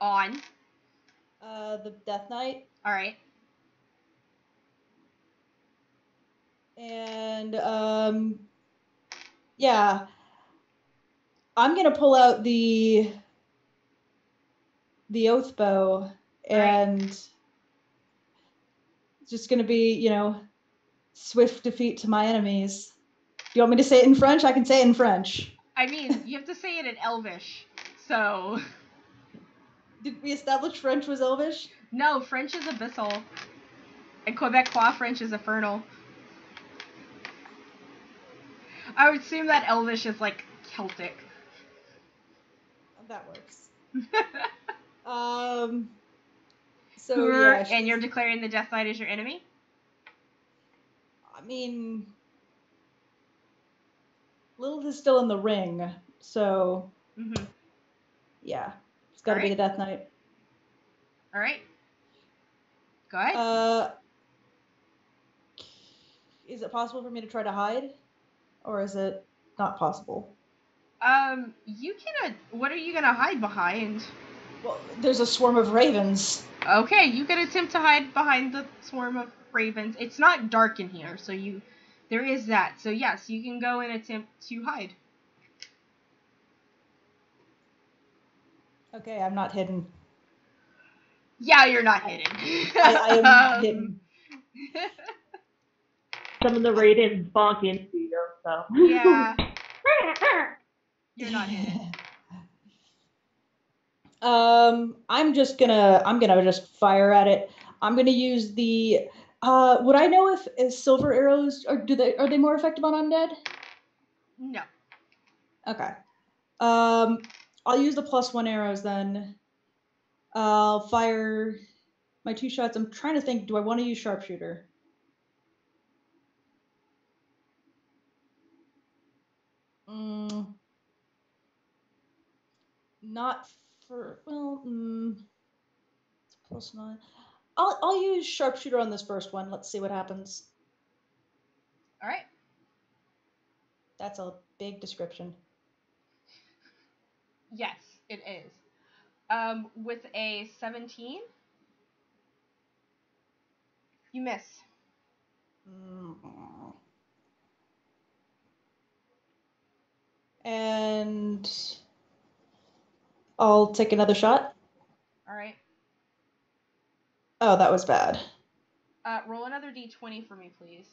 On. The Death Knight. All right. And yeah, I'm gonna pull out the oath bow, and it's just gonna be, swift defeat to my enemies. Do you want me to say it in French? I can say it in French. I mean, you have to say it in Elvish, so. Did we establish French was Elvish? No, French is abyssal. And Quebecois French is infernal. I would assume that Elvish is like Celtic. That works. So yeah. And you're declaring the Death Knight as your enemy? I mean, Lilith is still in the ring, so yeah, it's got to be the Death Knight. All right. Go ahead. Is it possible for me to try to hide, or is it not possible? You can. What are you gonna hide behind? Well, there's a swarm of ravens. Okay, you can attempt to hide behind the swarm of ravens. It's not dark in here, so there is that. So yes, you can go and attempt to hide. Okay, I'm not hidden. Yeah, you're not hidden. I am not hidden. Some of the ravens bonk into you, so. Yeah. You're not hidden. I'm gonna just fire at it. I'm gonna use the. Would I know if silver arrows are they more effective on undead? No. Okay. I'll use the +1 arrows then. I'll fire my 2 shots. I'm trying to think. Do I want to use sharpshooter? Not for it's +9. I'll use sharpshooter on this first one. Let's see what happens. All right. That's a big description. Yes, it is. With a 17, you miss. And I'll take another shot. All right. Oh, that was bad. Roll another d20 for me, please.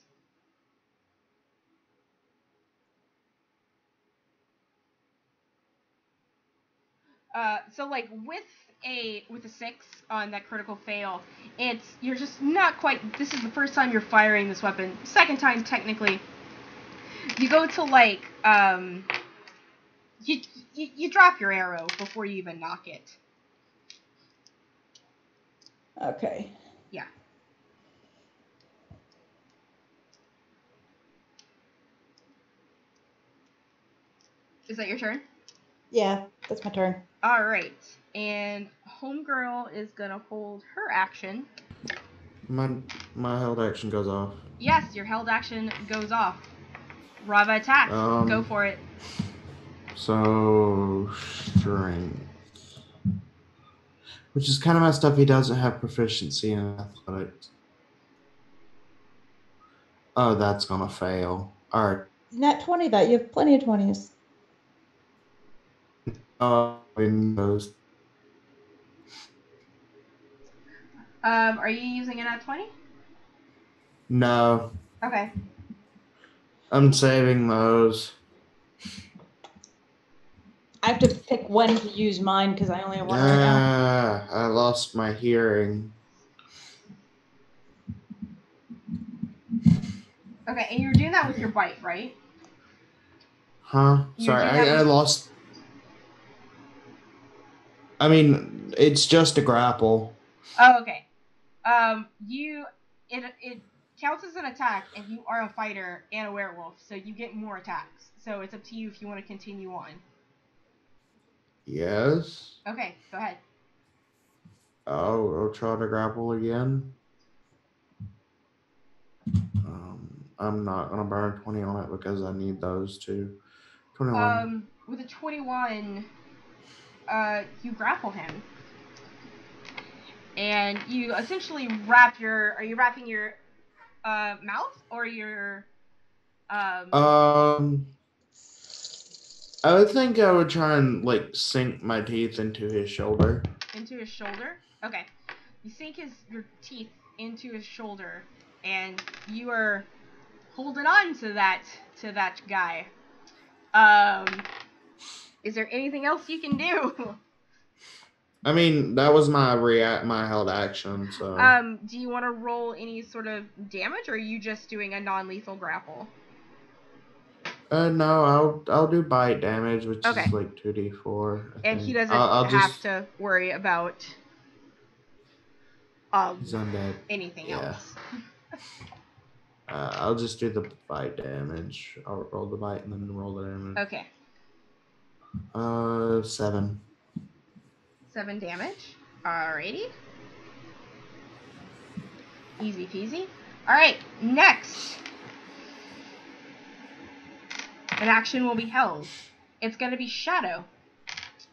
So like with a 6 on that critical fail, you're just not quite. This is the first time you're firing this weapon. Second time technically. You go to like you drop your arrow before you even knock it. Okay. Yeah. Is that your turn? Yeah, that's my turn. All right. And Homegirl is going to hold her action. My held action goes off. Yes, your held action goes off. Rava attack. Go for it. So, strength. Which is kind of messed up. He doesn't have proficiency in athletics. Oh, that's going to fail. All right. Nat 20 that. You have plenty of 20s. In those. Are you using an at 20? No. Okay. I'm saving those. I have to pick when to use mine because I only have one right now. I lost my hearing. Okay, and you're doing that with your bite, right? Huh? Sorry, I lost. I mean, it's just a grapple. Oh, okay. It counts as an attack, and you are a fighter and a werewolf, so you get more attacks. So it's up to you if you want to continue on. Yes. Okay, go ahead. I'll try to grapple again. I'm not gonna burn 20 on it because I need those two. 21. With a 21, you grapple him. and you essentially wrap your. Are you wrapping your mouth or your? I would think I would try and like sink my teeth into his shoulder. Into his shoulder. Okay. You sink your teeth into his shoulder, and you are holding on to that guy. Is there anything else you can do? I mean, that was my held action. So. Do you want to roll any sort of damage, or are you just doing a non-lethal grapple? No, I'll do bite damage, which Okay. is like 2d4. And he doesn't have to worry about he's undead. anything else. I'll just do the bite damage. I'll roll the bite and then roll the damage. Okay. 7. 7 damage. Alrighty. Easy peasy. Alright, next. An action will be held. It's going to be Shadow.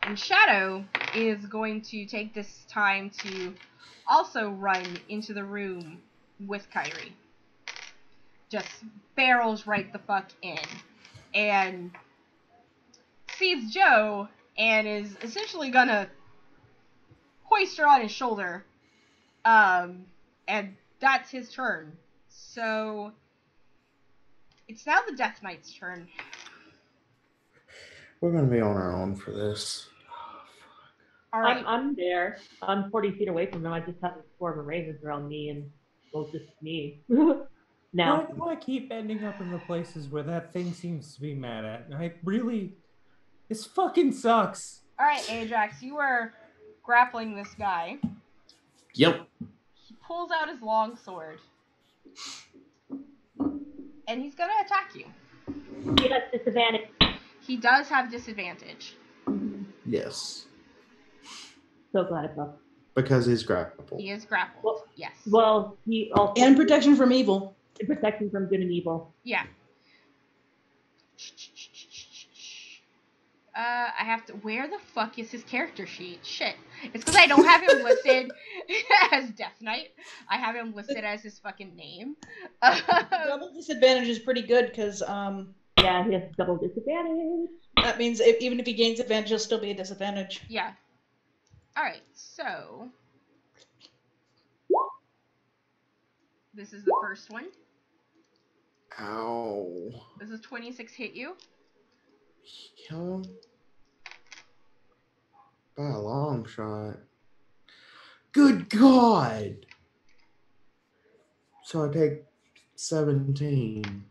And Shadow is going to take this time to also run into the room with Kyrie. Just barrels right the fuck in. And sees Joe and is essentially gonna hoist her on his shoulder. And that's his turn. So it's now the Death Knight's turn. We're gonna be on our own for this. All right. I'm there. I'm 40 feet away from them. I just have a swarm of ravens around me, and well, just me. Now. Why do I keep ending up in the places where that thing seems to be mad at? This fucking sucks. All right, Ajax, you are grappling this guy. Yep. He pulls out his longsword. And he's gonna attack you. He has disadvantage. He does have disadvantage. Yes. So glad it's up. Because he's grappled. He is grappled. Well, yes. Well, he also And protection from evil. protection from good and evil. Yeah. I have to. Where the fuck is his character sheet? Shit. It's because I don't have him listed as Death Knight. I have him listed as his fucking name. Double disadvantage is pretty good because Yeah, he has double disadvantage. that means even if he gains advantage, he'll still be a disadvantage. Yeah. Alright, so. This is the first one. Ow. This is 26 hit you. Yeah. By a long shot. Good God. So I take 17.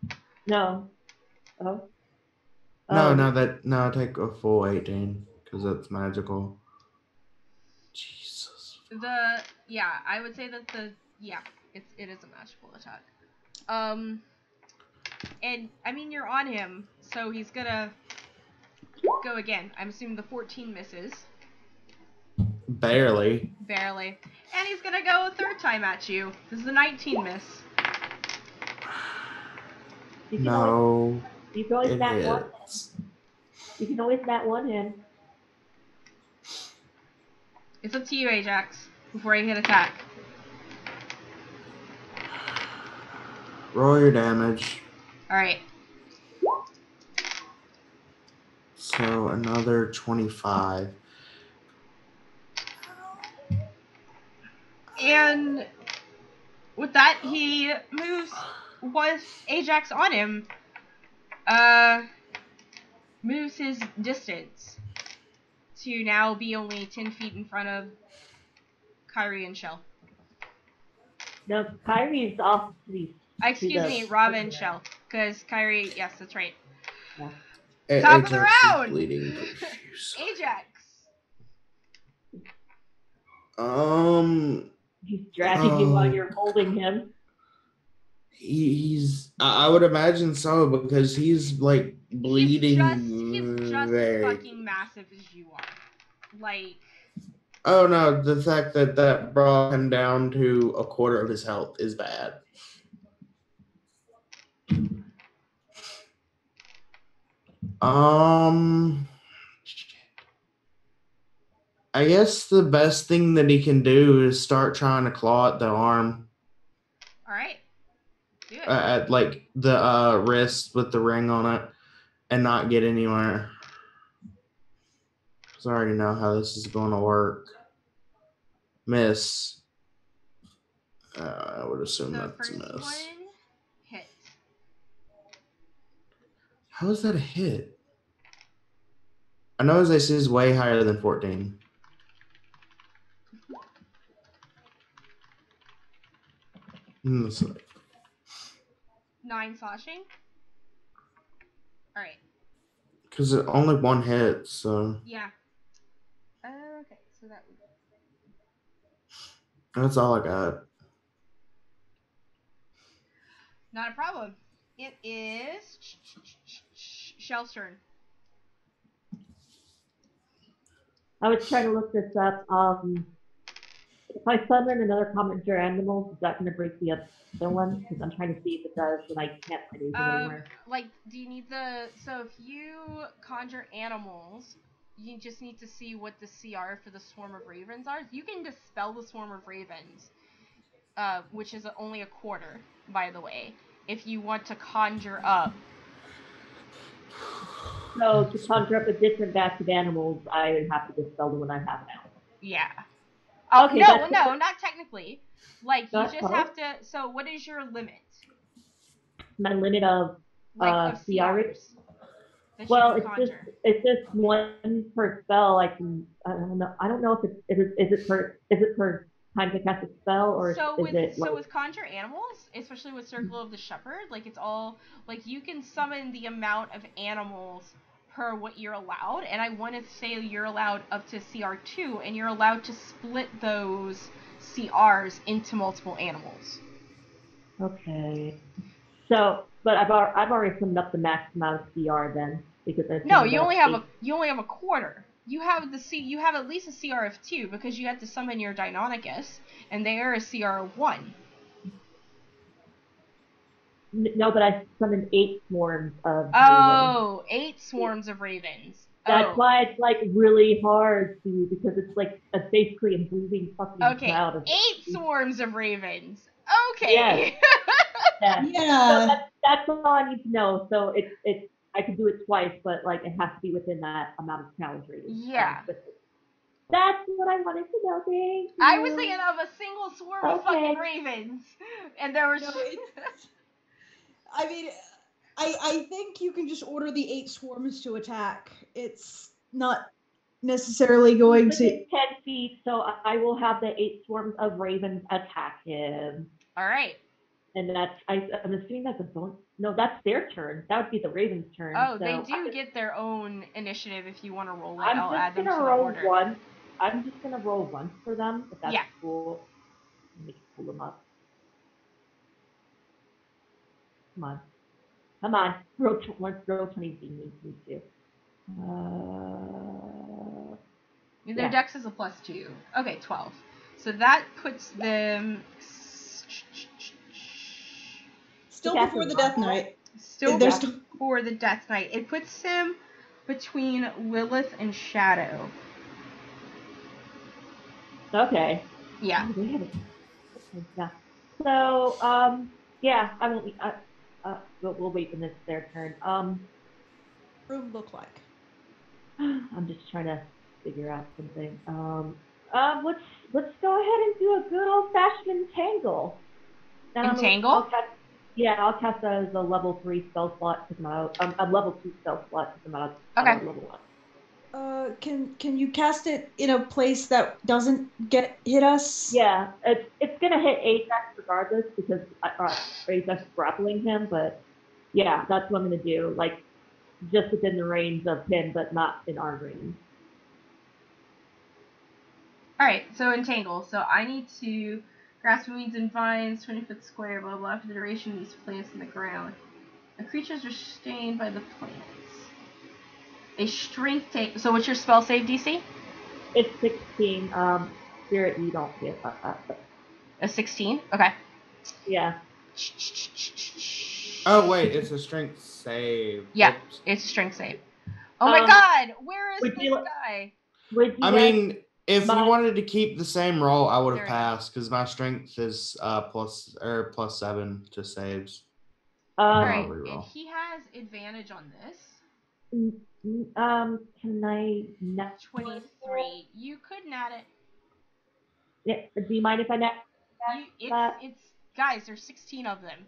No. Oh. No, I take a full 18 because that's magical. Jesus. I would say that it is a magical attack. And I mean you're on him, so he's gonna go again. I'm assuming the 14 misses. Barely. Barely. And he's gonna go a third time at you. This is a 19 miss. You can No. always bat one. Hits. You can always bat one in. It's up to you, Ajax, before I hit attack. Roll your damage. Alright. So another 25. And with that, he moves with Ajax on him. Moves his distance to now be only 10 feet in front of Kyrie and Shell. No, Kyrie's off to the. Excuse me, Rava and Shell. Because Kyrie, yes, that's right. Yeah. Top of the Ajax is round! bleeding profusely. Ajax! He's dragging you while you're holding him. He's. I would imagine so because he's like bleeding. He's just as fucking massive as you are. Like. Oh no! The fact that brought him down to a quarter of his health is bad. I guess the best thing that he can do is start trying to claw at the arm. All right. Do it. At like the wrist with the ring on it, and not get anywhere. Because I already know how this is going to work. Miss. I would assume The that's a first miss. one hit. How is that a hit? I know his AC is way higher than 14. Let's see. 9 slashing. All right. Because it only one hit, so Yeah. Okay, so that would. that's all I got. Not a problem. It is Shell's turn. I was trying to look this up. If I summon another commander animal, is that going to break the other one? Because I'm trying to see if it does, and I can't find anything anywhere. Like, do you need the? So if you conjure animals, you just need to see what the CR for the swarm of ravens are. You can dispel the swarm of ravens, which is only a quarter, by the way. If you want to conjure up. So to conjure up a different batch of animals, I would have to dispel the one I have now. Yeah. Oh, Okay, no, not technically. Like, you just have to. So, what is your limit? My limit of of CRs. that Well, you can conjure. it's just one per spell. I don't know if it's per time to cast a spell, or with conjure animals, especially with Circle of the Shepherd, like it's all like you can summon the amount of animals per what you're allowed, and I want to say you're allowed up to CR2, and you're allowed to split those CRs into multiple animals. Okay. So, but I've already summed up the max amount of CR then, because you only have a quarter. You have at least a CR of 2 because you have to summon your Deinonychus, and they are a CR of 1. No, but I summoned 8 swarms of ravens. 8 swarms of ravens. That's why it's like really hard to, because it's like basically a moving fucking cloud of 8 swarms of ravens. Okay. Yes. Yeah. So that's all I need to know. So it's I can do it twice, but like it has to be within that amount of challenge rating. Yeah. That's what I wanted to know. Thank you. I was thinking of a single swarm of fucking ravens, and there was. No, I mean, I think you can just order the 8 swarms to attack. It's not necessarily going to 10 feet, so I will have the 8 swarms of ravens attack him. All right. And I'm assuming that's a bonus. No, that's their turn. That would be the Ravens' turn. Oh, so they do get their own initiative if you want to roll it. I'll add them to the order. I'm just gonna roll 1 for them, if that's cool. Let me pull them up. Come on. Roll 20 me too. Their dex is a +2. Okay, 12. So that puts them still before the Death Knight. Before the Death Knight. It puts him between Lilith and Shadow. Okay. Yeah. Yeah. So, yeah, I won't. We'll wait when it's their turn. Room look like? I'm just trying to figure out something. Let's go ahead and do a good old fashioned entangle. Entangle? I'll cast that as a level 3 spell slot because I'm out. A level 2 spell slot because I'm out. Okay. Level 1. Can you cast it in a place that doesn't hit us? Yeah, it's gonna hit Ajax regardless because Ajax is grappling him. But yeah, that's what I'm gonna do. Like just within the range of him, but not in our range. All right. So entangle. So I need to. Grass, weeds, and vines, 20-foot square, blah, blah, for the duration of these plants in the ground. The creatures are sustained by the plants. A strength take. So what's your spell save DC? It's 16. Spirit, you don't get a 16? Okay. Yeah. Oh, wait, it's a strength save. Yeah, it's a strength save. Oh my god, where is this guy? I mean, If we wanted to keep the same roll, I would have There it passed because my strength is plus 7 to saves. All I'll right, reroll. and he has advantage on this. Can I nat 23. You could nat it. Yeah. Do you mind if I nat that? It's guys. There's 16 of them.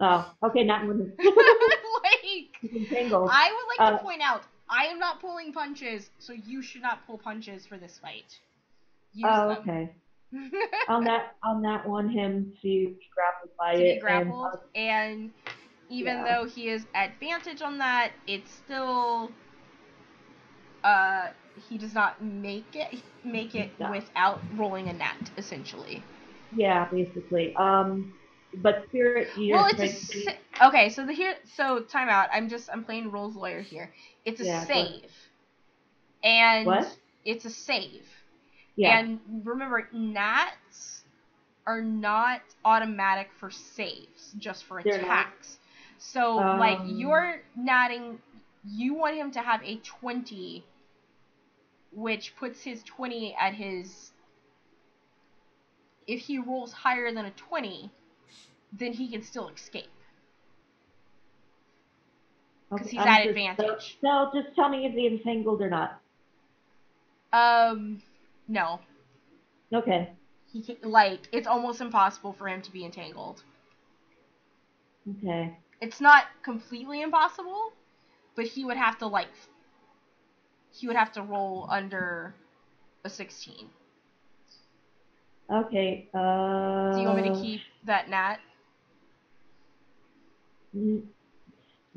Oh, okay, not one. Like, Entangled. I would like to point out, I am not pulling punches, so you should not pull punches for this fight. Use them. Okay. I'll nat one him to be grappled by To it. be grappled, and even though he is advantage on that, it's still he does not make it without rolling a nat, essentially. Yeah, basically. But Spirit Eater. Well, it's okay. So time out. I'm playing Roll's lawyer here. It's a save, and what? It's a save. Yeah. And remember, nats are not automatic for saves, just for attacks. So like you're natting, you want him to have a 20, which puts his 20 at his. If he rolls higher than a 20. Then he can still escape. Because he's at advantage. So just tell me if he's entangled or not. No. Okay. He can, it's almost impossible for him to be entangled. Okay. It's not completely impossible, but he would have to roll under a 16. Okay. Do you want me to keep that nat?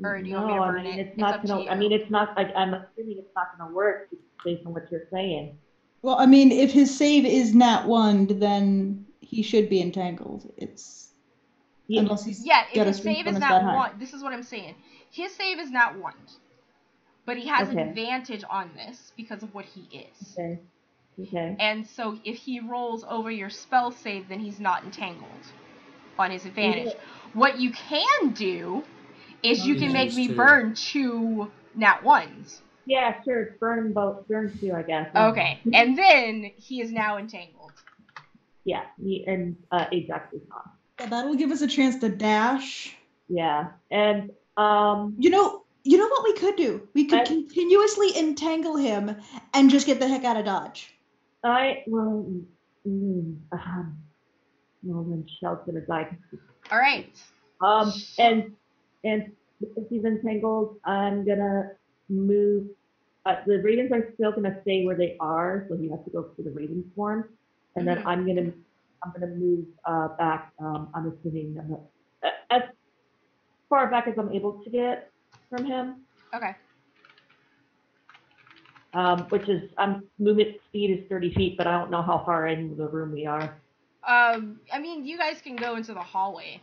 Or do you want me to burn it? It's not gonna. It's not. I'm assuming it's not gonna work based on what you're saying. Well, I mean, if his save is nat 1, then he should be entangled. Unless he's if his save is nat 1, this is what I'm saying. His save is nat 1, but he has advantage on this because of what he is. Okay. And so if he rolls over your spell save, then he's not entangled on his advantage. Yeah. What you can do is you can make me burn 2 nat 1s. Yeah, sure. Burn them both. Burn 2, I guess. Okay. And then he is now entangled. Yeah, and Ajax is not. Yeah, that'll give us a chance to dash. Yeah. And You know what we could do? We could continuously entangle him and just get the heck out of Dodge. Well, then Shell's gonna die. All right. And if he's entangled, I'm gonna move. The ravens are still gonna stay where they are, so he has to go to the raven swarm, and then I'm gonna move back. I'm assuming as far back as I'm able to get from him. Okay. Which is movement speed is 30 feet, but I don't know how far into the room we are. You guys can go into the hallway.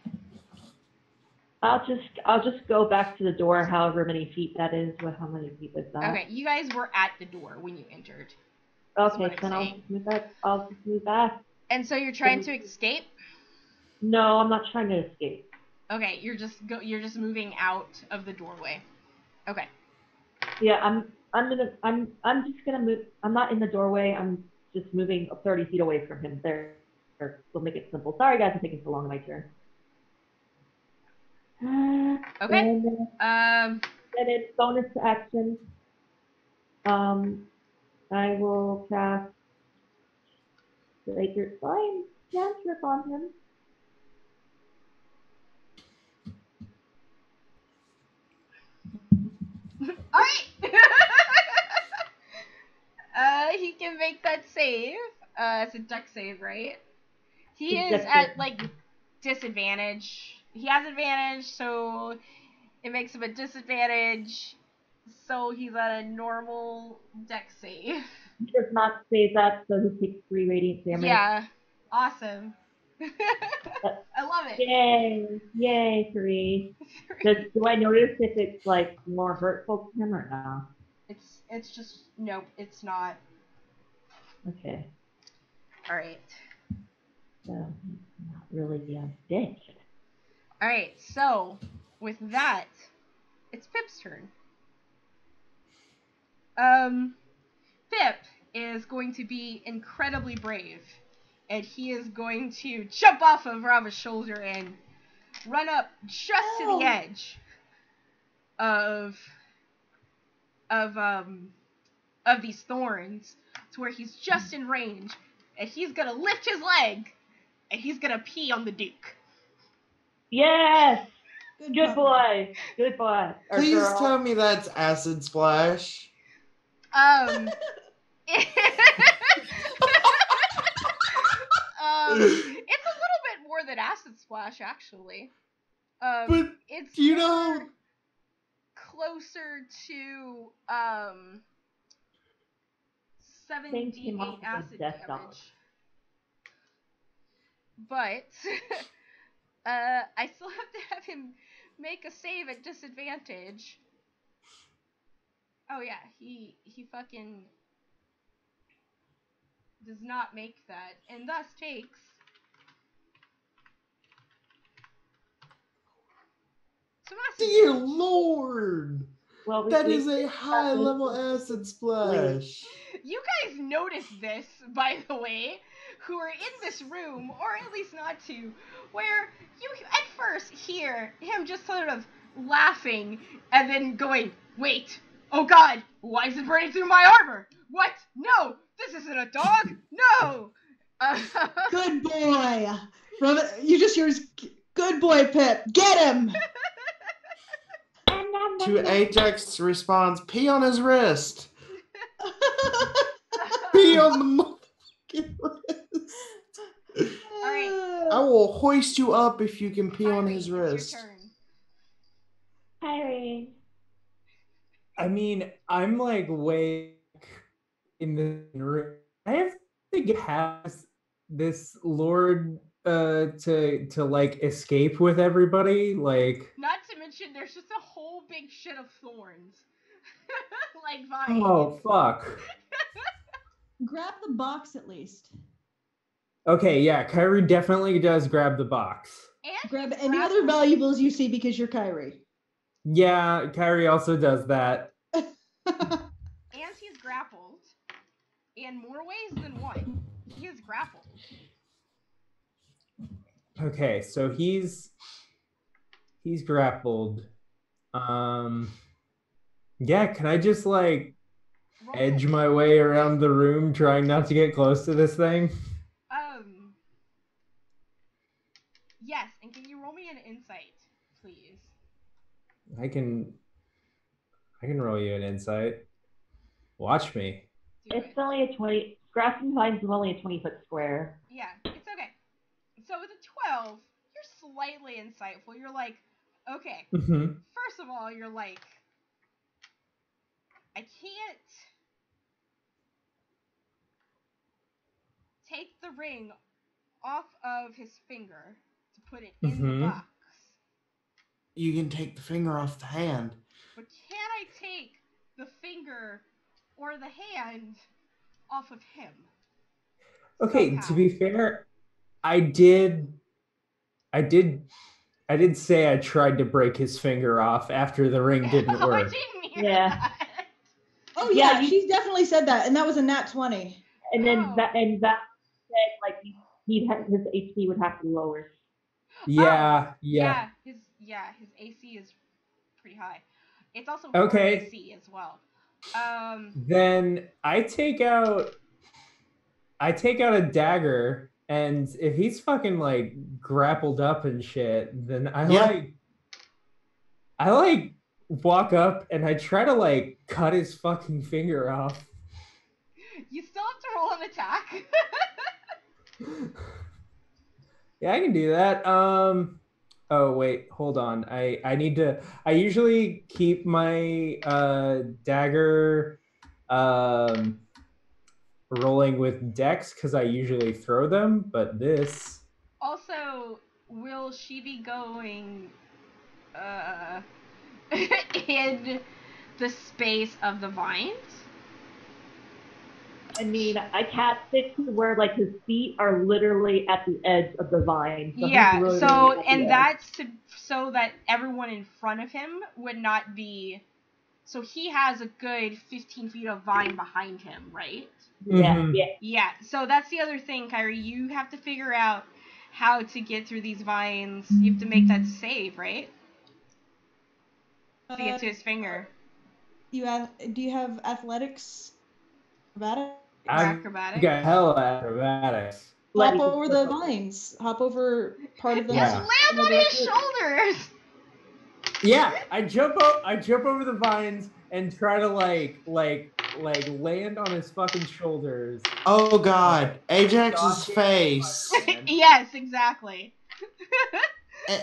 I'll just go back to the door, however many feet that is. How many feet is that? Okay, you guys were at the door when you entered. Okay, then I'll just move back. And so you're trying to escape? No, I'm not trying to escape. Okay, you're just moving out of the doorway. Okay. Yeah, I'm just gonna move. I'm not in the doorway. I'm just moving 30 feet away from him. There, we'll make it simple. Sorry, guys, I'm taking so long on my turn. Okay. And it's bonus to action. I will cast Sacred Flame cantrip on him. Alright! He can make that save. It's a dex save, right? He is at, disadvantage. He has advantage, so it makes him a disadvantage. So he's at a normal dex save. He does not save that, so he takes 3 radiant damage. Yeah. Awesome. I love it. Yay, 3. Do I notice if it's more hurtful to him or no? It's just nope, it's not. Okay. Alright. So not really a dick. Alright, so with that, it's Pip's turn. Pip, is going to be incredibly brave. And he is going to jump off of Rava's shoulder and run up just to the edge of these thorns to where he's just in range, and he's gonna lift his leg and he's gonna pee on the Duke. Yes! Good boy. Good boy. Or Please girl. tell me that's acid splash. It's a little bit more than acid splash, actually. But it's you know, closer to 78 acid damage. But I still have to have him make a save at disadvantage. Oh yeah, he fucking does not make that, and thus takes some acid dear damage. Lord, Well, that is a high level acid splash. You guys noticed this, by the way, who are in this room, or at least not to, where you at first hear him just sort of laughing and then going, wait, oh god, why is it burning through my armor? What? No, this isn't a dog. No. Good boy. You just hear his, good boy, Pip. Get him. To Ajax responds, pee on his wrist. Pee on the motherfucking wrist. Alright. I will hoist you up if you can pee on his wrist. It's your turn. Kyrie. I mean, I'm like way in the room. I have to have this Lord to like escape with everybody, like. Not to mention, there's just a whole big shit of thorns, like vines. Oh fuck. Grab the box at least. Okay, yeah, Kyrie definitely does grab the box. And Grab any other valuables you see because you're Kyrie. Yeah, Kyrie also does that. And he's grappled. In more ways than one. He is grappled. Okay, so he's grappled. Yeah, can I just like edge my way around the room trying not to get close to this thing? Yes, and can you roll me an insight, please? I can roll you an insight. Watch me. It's only a 20. Grasping Vines is only a 20-foot square. Yeah, it's okay. So with a 12, you're slightly insightful. You're like, okay. Mm-hmm. First of all, you're like, I can't take the ring off of his finger to put it in the box. You can take the finger off the hand. But can I take the finger or the hand off of him? Okay, somehow? to be fair, I did say I tried to break his finger off after the ring didn't work. I didn't hear that. Oh yeah, she's definitely said that, and that was a nat 20. And then that said like his HP would have to be lower. Yeah. His AC is pretty high. It's also Okay. AC as well. Then I take out a dagger, and if he's fucking like grappled up and shit, then I walk up and I try to like cut his fucking finger off. You still have to roll an attack. Yeah, I can do that. Oh wait, hold on. I need to. I usually keep my dagger rolling with dex because I usually throw them, but this. Also, will she be going in the space of the vines? I mean, I cast it to where like his feet are literally at the edge of the vine. So yeah. So and that's so that everyone in front of him would not be So he has a good 15 feet of vine behind him, right? Yeah, Mhm. yeah. Yeah, so that's the other thing, Kyrie. You have to figure out how to get through these vines. You have to make that save, right? To get to his finger. Do you have athletics? Acrobatics? I've Acrobatics? got hella acrobatics. Hop Like, over the vines. Hop over part of them. Just Yeah. land on his shoulders! Yeah, I jump over the vines and try to like land on his fucking shoulders. Oh God, Ajax's Goddamn face. man. Yes, exactly.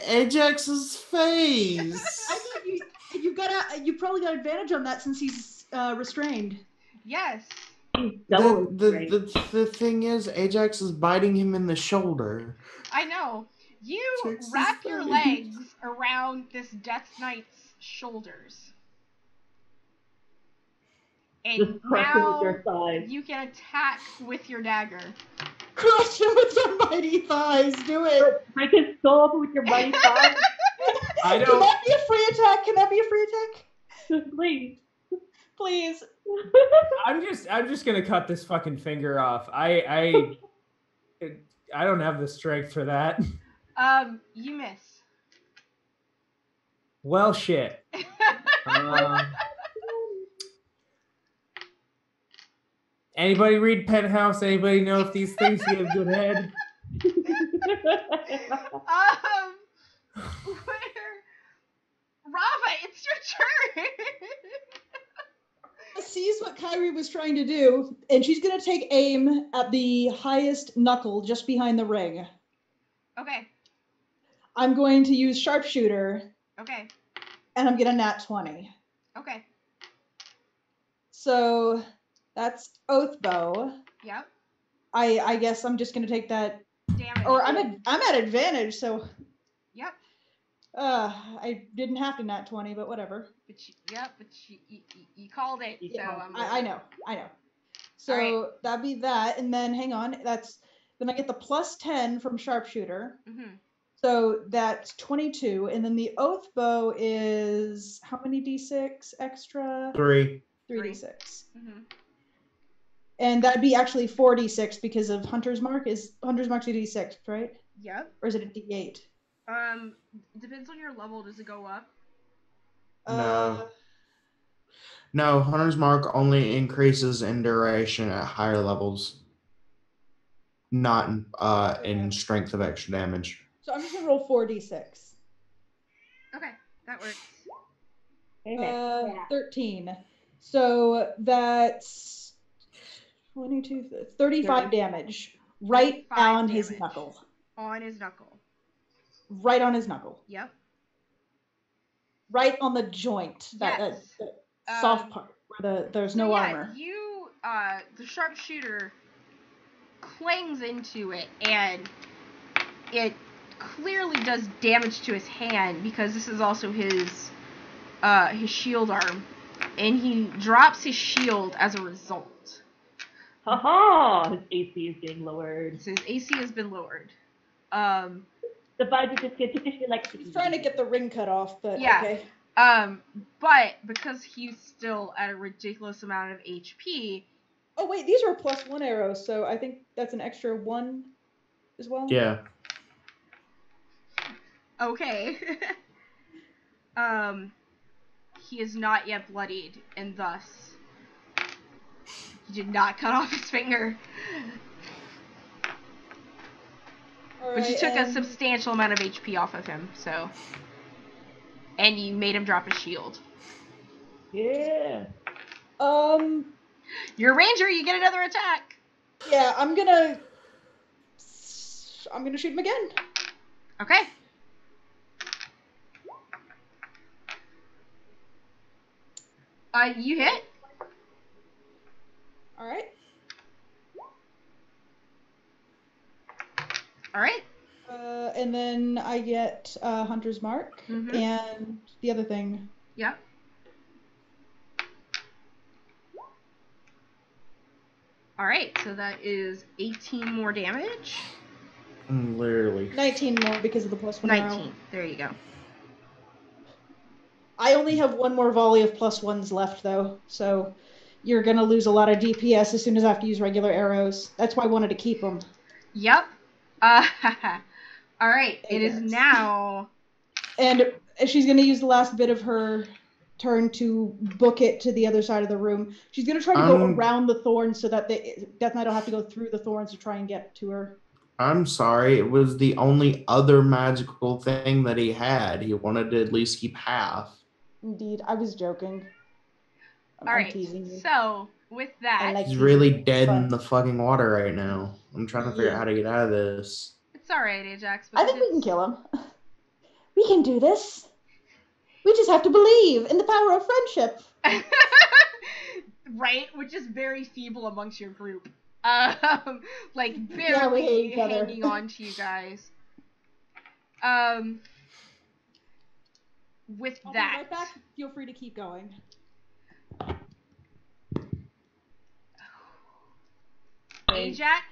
Ajax's face. I think you probably got advantage on that since he's restrained. Yes. double The thing is, Ajax is biting him in the shoulder. I know. You Ajax's wrap your face. legs around this Death Knight's shoulders. And Just crush him with now your thighs. you can attack with your dagger. Crush him with your mighty thighs. Do it. Break his skull open with your mighty thighs. I Can don't. that be a free attack? Can that be a free attack? Please. Please. I'm just gonna cut this fucking finger off. I don't have the strength for that. You miss. Well, shit. Anybody read Penthouse? Anybody know if these things give good head? Rava, it's your turn. Sees what Kyrie was trying to do, and she's gonna take aim at the highest knuckle just behind the ring. Okay. I'm going to use sharpshooter, Okay. and I'm gonna nat 20. Okay. So that's oath bow. Yep. I guess I'm just gonna take that, Damage. or I'm at advantage. So Yep. I didn't have to nat 20, but whatever. But you called it, so I know. So Alright. that'd be that, and then hang on. Then I get the plus 10 from sharpshooter. Mm-hmm. So that's 22, and then the oath bow is how many d6 extra? 3. 3d6. Mm-hmm. And that'd be actually 4d6 because of Hunter's Mark. Is Hunter's Mark a d6, right? Yep. Or is it a d8? Depends on your level. Does it go up? No, Hunter's Mark only increases in duration at higher levels, not in strength of extra damage. So I'm just gonna roll 4d6. Okay, that works. 13. So that's 22, 35 damage. Right 35 on his damage. knuckle. On his knuckle. Right on his knuckle. Yep. Right on the joint. That Yes. soft part where there's no armor. You, the sharpshooter clangs into it, and it clearly does damage to his hand because this is also his shield arm, and he drops his shield as a result. Haha! His AC is being lowered. So his AC has been lowered. The vibes are just getting like. He's trying to get the ring cut off, but Yeah. okay. But because he's still at a ridiculous amount of HP. Oh wait, these are +1 arrows, so I think that's an extra 1 as well. Yeah. Okay. He is not yet bloodied, and thus he did not cut off his finger. But you took a substantial amount of HP off of him, so. And you made him drop his shield. Yeah. You're a ranger, you get another attack. Yeah, I'm gonna shoot him again. Okay. You hit. All right. All right. And then I get Hunter's Mark and the other thing. Yep. All right, so that is 18 more damage. Literally. 19 more because of the +1 arrow. 19. There you go. I only have one more volley of +1s left, though, so you're going to lose a lot of DPS as soon as I have to use regular arrows. That's why I wanted to keep them. Yep. Alright, it is now... And she's going to use the last bit of her turn to book it to the other side of the room. She's going to try to go around the thorns so that Death Knight will have to go through the thorns to try and get to her. I'm sorry. It was the only other magical thing that he had. He wanted to at least keep half. Indeed. I was joking. All right. So, with that... He's really dead in the fucking water right now. I'm trying to figure out how to get out of this. It's alright, Ajax. I think we can kill him. We can do this. We just have to believe in the power of friendship. Right? Which is very feeble amongst your group. Like, barely hanging on to you guys. With I'll that... be right back. Feel free to keep going. Ajax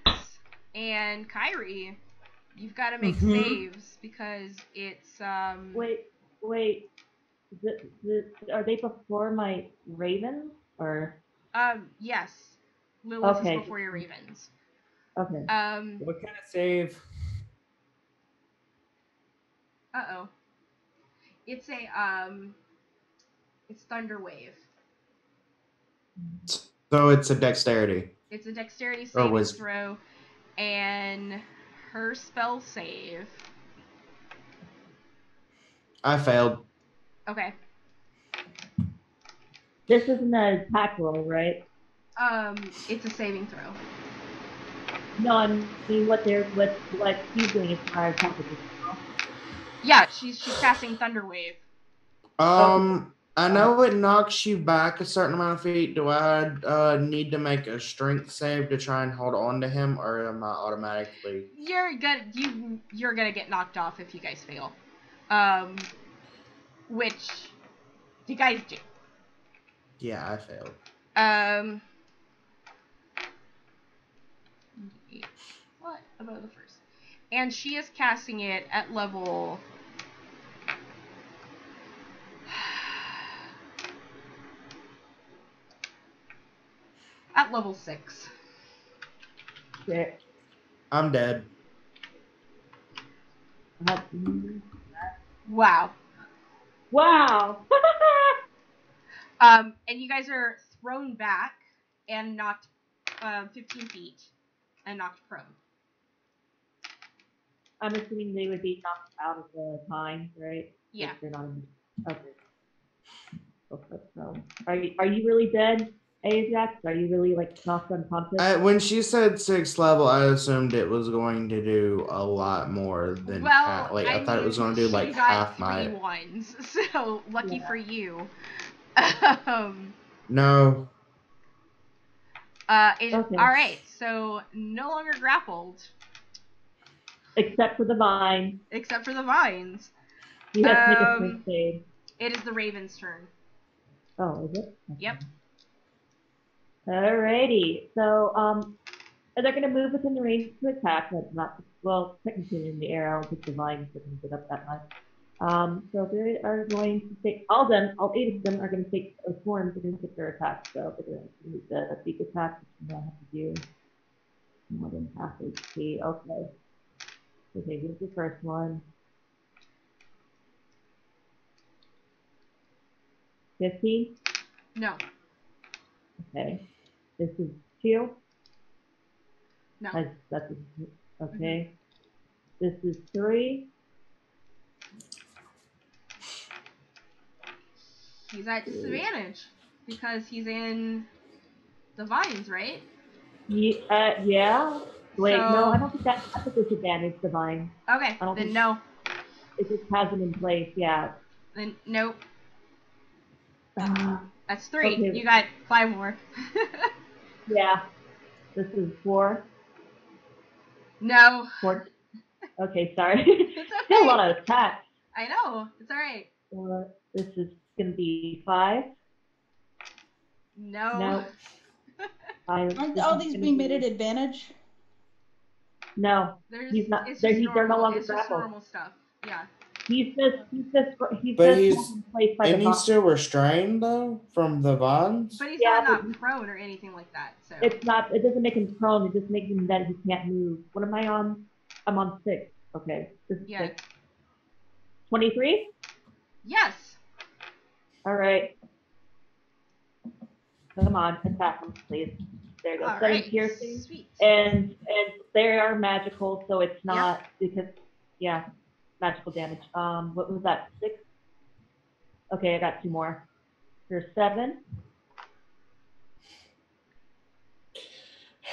and Kyrie, you've got to make saves because it's Wait. Are they before my ravens or? Yes. Lilith is before your ravens. Okay. What kind of save? Uh-oh. It's a it's Thunder Wave. So it's a dexterity. It's a dexterity saving throw, and her spell save. I failed. Okay. This isn't an attack roll, right? It's a saving throw. No, I mean what she's doing is my attack with this spell. Yeah, she's casting Thunder Wave. I know it knocks you back a certain amount of feet. Do I need to make a strength save to try and hold on to him, or am I automatically? You're gonna get knocked off if you guys fail. Which you guys do. Yeah, I failed. What about the first? And she is casting it at level... at level 6. Yeah. I'm dead. Wow. Wow. And you guys are thrown back and knocked 15 feet and knocked prone. I'm assuming they would be knocked out of the time, right? Yeah. They're not in... Okay. So, are you really dead, Ajax? Are you really knocked unconscious? When she said 6th level, I assumed it was going to do a lot more than half. I thought it was going to do half my. 3 ones, so lucky for you. No. Okay. All right. So no longer grappled. Except for the vine. Except for the vines. You have to make a strength save. It is the raven's turn. Oh, is it? Yep. Alrighty. So, they're going to move within the range to attack. That's not, well, technically in the air. I don't think the vines doesn't get up that much. So they are going to take, all 8 of them are going to take, swarms, they're going to take their attack. So they're going to use the beak attack, which you don't have to do more than half HP. Okay. Okay, here's the first one. 15? No. Okay. This is 2? No. That's okay. This is 3? He's at disadvantage because he's in the vines, right? Yeah. Wait, So... no, I don't think that's a disadvantage, the vine. Okay, then no. It just has them in place, yeah. Then nope. Uh, That's 3. Okay. You got 5 more. Yeah. This is 4. No. 4. Okay, sorry. It's okay. Still a lot of attacks. I know. It's alright. This is going to be 5. No. Aren't all these being made at advantage? No. They're no longer it's just grappled. normal stuff. Yeah. He's just But placed by the isn't he bond. still restrained though from the bonds? But he's Yeah, not prone or anything like that. So It's not. It doesn't make him prone. It just makes him that he can't move. What am I on? I'm on 6. Okay, this is 6. 23. Yes. All right. Come on, attack him, please. There you go. All 7 right. piercing. Sweet. And they are magical, so it's not because magical damage. What was that? 6. Okay, I got 2 more. There's 7.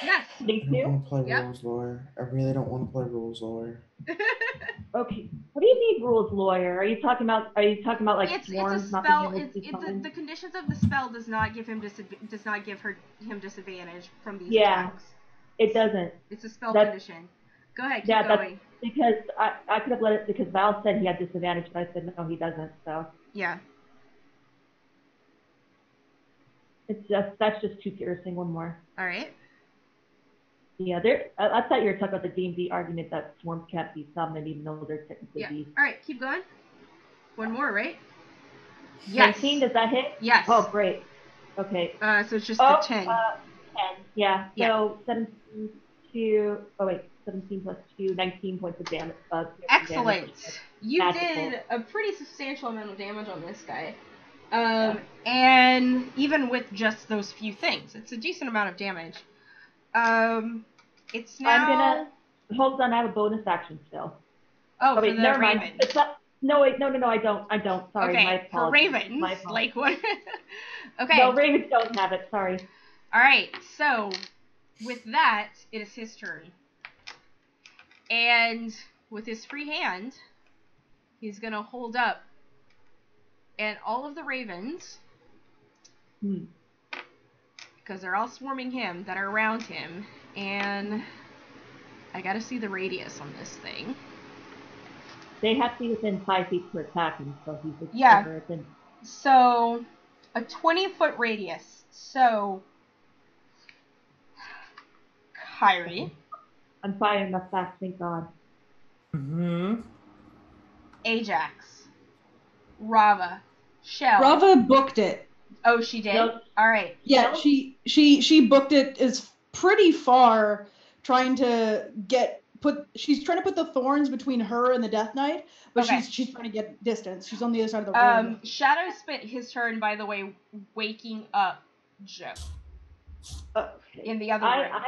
Yes. I don't want to play Yep. rules lawyer. I really don't want to play rules lawyer. Okay. What do you mean rules lawyer? Are you talking about like it's swarms a not spell. being able to be summoned? The conditions of the spell does not give him him disadvantage from these Yeah. attacks. It doesn't. It's a spell condition. Go ahead, keep going. Because I could have let it because Val said he had disadvantage, but I said no, he doesn't. So Yeah. that's just 2 piercing. 1 more. All right. Yeah, I thought you were talking about the D&D argument that swarms can't be summoned even though they're technically beasts. All right, keep going. 1 more, right? Yes. 19, does that hit? Yes. Oh, great. Okay. So it's just the 10. 10. Yeah. So 17 plus 2, 19 points of damage. Excellent. Damage. You Magical. did a pretty substantial amount of damage on this guy. And even with just those few things, it's a decent amount of damage. It's now... Hold on, I have a bonus action still. Oh, wait, for the never Raven. mind. It's not, no, I don't. Sorry, okay, my apologies. for Ravens, like what? Okay. No, Ravens don't have it, sorry. Alright, so, with that, it is his turn. And, with his free hand, he's gonna hold up, and all of the Ravens... because they're all swarming him, that are around him, and I gotta see the radius on this thing. They have to be within 5 feet to attack him, so he's within... So, a 20-foot radius. So, Kyrie. I'm firing that fast, thank God. Ajax. Rava. Shell. Rava booked it. Oh, she did? Nope. All right. Yeah, she booked it as pretty far, trying to she's trying to put the thorns between her and the Death Knight, but she's trying to get distance. She's on the other side of the room. Shadow spent his turn, by the way, waking up Joe. Okay. In the other room.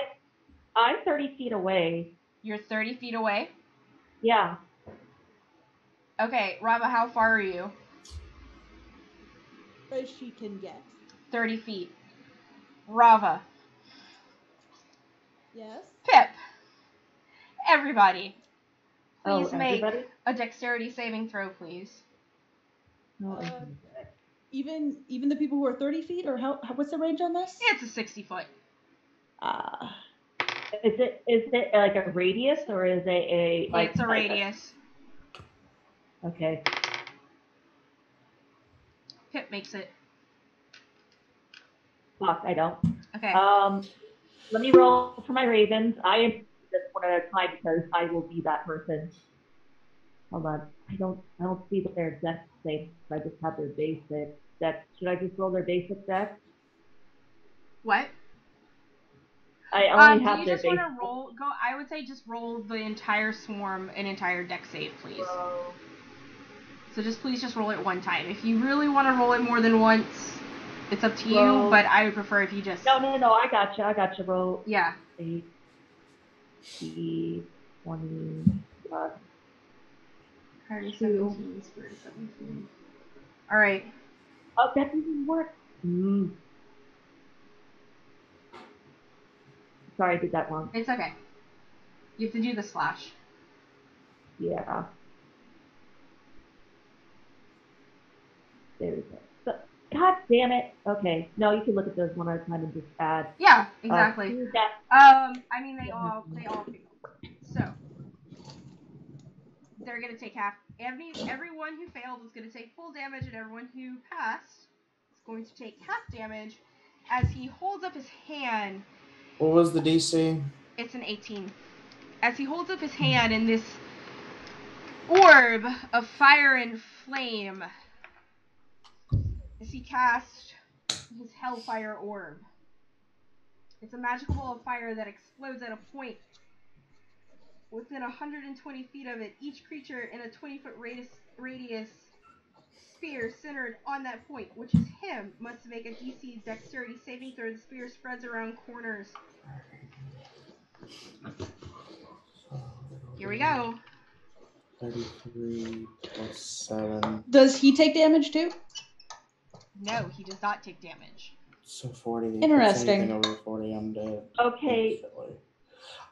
I'm 30 feet away. You're 30 feet away? Yeah. Okay, Rava, how far are you? As she can get. 30 feet. Rava. Yes? Pip. Everybody. Please make everybody? a dexterity saving throw, please. Even the people who are 30 feet, or what's the range on this? It's a 60 foot. Is it like a radius, or is it a like? It's a radius. Okay. Pip makes it. Fuck, I don't. Okay. Let me roll for my ravens. I am this one at a time because I will be that person. Hold on. I don't see that their dex save. I just have their basic dex. Should I just roll their basic dex? What? I only have do you their just basic. want to roll? I would say just roll the entire swarm an entire dex save, please. So please just roll it one time. If you really want to roll it more than once, it's up to you, but I would prefer if you just... No, I gotcha. Roll. Yeah. 8, 20, 17, 17. Alright. Oh, that doesn't work. Sorry, I did that wrong. It's okay. You have to do the slash. Yeah. There we go. So, God damn it. Okay. No, you can look at those one at a time and just add. Yeah, exactly. I mean, they all fail. So, they're going to take half. Everyone who failed is going to take full damage, and everyone who passed is going to take half damage as he holds up his hand. What was the DC? It's an 18. As he holds up his hand, and this orb of fire and flame as he casts his Hellfire Orb. It's a magical ball of fire that explodes at a point within 120 feet of it. Each creature in a 20-foot radius sphere centered on that point, which is him, must make a DC Dexterity saving throw. The spear spreads around corners. Here we go. 33 plus 7. Does he take damage too? No, he does not take damage. So 40. Interesting. Anything over 40, I'm dead. Okay. Instantly.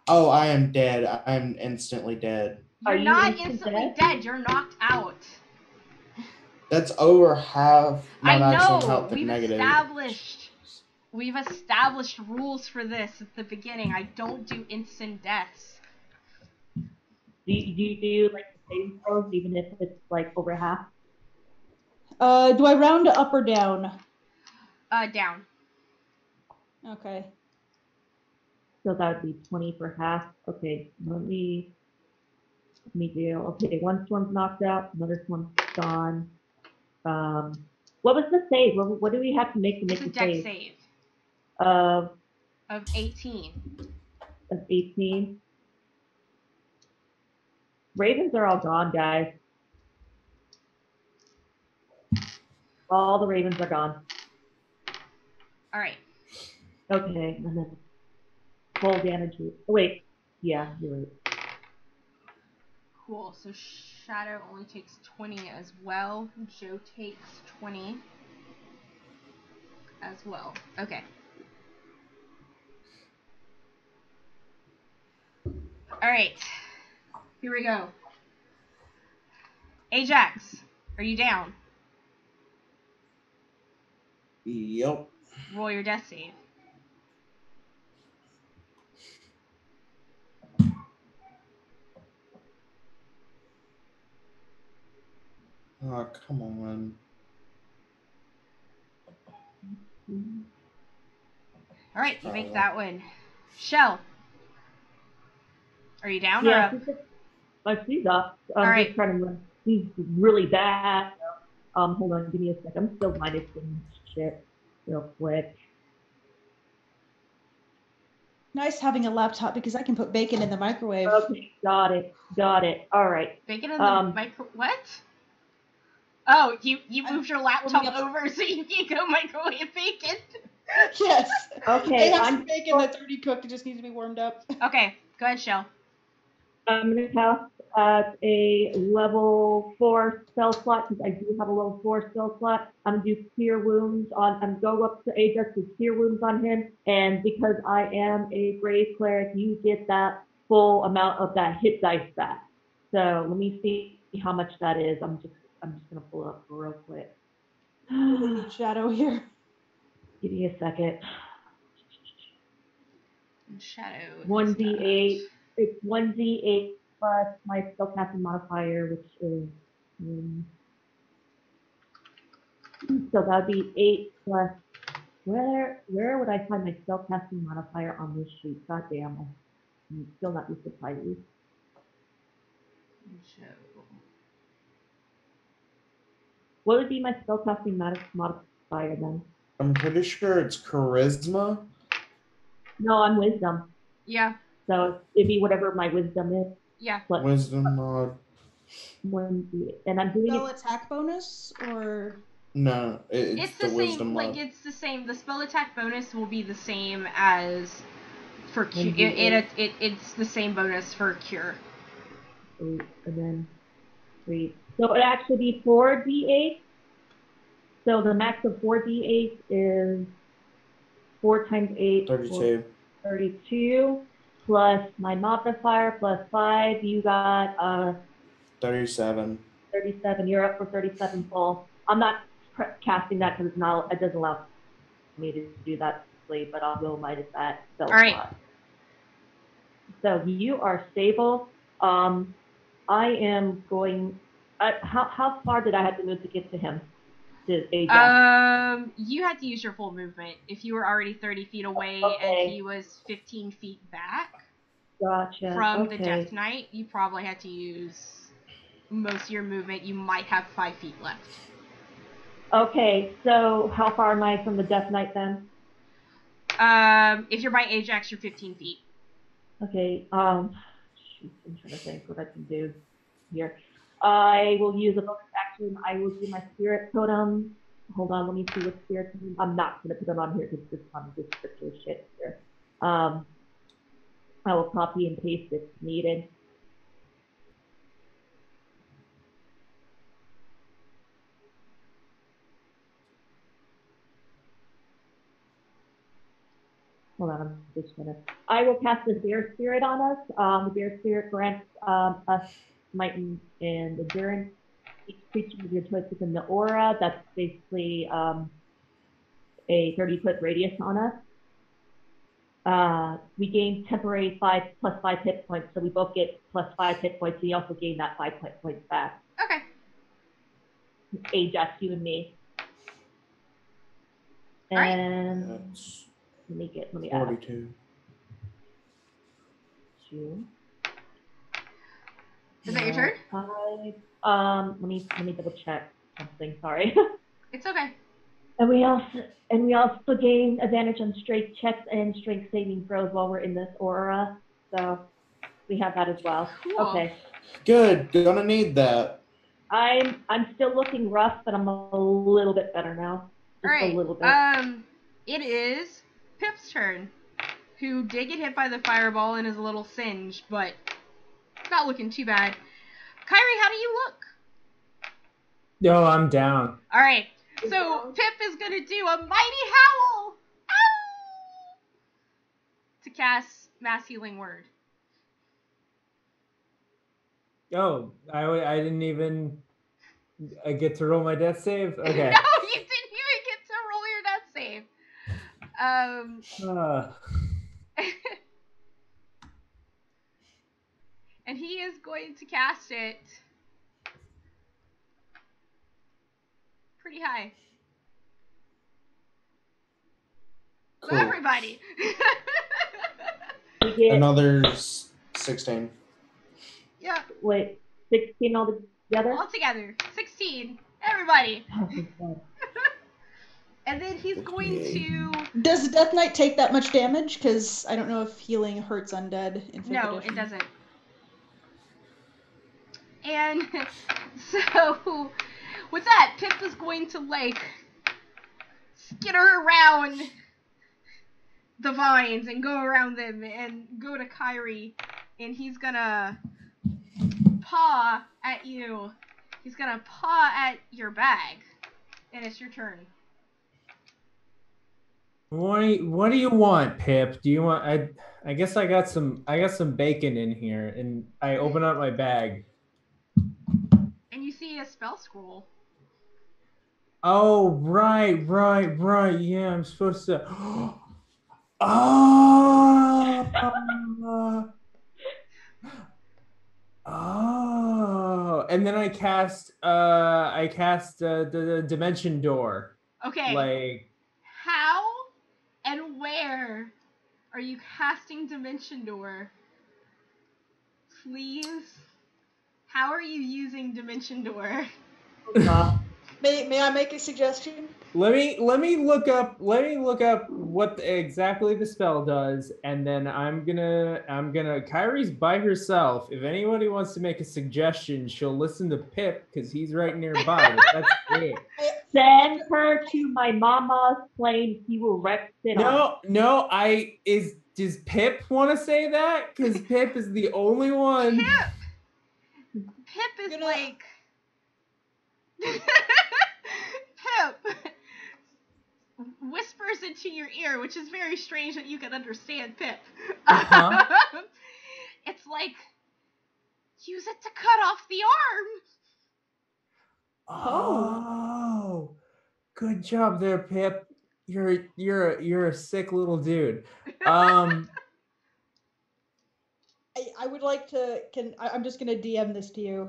Oh, I am dead. I am instantly dead. You're you not instant instantly dead? dead. You're knocked out. That's over half my I maximum know. health at negative. We've established rules for this at the beginning. I don't do instant deaths. Do you do like the saving throws even if it's like over half? Do I round up or down? Down. Okay. So that would be 20 for half. Okay, let me do. Okay, one storm's knocked out, another storm's gone. What was the save? What do we have to make It's the a dex save? save Of of 18. 18. Ravens are all gone, guys. All the ravens are gone. All right. Okay, and then full damage. Oh, wait, yeah, you're right. Cool. So Shadow only takes 20 as well. Joe takes 20 as well. Okay. All right. Here we go. Ajax, are you down? Yep. Roll your death save. Oh, come on. All right, you make that one. Shell, are you down? Yeah, or up? she's up. I'm All right. just trying to run. She's really bad. Hold on, give me a sec. I'm still minusing shit real quick. Nice having a laptop because I can put bacon in the microwave. Okay, got it. All right. Bacon in the micro. What? Oh, you moved your laptop up. over so you can go microwave bacon. Yes. Okay, I have some bacon that's already cooked. It just needs to be warmed up. Okay, go ahead, Shell. I'm going to cast at a level 4 spell slot because I do have a level 4 spell slot. I'm going to do Cure Wounds on. I'm go up to Ajax with Cure Wounds on him, and because I am a Brave Cleric, you get that full amount of that hit dice back. So let me see how much that is. I'm just going to pull it up real quick. Shadow here. Give me a second. Shadow. 1d8. It's 1d8 plus my spellcasting modifier, which is so that'd be 8 plus. Where would I find my spellcasting modifier on this sheet? God damn, I'm still not used to tidy. What would be my spellcasting modifier then? I'm pretty sure it's charisma. No, I'm wisdom. Yeah. So it'd be whatever my wisdom is. Yeah. Plus Wisdom mod. 1d8. And I'm doing Spell it. attack bonus or No, it's the wisdom same. mod. Like it's the same. The spell attack bonus will be the same as for cure. It's the same bonus for cure. 8 and then 3. So it'd actually be 4d8. So the max of 4d8 is 4 times 8. 32. 32 plus my modifier plus 5. You got 37. 37. You're up for 37 full. I'm not casting that because it doesn't allow me to do that, but I'll go minus that. All right. Slot. So you are stable. I am going. How far did I have to move to get to him? To Ajax? You had to use your full movement. If you were already 30 feet away Okay. and he was 15 feet back Gotcha. from okay. the Death Knight, you probably had to use most of your movement, you might have 5 feet left. Okay, so how far am I from the Death Knight then? If you're by Ajax, you're 15 feet. Okay, shoot, I'm trying to think what I can do here. I will use a bonus action. I will do my spirit totem. Hold on, let me see what spirit totem. I'm not going to put them on here because this one is descriptive shit here. I will copy and paste if needed. Hold on, I'm just gonna. I will cast the Bear Spirit on us. The Bear Spirit grants us might and endurance. Each creature of your choice within the aura. That's basically a 30-foot radius on us. We gain temporary +5 hit points, so we both get +5 hit points. We also gain that 5 hit points back. Okay. Ajax, you and me. And That's let me add 42. 2. Is that your turn? 5. Let me double check something. Sorry. It's okay. And we also gain advantage on strength checks and strength saving throws while we're in this aura. So we have that as well. Cool. Okay. Good. Gonna need that. I'm still looking rough, but I'm a little bit better now. Just Alright. a little bit. It is Pip's turn, who did get hit by the fireball and is a little singed, but not looking too bad. Kyrie, how do you look? Yo, I'm down. Alright. So Pip is gonna do a mighty howl! Ow! To cast Mass Healing Word. Oh, I didn't even get to roll my death save? Okay. No, you didn't even get to roll your death save. And he is going to cast it pretty high. Cool. So everybody. We get, Another 16. Yeah. wait, 16 altogether? All together. 16. Everybody. And then he's going to... Does Death Knight take that much damage? Because I don't know if healing hurts undead in 5th No, edition. it doesn't. And so, with that, Pip is going to, like, skitter around the vines and go around them and go to Kyrie. And he's gonna paw at you. He's gonna paw at your bag. And it's your turn. What do you want, Pip? Do you want I guess I got some bacon in here, and I open up my bag. And you see a spell scroll. Oh, right. Yeah, I'm supposed to. Oh, and then I cast the dimension door. Okay. Like, how and where are you casting Dimension Door? Please. How are you using Dimension Door? May I make a suggestion? let me look up what exactly the spell does, and then I'm gonna Kyrie's by herself. If anybody wants to make a suggestion, she'll listen to Pip because he's right nearby. That's it. Send her to my mama's plane. He will wreck it on. No. Does Pip want to say that? Because Pip is the only one. Pip is like... Pip whispers into your ear, which is very strange that you can understand Pip. It's like, use it to cut off the arm. Oh, good job there, Pip. You're a sick little dude. I would like to. I'm just gonna DM this to you.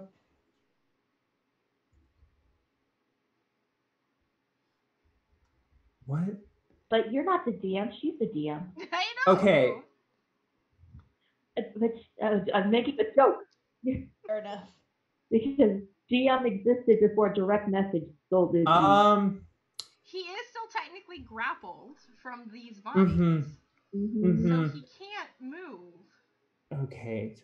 What? But you're not the DM. She's the DM. I know. Okay. But I'm making a joke. Fair enough. Because GM existed before direct message still did. He is still technically grappled from these vines. So he can't move. Okay.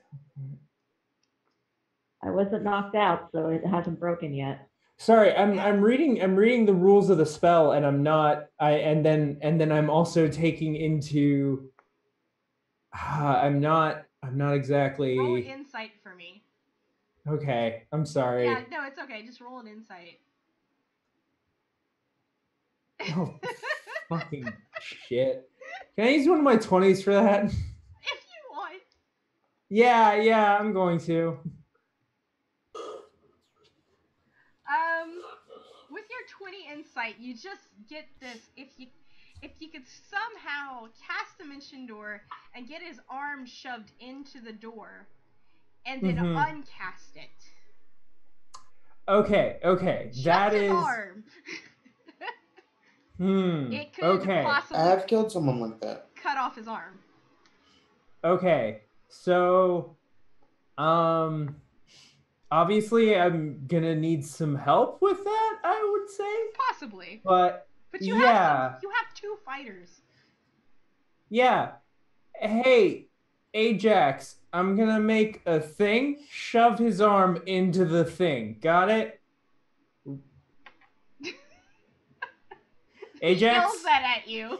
I wasn't knocked out, so it hasn't broken yet. Sorry, I'm reading the rules of the spell, and and then I'm also taking into I'm not exactly. Roll an insight for me. Okay, I'm sorry. Yeah, no, it's okay. Just roll an insight. Oh, fucking shit. Can I use one of my 20s for that? If you want. Yeah, I'm going to. With your 20 insight, you just get this. If you could somehow cast Dimension Door and get his arm shoved into the door, and then uncast it. Okay. Just that his is. Arm. It could Okay. possibly. I have killed someone like that. Cut off his arm. Okay. So, obviously, I'm gonna need some help with that, I would say. Possibly. But you have 2 fighters. Yeah. Hey, Ajax, I'm gonna make a thing. Shove his arm into the thing. Got it? Ajax? He yells that at you.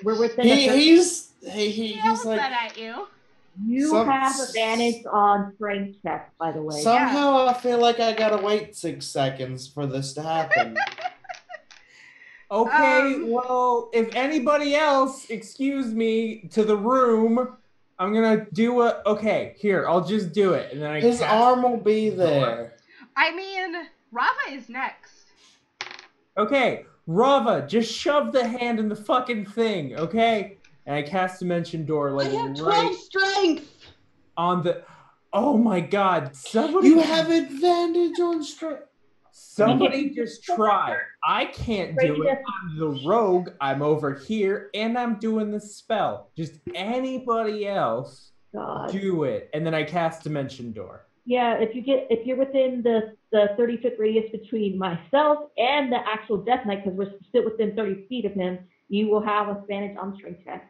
We're within He's yells like that at you. You have advantage on strength checks, by the way. Somehow I feel like I gotta wait 6 seconds for this to happen. Okay, well, if anybody else, excuse me, to the room, I'm gonna do a. Okay, here, I'll just do it, and then his arm will be there. I mean, Rava is next. Okay, Rava, just shove the hand in the fucking thing, okay? And I cast Dimension Door like I have 12 strength on the. Oh my god! Somebody. You have advantage on strength. Somebody just try. I can't do it. I'm the rogue. I'm over here, and I'm doing the spell. Just anybody else do it, and then I cast Dimension Door. Yeah, if you're within the 30-foot radius between myself and the actual Death Knight, because we're still within 30 feet of him, you will have advantage on strength checks,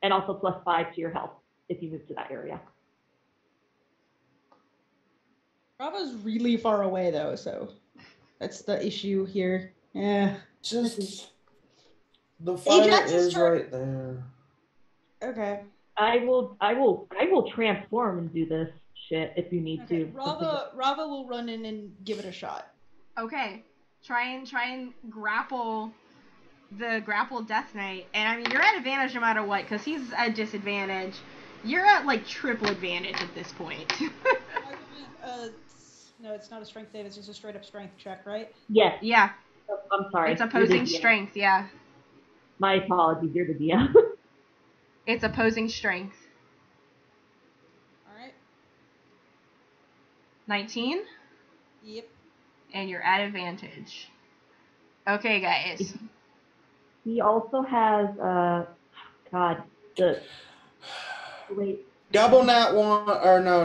and also +5 to your health if you move to that area. Bravo's really far away though, so that's the issue here. Yeah. Just the fighter is right there. Okay. I will transform and do this shit if you need to. Rava will run in and give it a shot. Okay. Try and grapple the grapple Death Knight. And I mean, you're at advantage no matter what, because he's at disadvantage. You're at like triple advantage at this point. No, it's not a strength save, it's just a straight up strength check, right? Yes. Yeah. Oh, I'm sorry. It's opposing strength, yeah. My apologies, you're the DM. It's opposing strength. Alright. 19? Yep. And you're at advantage. Okay, guys. He also has, wait. Double nat 1, or no.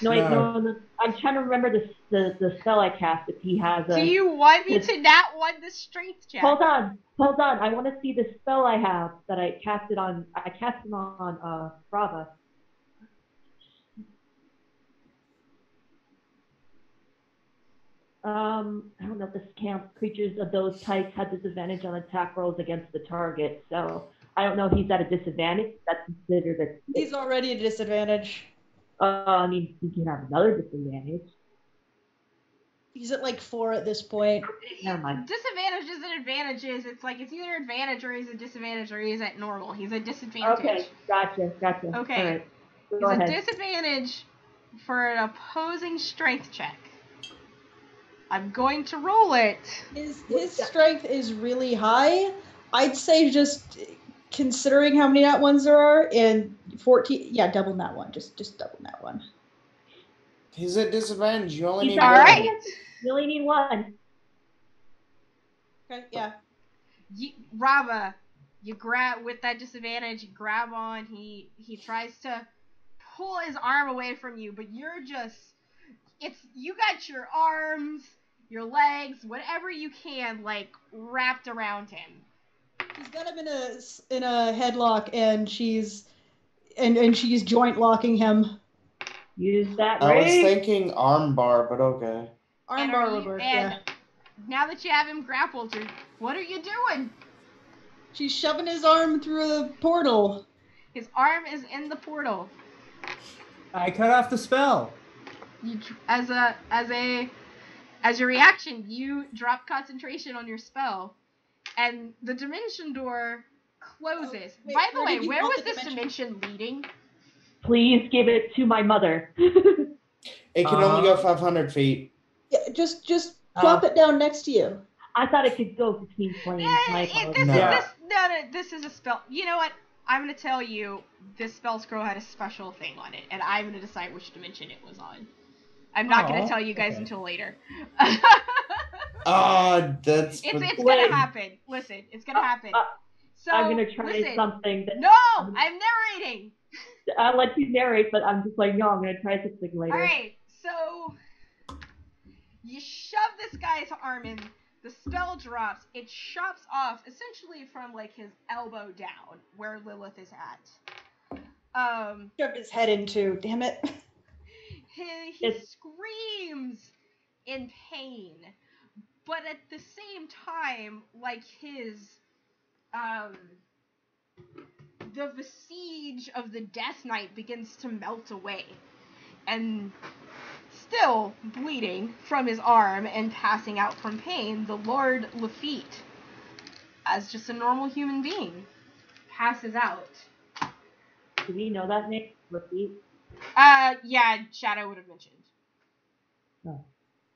No, wait, no. I'm trying to remember the spell I cast. If he has a. Do you want me to nat 1 the strength check? Hold on. I want to see the spell I have that I casted on. I cast it on Rava. I don't know if this counts. Creatures of those types had disadvantage on attack rolls against the target. So I don't know if he's at a disadvantage. That's considered a. He's already at a disadvantage. I mean, he can have another disadvantage. He's at like 4 at this point. Never mind. Disadvantages and advantages. It's like it's either advantage or he's a disadvantage or he's at normal. He's a disadvantage. Okay, gotcha. Okay. All right. He's Go ahead. a disadvantage for an opposing strength check. I'm going to roll it. His strength is really high. I'd say just considering how many nat ones there are, and 14, yeah, double nat one. Just double nat one. He's at disadvantage. You only need all one. right. You only need one. Okay, yeah. Rava, you grab with that disadvantage. You grab on. He tries to pull his arm away from you, but you're just, you got your arms, your legs, whatever you can, like, wrapped around him. She's got him in a headlock, and she's joint locking him. Use that I was ring. thinking armbar, but okay. Armbar would work, yeah. Now that you have him grappled, what are you doing? She's shoving his arm through the portal. His arm is in the portal. I cut off the spell. You, as your reaction, you drop concentration on your spell, and the dimension door closes. Wait, by the way, did you where roll was the this dimension leading? Please give it to my mother. It can only go 500 feet. Yeah, just plop it down next to you. I thought it could go between planes. This is a spell. You know what? I'm going to tell you, this spell scroll had a special thing on it, and I'm going to decide which dimension it was on. I'm not going to tell you guys until later. It's going to happen. Listen, it's going to happen. So, I'm going to try something. No, I'm narrating. I'll let you narrate, but I'm just like, no, I'm going to try something later. Alright, so you shove this guy's arm in, the spell drops, it chops off essentially from like his elbow down, where Lilith is at. Shoved his head into, damn it. He screams in pain, but at the same time, like his, the vestige of the Death Knight begins to melt away, and still bleeding from his arm and passing out from pain, the Lord Lafitte, as just a normal human being, passes out. Do we know that name, Lafitte? Yeah, Shadow would have mentioned. Oh.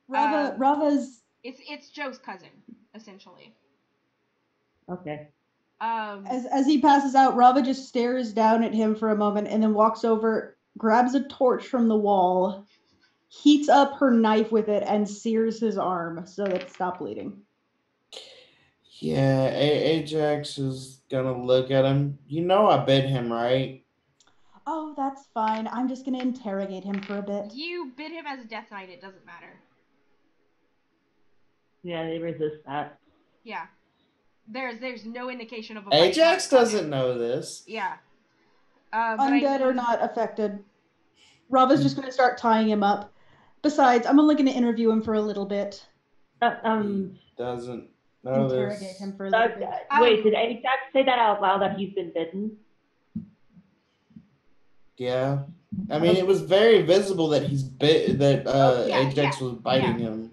Rava's... It's Joe's cousin, essentially. Okay. As he passes out, Rava just stares down at him for a moment and then walks over, grabs a torch from the wall, heats up her knife with it, and sears his arm so that it stops bleeding. Yeah, Ajax is gonna look at him. You know I bit him, right? Oh, that's fine. I'm just gonna interrogate him for a bit. You bid him as a Death Knight, it doesn't matter. Yeah, they resist that. Yeah. There's no indication of a Ajax doesn't know this. Yeah. Undead or not affected. Rava's just going to start tying him up. Besides, I'm only going to interview him for a little bit. He doesn't know Interrogate this. him for a little bit. Wait, did Ajax say that out loud, that he's been bitten? Yeah. I mean, it was very visible that Ajax was biting him.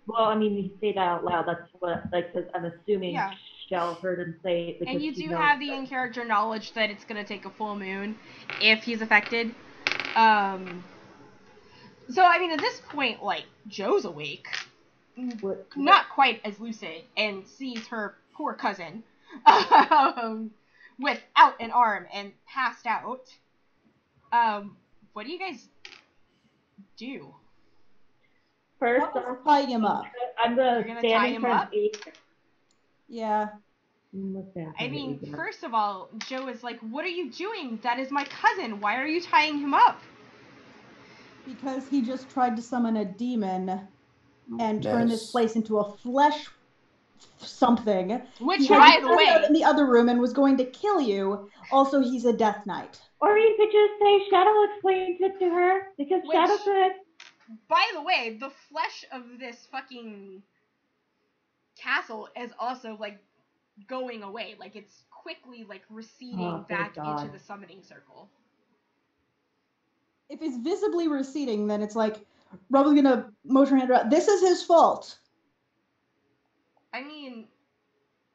Well, I mean, you say that out loud. That's what, because I'm assuming Shell heard him say it. And you do have the in-character knowledge that it's going to take a full moon if he's affected. So, I mean, at this point, like, Joe's awake. Not quite as lucid, and sees her poor cousin without an arm and passed out. What do you guys do? First, I'm tying him up. I'm going to stand in front of Ajax. Yeah. I mean, first of all, Joe is like, what are you doing? That is my cousin. Why are you tying him up? Because he just tried to summon a demon and turn this place into a flesh something. Which, by the way, out in the other room and was going to kill you. Also, he's a Death Knight. Or you could just say Shadow explained it to her, because Shadow could. By the way, the flesh of this fucking castle is also, like, going away. Like, it's quickly, like, receding back into the summoning circle. If it's visibly receding, then it's like, Rob's gonna motion her hand around. This is his fault. I mean...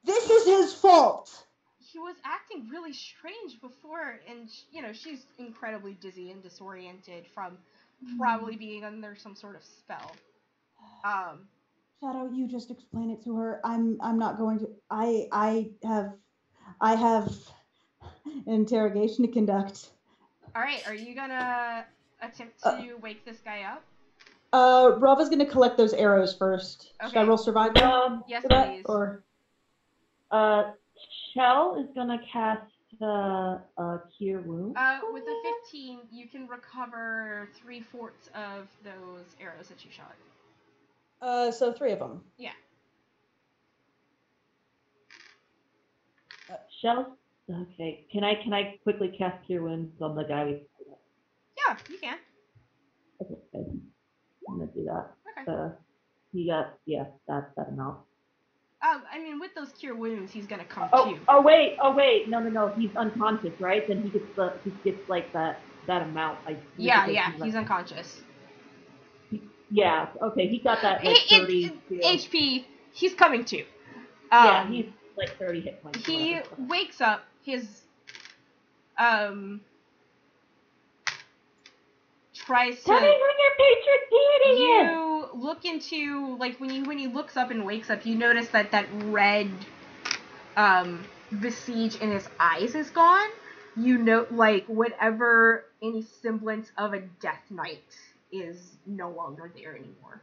This is his fault! He was acting really strange before, and, you know, she's incredibly dizzy and disoriented from probably being under some sort of spell. Shadow, you just explain it to her. I'm not going to. I have an interrogation to conduct. All right, are you gonna attempt to wake this guy up? Rava's gonna collect those arrows first. Okay. Should I roll survival? Yes, for that? please. Or Shell is gonna cast cure wounds? With a 15, you can recover 3/4 of those arrows that you shot. So 3 of them. Yeah. Shell. Okay. Can I quickly cast cure wounds on the guy we? Yeah, you can. Okay. I'm gonna do that. Okay. He got that amount. I mean, with those cure wounds, he's gonna come Oh, to. oh wait, no. He's unconscious, right? Then he gets like that amount. Yeah, he's unconscious. Yeah, okay, he got that like 30 HP. He's coming to. Yeah, he's like 30 hit points. He wakes up. His tries to. Tell me who your patron deity is. You look into when he looks up and wakes up, you notice that red visage in his eyes is gone. You know, whatever any semblance of a death knight is no longer there anymore.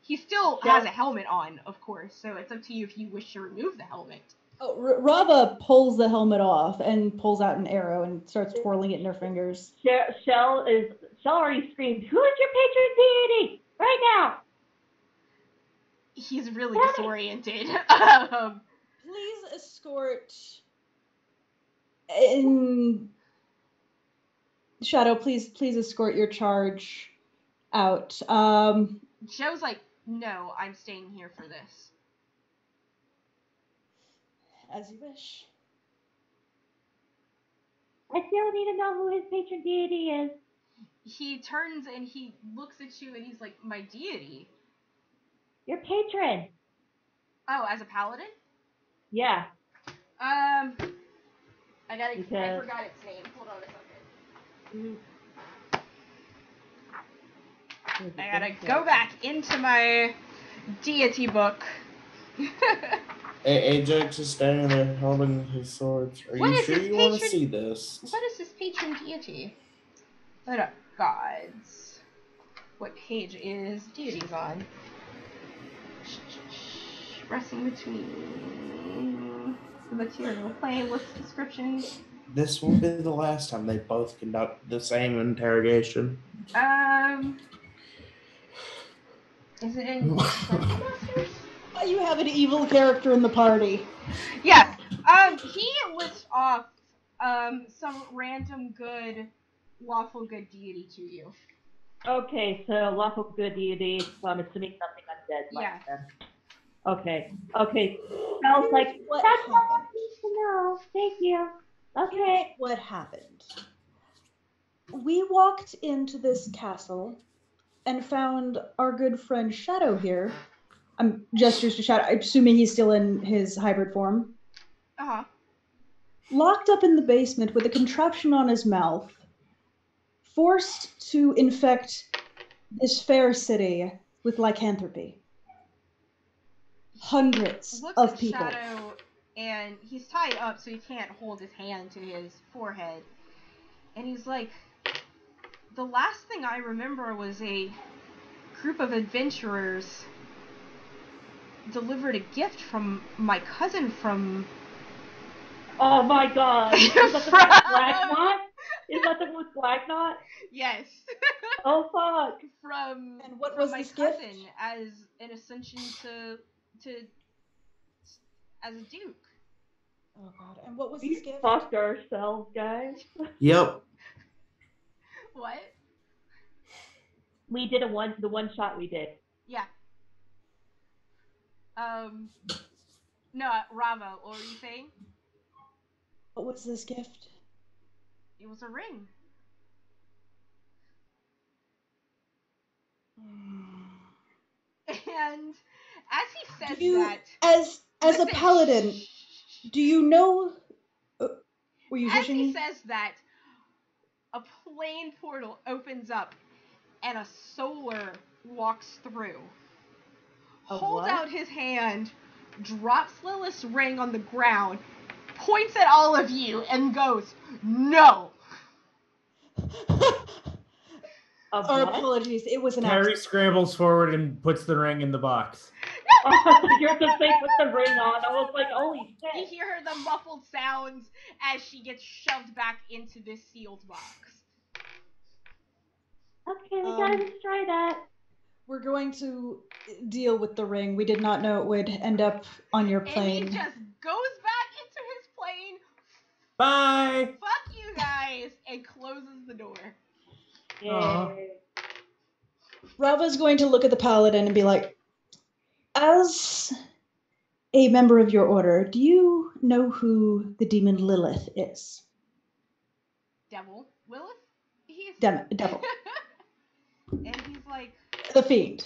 He still has a helmet on, of course, so it's up to you if you wish to remove the helmet. Oh, Rava pulls the helmet off and pulls out an arrow and starts twirling it in her fingers. Shell already screamed, "Who is your patron deity? Right now!" He's really disoriented. Please escort in Shadow. Please escort your charge out. Joe's like, no, I'm staying here for this. As you wish. I still need to know who his patron deity is. He turns and he looks at you and he's like, my deity? Your patron. Oh, as a paladin? Yeah. I forgot its name. Hold on a second. I gotta go back into my deity book. Ajax is standing there holding his swords. Are you sure you want to see this? What is his patron deity? Hold up. Gods. What page is deities on? Resting between the material plane, list descriptions. This will be the last time they both conduct the same interrogation. Is it in Masters? You have an evil character in the party. Yes. He lists off some random good, lawful good deity to you. Okay, so lawful good deity, so I'm assuming something undead like them. Okay. Sounds like that's what I need to know. Thank you. Okay. What happened? We walked into this castle and found our good friend Shadow here. I'm gestures to Shadow. I'm assuming he's still in his hybrid form. Uh-huh. Locked up in the basement with a contraption on his mouth, forced to infect this fair city with lycanthropy. Hundreds of people. Shadow, and he's tied up so he can't hold his hand to his forehead. And he's like, the last thing I remember was a group of adventurers delivered a gift from my cousin from... Oh my god! Is that the one with Black Knot? Is that the one with Black Knot? Yes. Oh fuck! And what was my this cousin gift? As an ascension to as a duke. Oh god! And what was this gift? Fucked ourselves, guys. Yep. What? We did the one shot we did. Yeah. No, Rava, what were you saying? What was this gift? It was a ring. And as he says that, as a paladin, do you know? Were you as he says that, a plane portal opens up, and a solar walks through. Holds out his hand, drops Lilith's ring on the ground, points at all of you, and goes, "No." Our apologies. It was an Harry accident. scrambles forward and puts the ring in the box. You're the safe with the ring on. I was like, holy You shit. hear the muffled sounds as she gets shoved back into this sealed box. Okay, we gotta destroy that. We're going to deal with the ring. We did not know it would end up on your plane. And he just goes back into his plane. Bye. Fuck you guys, and closes the door. Yay. Rava's going to look at the paladin and be like, as a member of your order, do you know who the demon Lilith is? Devil? Lilith? He's... Devil. And he's like... The fiend.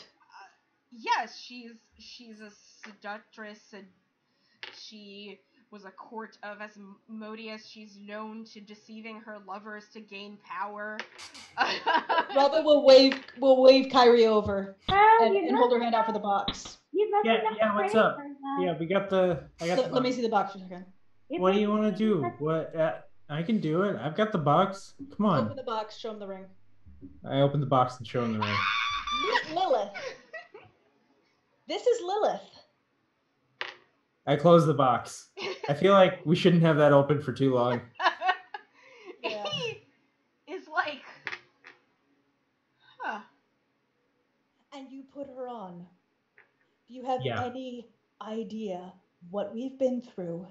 Yes, she's a seductress, and she was a court of Asmodeus. She's known to deceiving her lovers to gain power. Rava will wave Kyrie over Oh, and hold her hand out for the box. Yeah, what's up? Yeah, I got the Let me see the box for a second. What do you want to do? What? I can do it. I've got the box. Come on. Open the box, show him the ring. I open the box and show him the ring. Lilith. This is Lilith. I close the box. I feel like we shouldn't have that open for too long. Yeah. He is like, huh. And you put her on. Do you have Yeah. any idea what we've been through?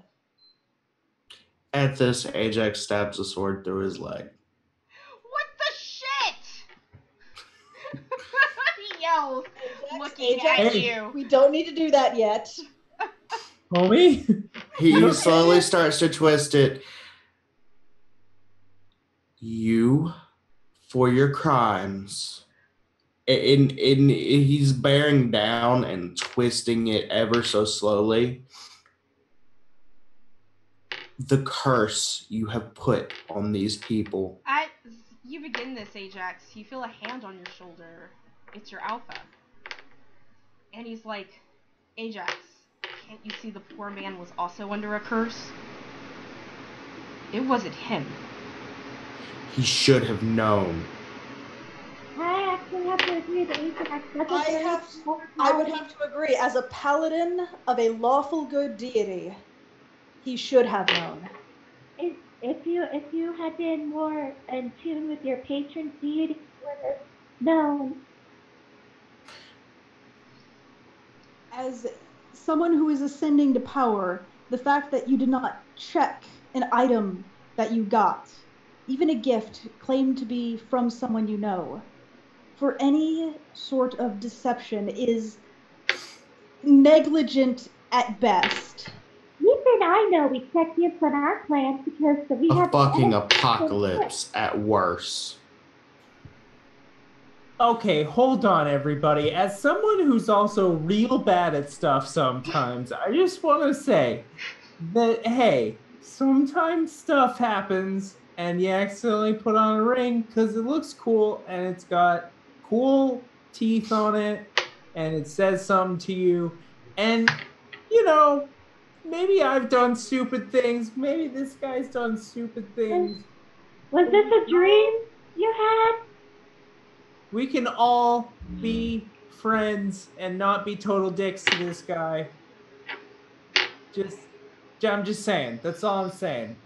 At this, Ajax stabs a sword through his leg. What the shit? He yells, looking Ajax, at Hey. you. We don't need to do that yet. Homie? He slowly starts to twist it. You, for your crimes, and he's bearing down and twisting it ever so slowly. The curse you have put on these people. You begin this, Ajax. You feel a hand on your shoulder. It's your alpha. And he's like, Ajax, can't you see the poor man was also under a curse? It wasn't him. He should have known. I actually have to agree that Ajax doesn't I would have to agree. As a paladin of a lawful good deity, he should have known. If you had been more in tune with your patron deity, you would have known. As someone who is ascending to power, the fact that you did not check an item that you got, even a gift claimed to be from someone you know, for any sort of deception is negligent at best. Even I know we checked gifts on our plans because we A have fucking apocalypse at worst. Okay, hold on, everybody. As someone who's also real bad at stuff sometimes, I just want to say that, hey, sometimes stuff happens and you accidentally put on a ring because it looks cool and it's got cool teeth on it and it says something to you. And, you know, maybe I've done stupid things. Maybe this guy's done stupid things. Was this a dream you had? We can all be friends and not be total dicks to this guy. I'm just saying. That's all I'm saying.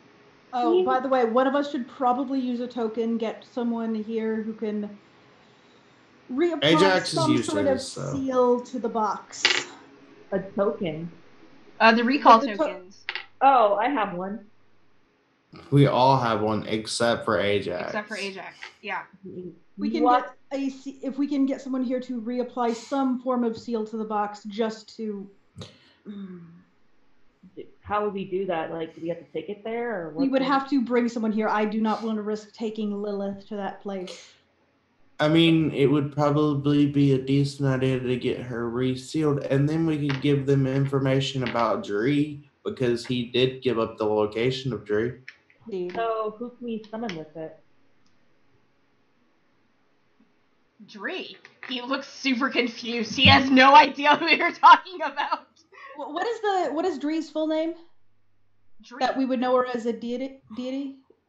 Oh, by the way, one of us should probably use a token, get someone here who can reapply Ajax is some sort of useless, so. seal to the box. A token. The recall The tokens. Oh, I have one. We all have one except for Ajax. Except for Ajax. Yeah. We can if we can get someone here to reapply some form of seal to the box, just to. How would we do that? Like, do we have to take it there, or what? We would have to bring someone here. I do not want to risk taking Lilith to that place. I mean, it would probably be a decent idea to get her resealed, and then we could give them information about Dree, because he did give up the location of Dree. So who can we summon with it? Dree. He looks super confused. He has no idea who you're talking about. What is Dree's full name? Dree. That we would know her as a deity?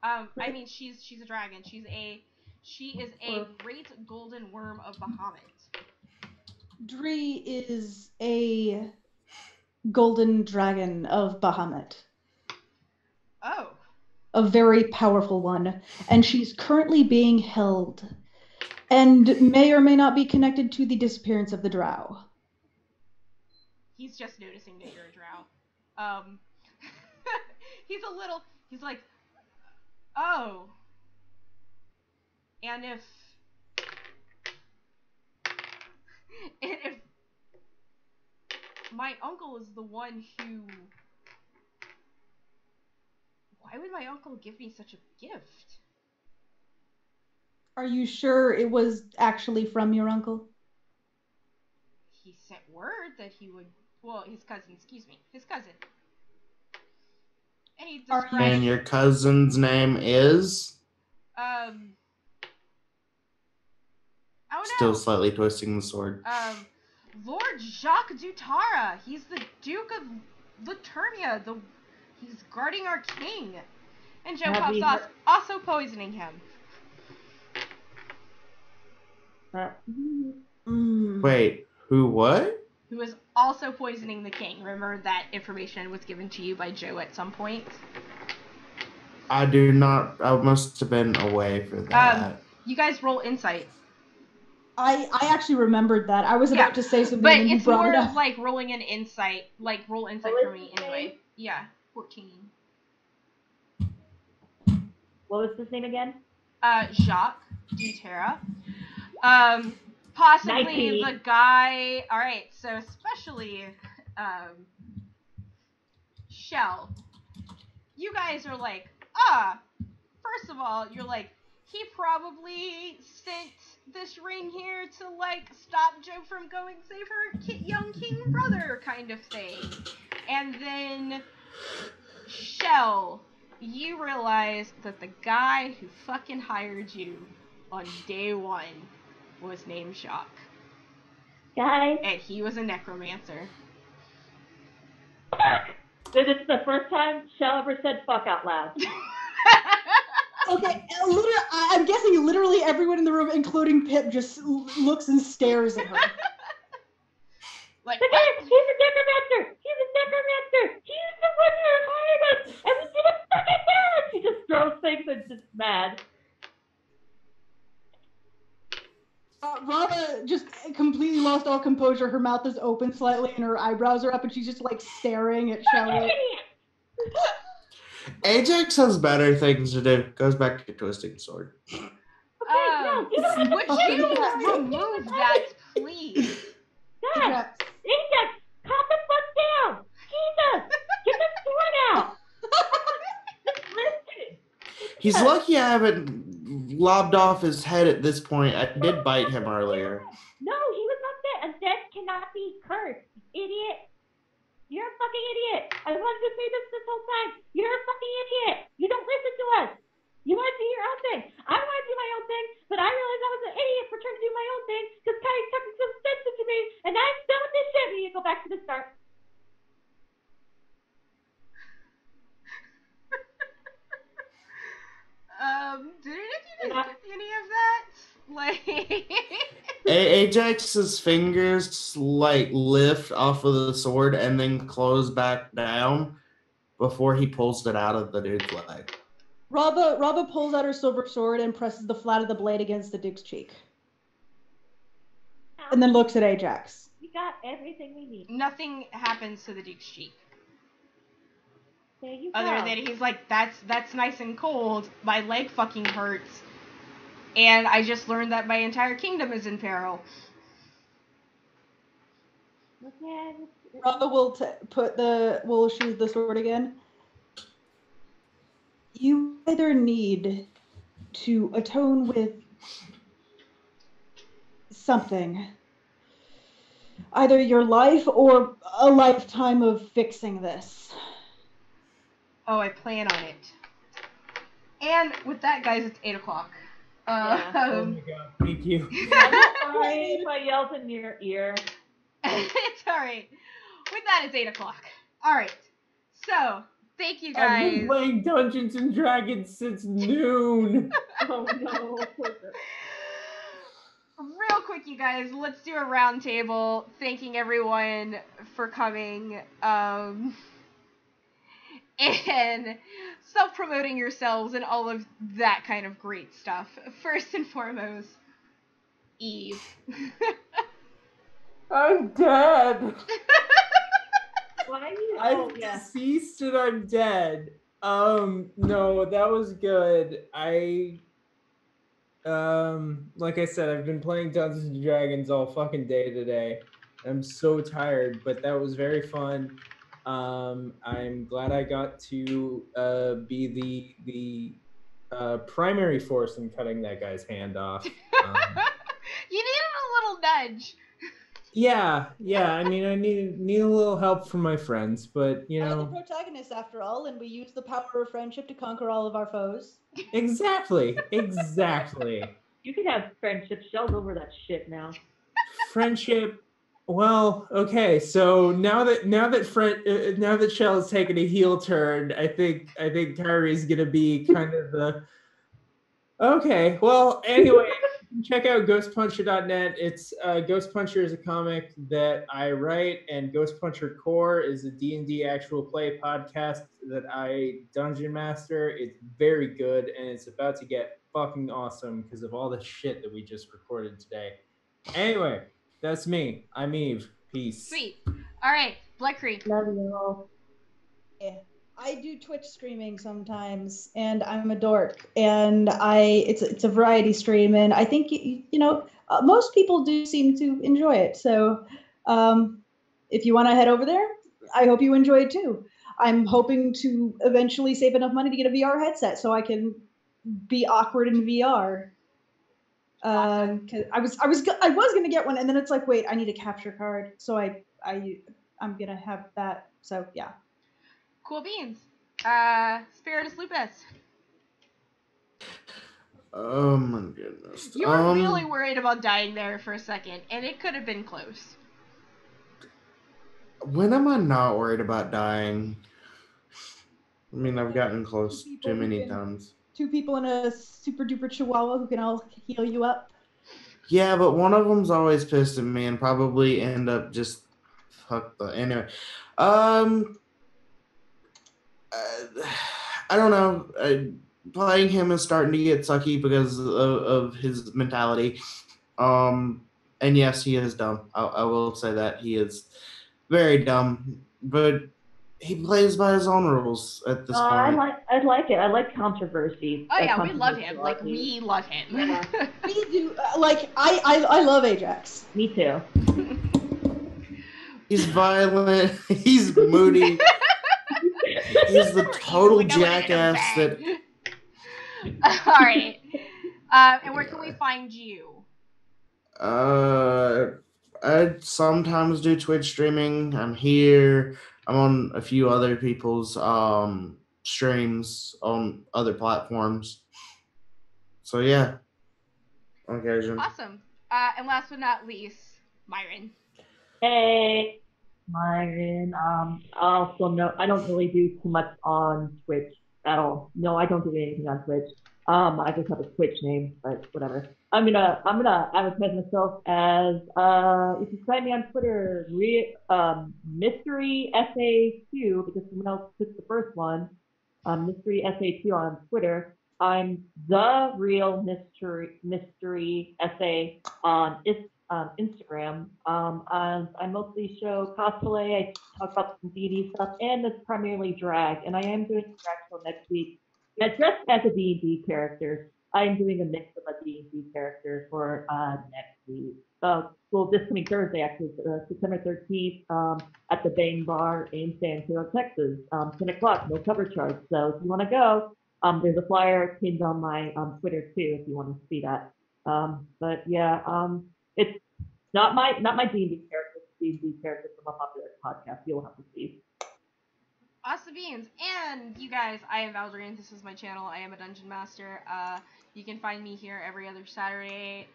I mean, she's a dragon. She is a great golden worm of Bahamut. Dree is a golden dragon of Bahamut. Oh. A very powerful one. And she's currently being held and may or may not be connected to the disappearance of the drow. He's just noticing that you're a drow. He's like, oh. And if my uncle is the one who... Why would my uncle give me such a gift? Are you sure it was actually from your uncle? He sent word that he would... Well, his cousin, excuse me. His cousin. And he described... And your cousin's name is? Oh no. Still slightly twisting the sword. Lord Jacques Dutara. He's the Duke of Laternia. He's guarding our king. And Joe pops off, also poisoning him. Wait, who what? Who is also poisoning the king. Remember that information was given to you by Joe at some point? I do not. I must have been away for that. You guys roll insight. I actually remembered that. I was about to say something, but and you it's brought more it up. like rolling an insight. Like, roll insight for me anyway. Yeah, 14. What was his name again? Jacques Dutera. Possibly 19. the guy... Alright, so especially, Shell. You guys are like, first of all, you're like, he probably sent this ring here to, like, stop Joe from going save her young king brother kind of thing. And then, Shell, you realize that the guy who fucking hired you on day one was named Jacques. Guys. And he was a necromancer. This is the first time Shell ever said fuck out loud. Okay, I'm guessing literally everyone in the room, including Pip, just looks and stares at her. Like, the guy, he's a necromancer! He's a necromancer! He's the one who hired us! And we didn't fucking know! She just throws things and just mad. Rava just completely lost all composure. Her mouth is open slightly and her eyebrows are up and she's just like staring at Shelley. Ajax has better things to do. Goes back to twisting the sword. Okay, no, you don't would you remove that, please? Guys, Ajax, calm the fuck down! Jesus! Get the sword out! Just listen! He's lucky I haven't lobbed off his head at this point. I did bite him earlier. No, he was not dead. A dead cannot be cursed. Idiot. You're a fucking idiot. I wanted to say this whole time. You're a fucking idiot. You don't listen to us. You want to do your own thing. I want to do my own thing, but I realized I was an idiot for trying to do my own thing because Kai's talking so sensitive to me, and I'm done with this shit. We need to go back to the start. Did any of you guys get any of that? Like... Ajax's fingers like lift off of the sword and then close back down before he pulls it out of the dude's leg. Rava pulls out her silver sword and presses the flat of the blade against the duke's cheek. And then looks at Ajax. We got everything we need. Nothing happens to the duke's cheek. There you go. Other than he's like, that's nice and cold. My leg fucking hurts. And I just learned that my entire kingdom is in peril. Okay. Rava will sheathe the sword again. You either need to atone with something. Either your life or a lifetime of fixing this. Oh, I plan on it. And with that, guys, it's 8 o'clock. Oh my god, thank you. I'm sorry if I yelled in your ear. It's alright. With that, it's 8 o'clock. Alright. So, thank you guys. I've been playing Dungeons and Dragons since noon. Oh no. real quick, you guys, let's do a round table thanking everyone for coming. And self-promoting yourselves and all of that kind of great stuff. First and foremost, Eve. I'm dead. Why you? I'm deceased and I'm dead. No, that was good. Like I said, I've been playing Dungeons and Dragons all fucking day today. I'm so tired, but that was very fun. I'm glad I got to be the primary force in cutting that guy's hand off. You needed a little nudge. Yeah. I mean, I need a little help from my friends, but you know. We're the protagonists after all, and we use the power of friendship to conquer all of our foes. Exactly. You can have friendship. Shell's over that shit now. Friendship. Well, okay. So now that Shell has taken a heel turn, I think Kyrie's gonna be kind of the. Okay. Well, anyway, check out ghostpuncher.net. It's Ghost Puncher is a comic that I write, and Ghost Puncher Core is a D&D actual play podcast that I dungeon master. It's very good, and it's about to get fucking awesome because of all the shit that we just recorded today. Anyway, that's me. I'm Eve. Peace. Sweet. All right, Black Creek. Love you all. Yeah. I do Twitch streaming sometimes, and I'm a dork, and it's a variety stream, and I think most people do seem to enjoy it. So, if you want to head over there, I hope you enjoy it too. I'm hoping to eventually save enough money to get a VR headset so I can be awkward in VR. Awesome. 'Cause I was gonna get one, and then it's like, wait, I need a capture card, so I'm gonna have that. So yeah. Cool beans. Spiritus Lupus. Oh my goodness. You were really worried about dying there for a second, and it could have been close. When am I not worried about dying? I mean, I've gotten close too many times. 2 people in a super duper chihuahua who can all heal you up. Yeah, but one of them's always pissed at me and probably end up just anyway. I don't know. Playing him is starting to get sucky because of his mentality. And yes, he is dumb. I will say that he is very dumb, but he plays by his own rules at this point. I like it. I like controversy. Oh yeah, we love him. Like we love him. Yeah. We do. I love Ajax. Me too. He's violent. He's moody. He's the total jackass that. All right. And where can we find you? I sometimes do Twitch streaming. I'm here. I'm on a few other people's streams on other platforms. So yeah, on occasion. Awesome. And last but not least, Myron. Hey, Myron. Also, no, I don't really do too much on Twitch at all. No, I don't do anything on Twitch. I just have a Twitch name, but whatever. I'm gonna advertise myself as you can find me on Twitter, Mystery SA2 because someone else took the first one. Mystery SA2 on Twitter. I'm the real mystery SA on Instagram. I mostly show cosplay. I talk about some D&D stuff, and it's primarily drag. And I am doing a drag show next week. I dressed as a D&D character. I'm doing a mix of a D&D character for next week. Well, this coming Thursday, actually, September 13th, at the Bang Bar in San Antonio, Texas, 10 o'clock, no cover charge. So if you want to go, there's a flyer pinned on my Twitter too, if you want to see that. But yeah, it's not my D&D character, it's D&D character from a popular podcast. You'll have to see. Awesome beans. And you guys, I am Valdrian. This is my channel. I am a dungeon master. You can find me here every other Saturday,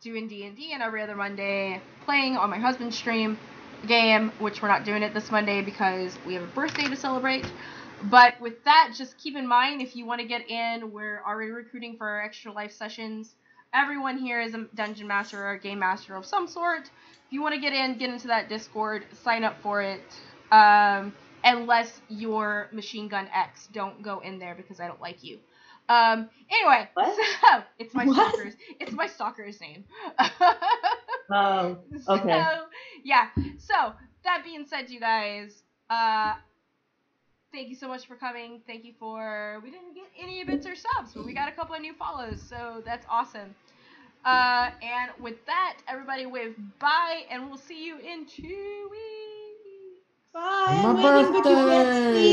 doing D&D, and every other Monday playing on my husband's stream game, which we're not doing it this Monday because we have a birthday to celebrate. But with that, just keep in mind, if you want to get in, we're already recruiting for our Extra Life sessions. everyone here is a dungeon master or a game master of some sort. If you want to get into that Discord, sign up for it. Unless you're Machine Gun X, don't go in there because I don't like you. Anyway, What? so it's my stalker's name. Oh, okay. So, yeah. So, that being said, you guys, thank you so much for coming. Thank you we didn't get any bits or subs, but we got a couple of new follows, so that's awesome. And with that, everybody wave bye, and we'll see you in 2 weeks. Bye. My I'm waiting, but you can't birthday. see.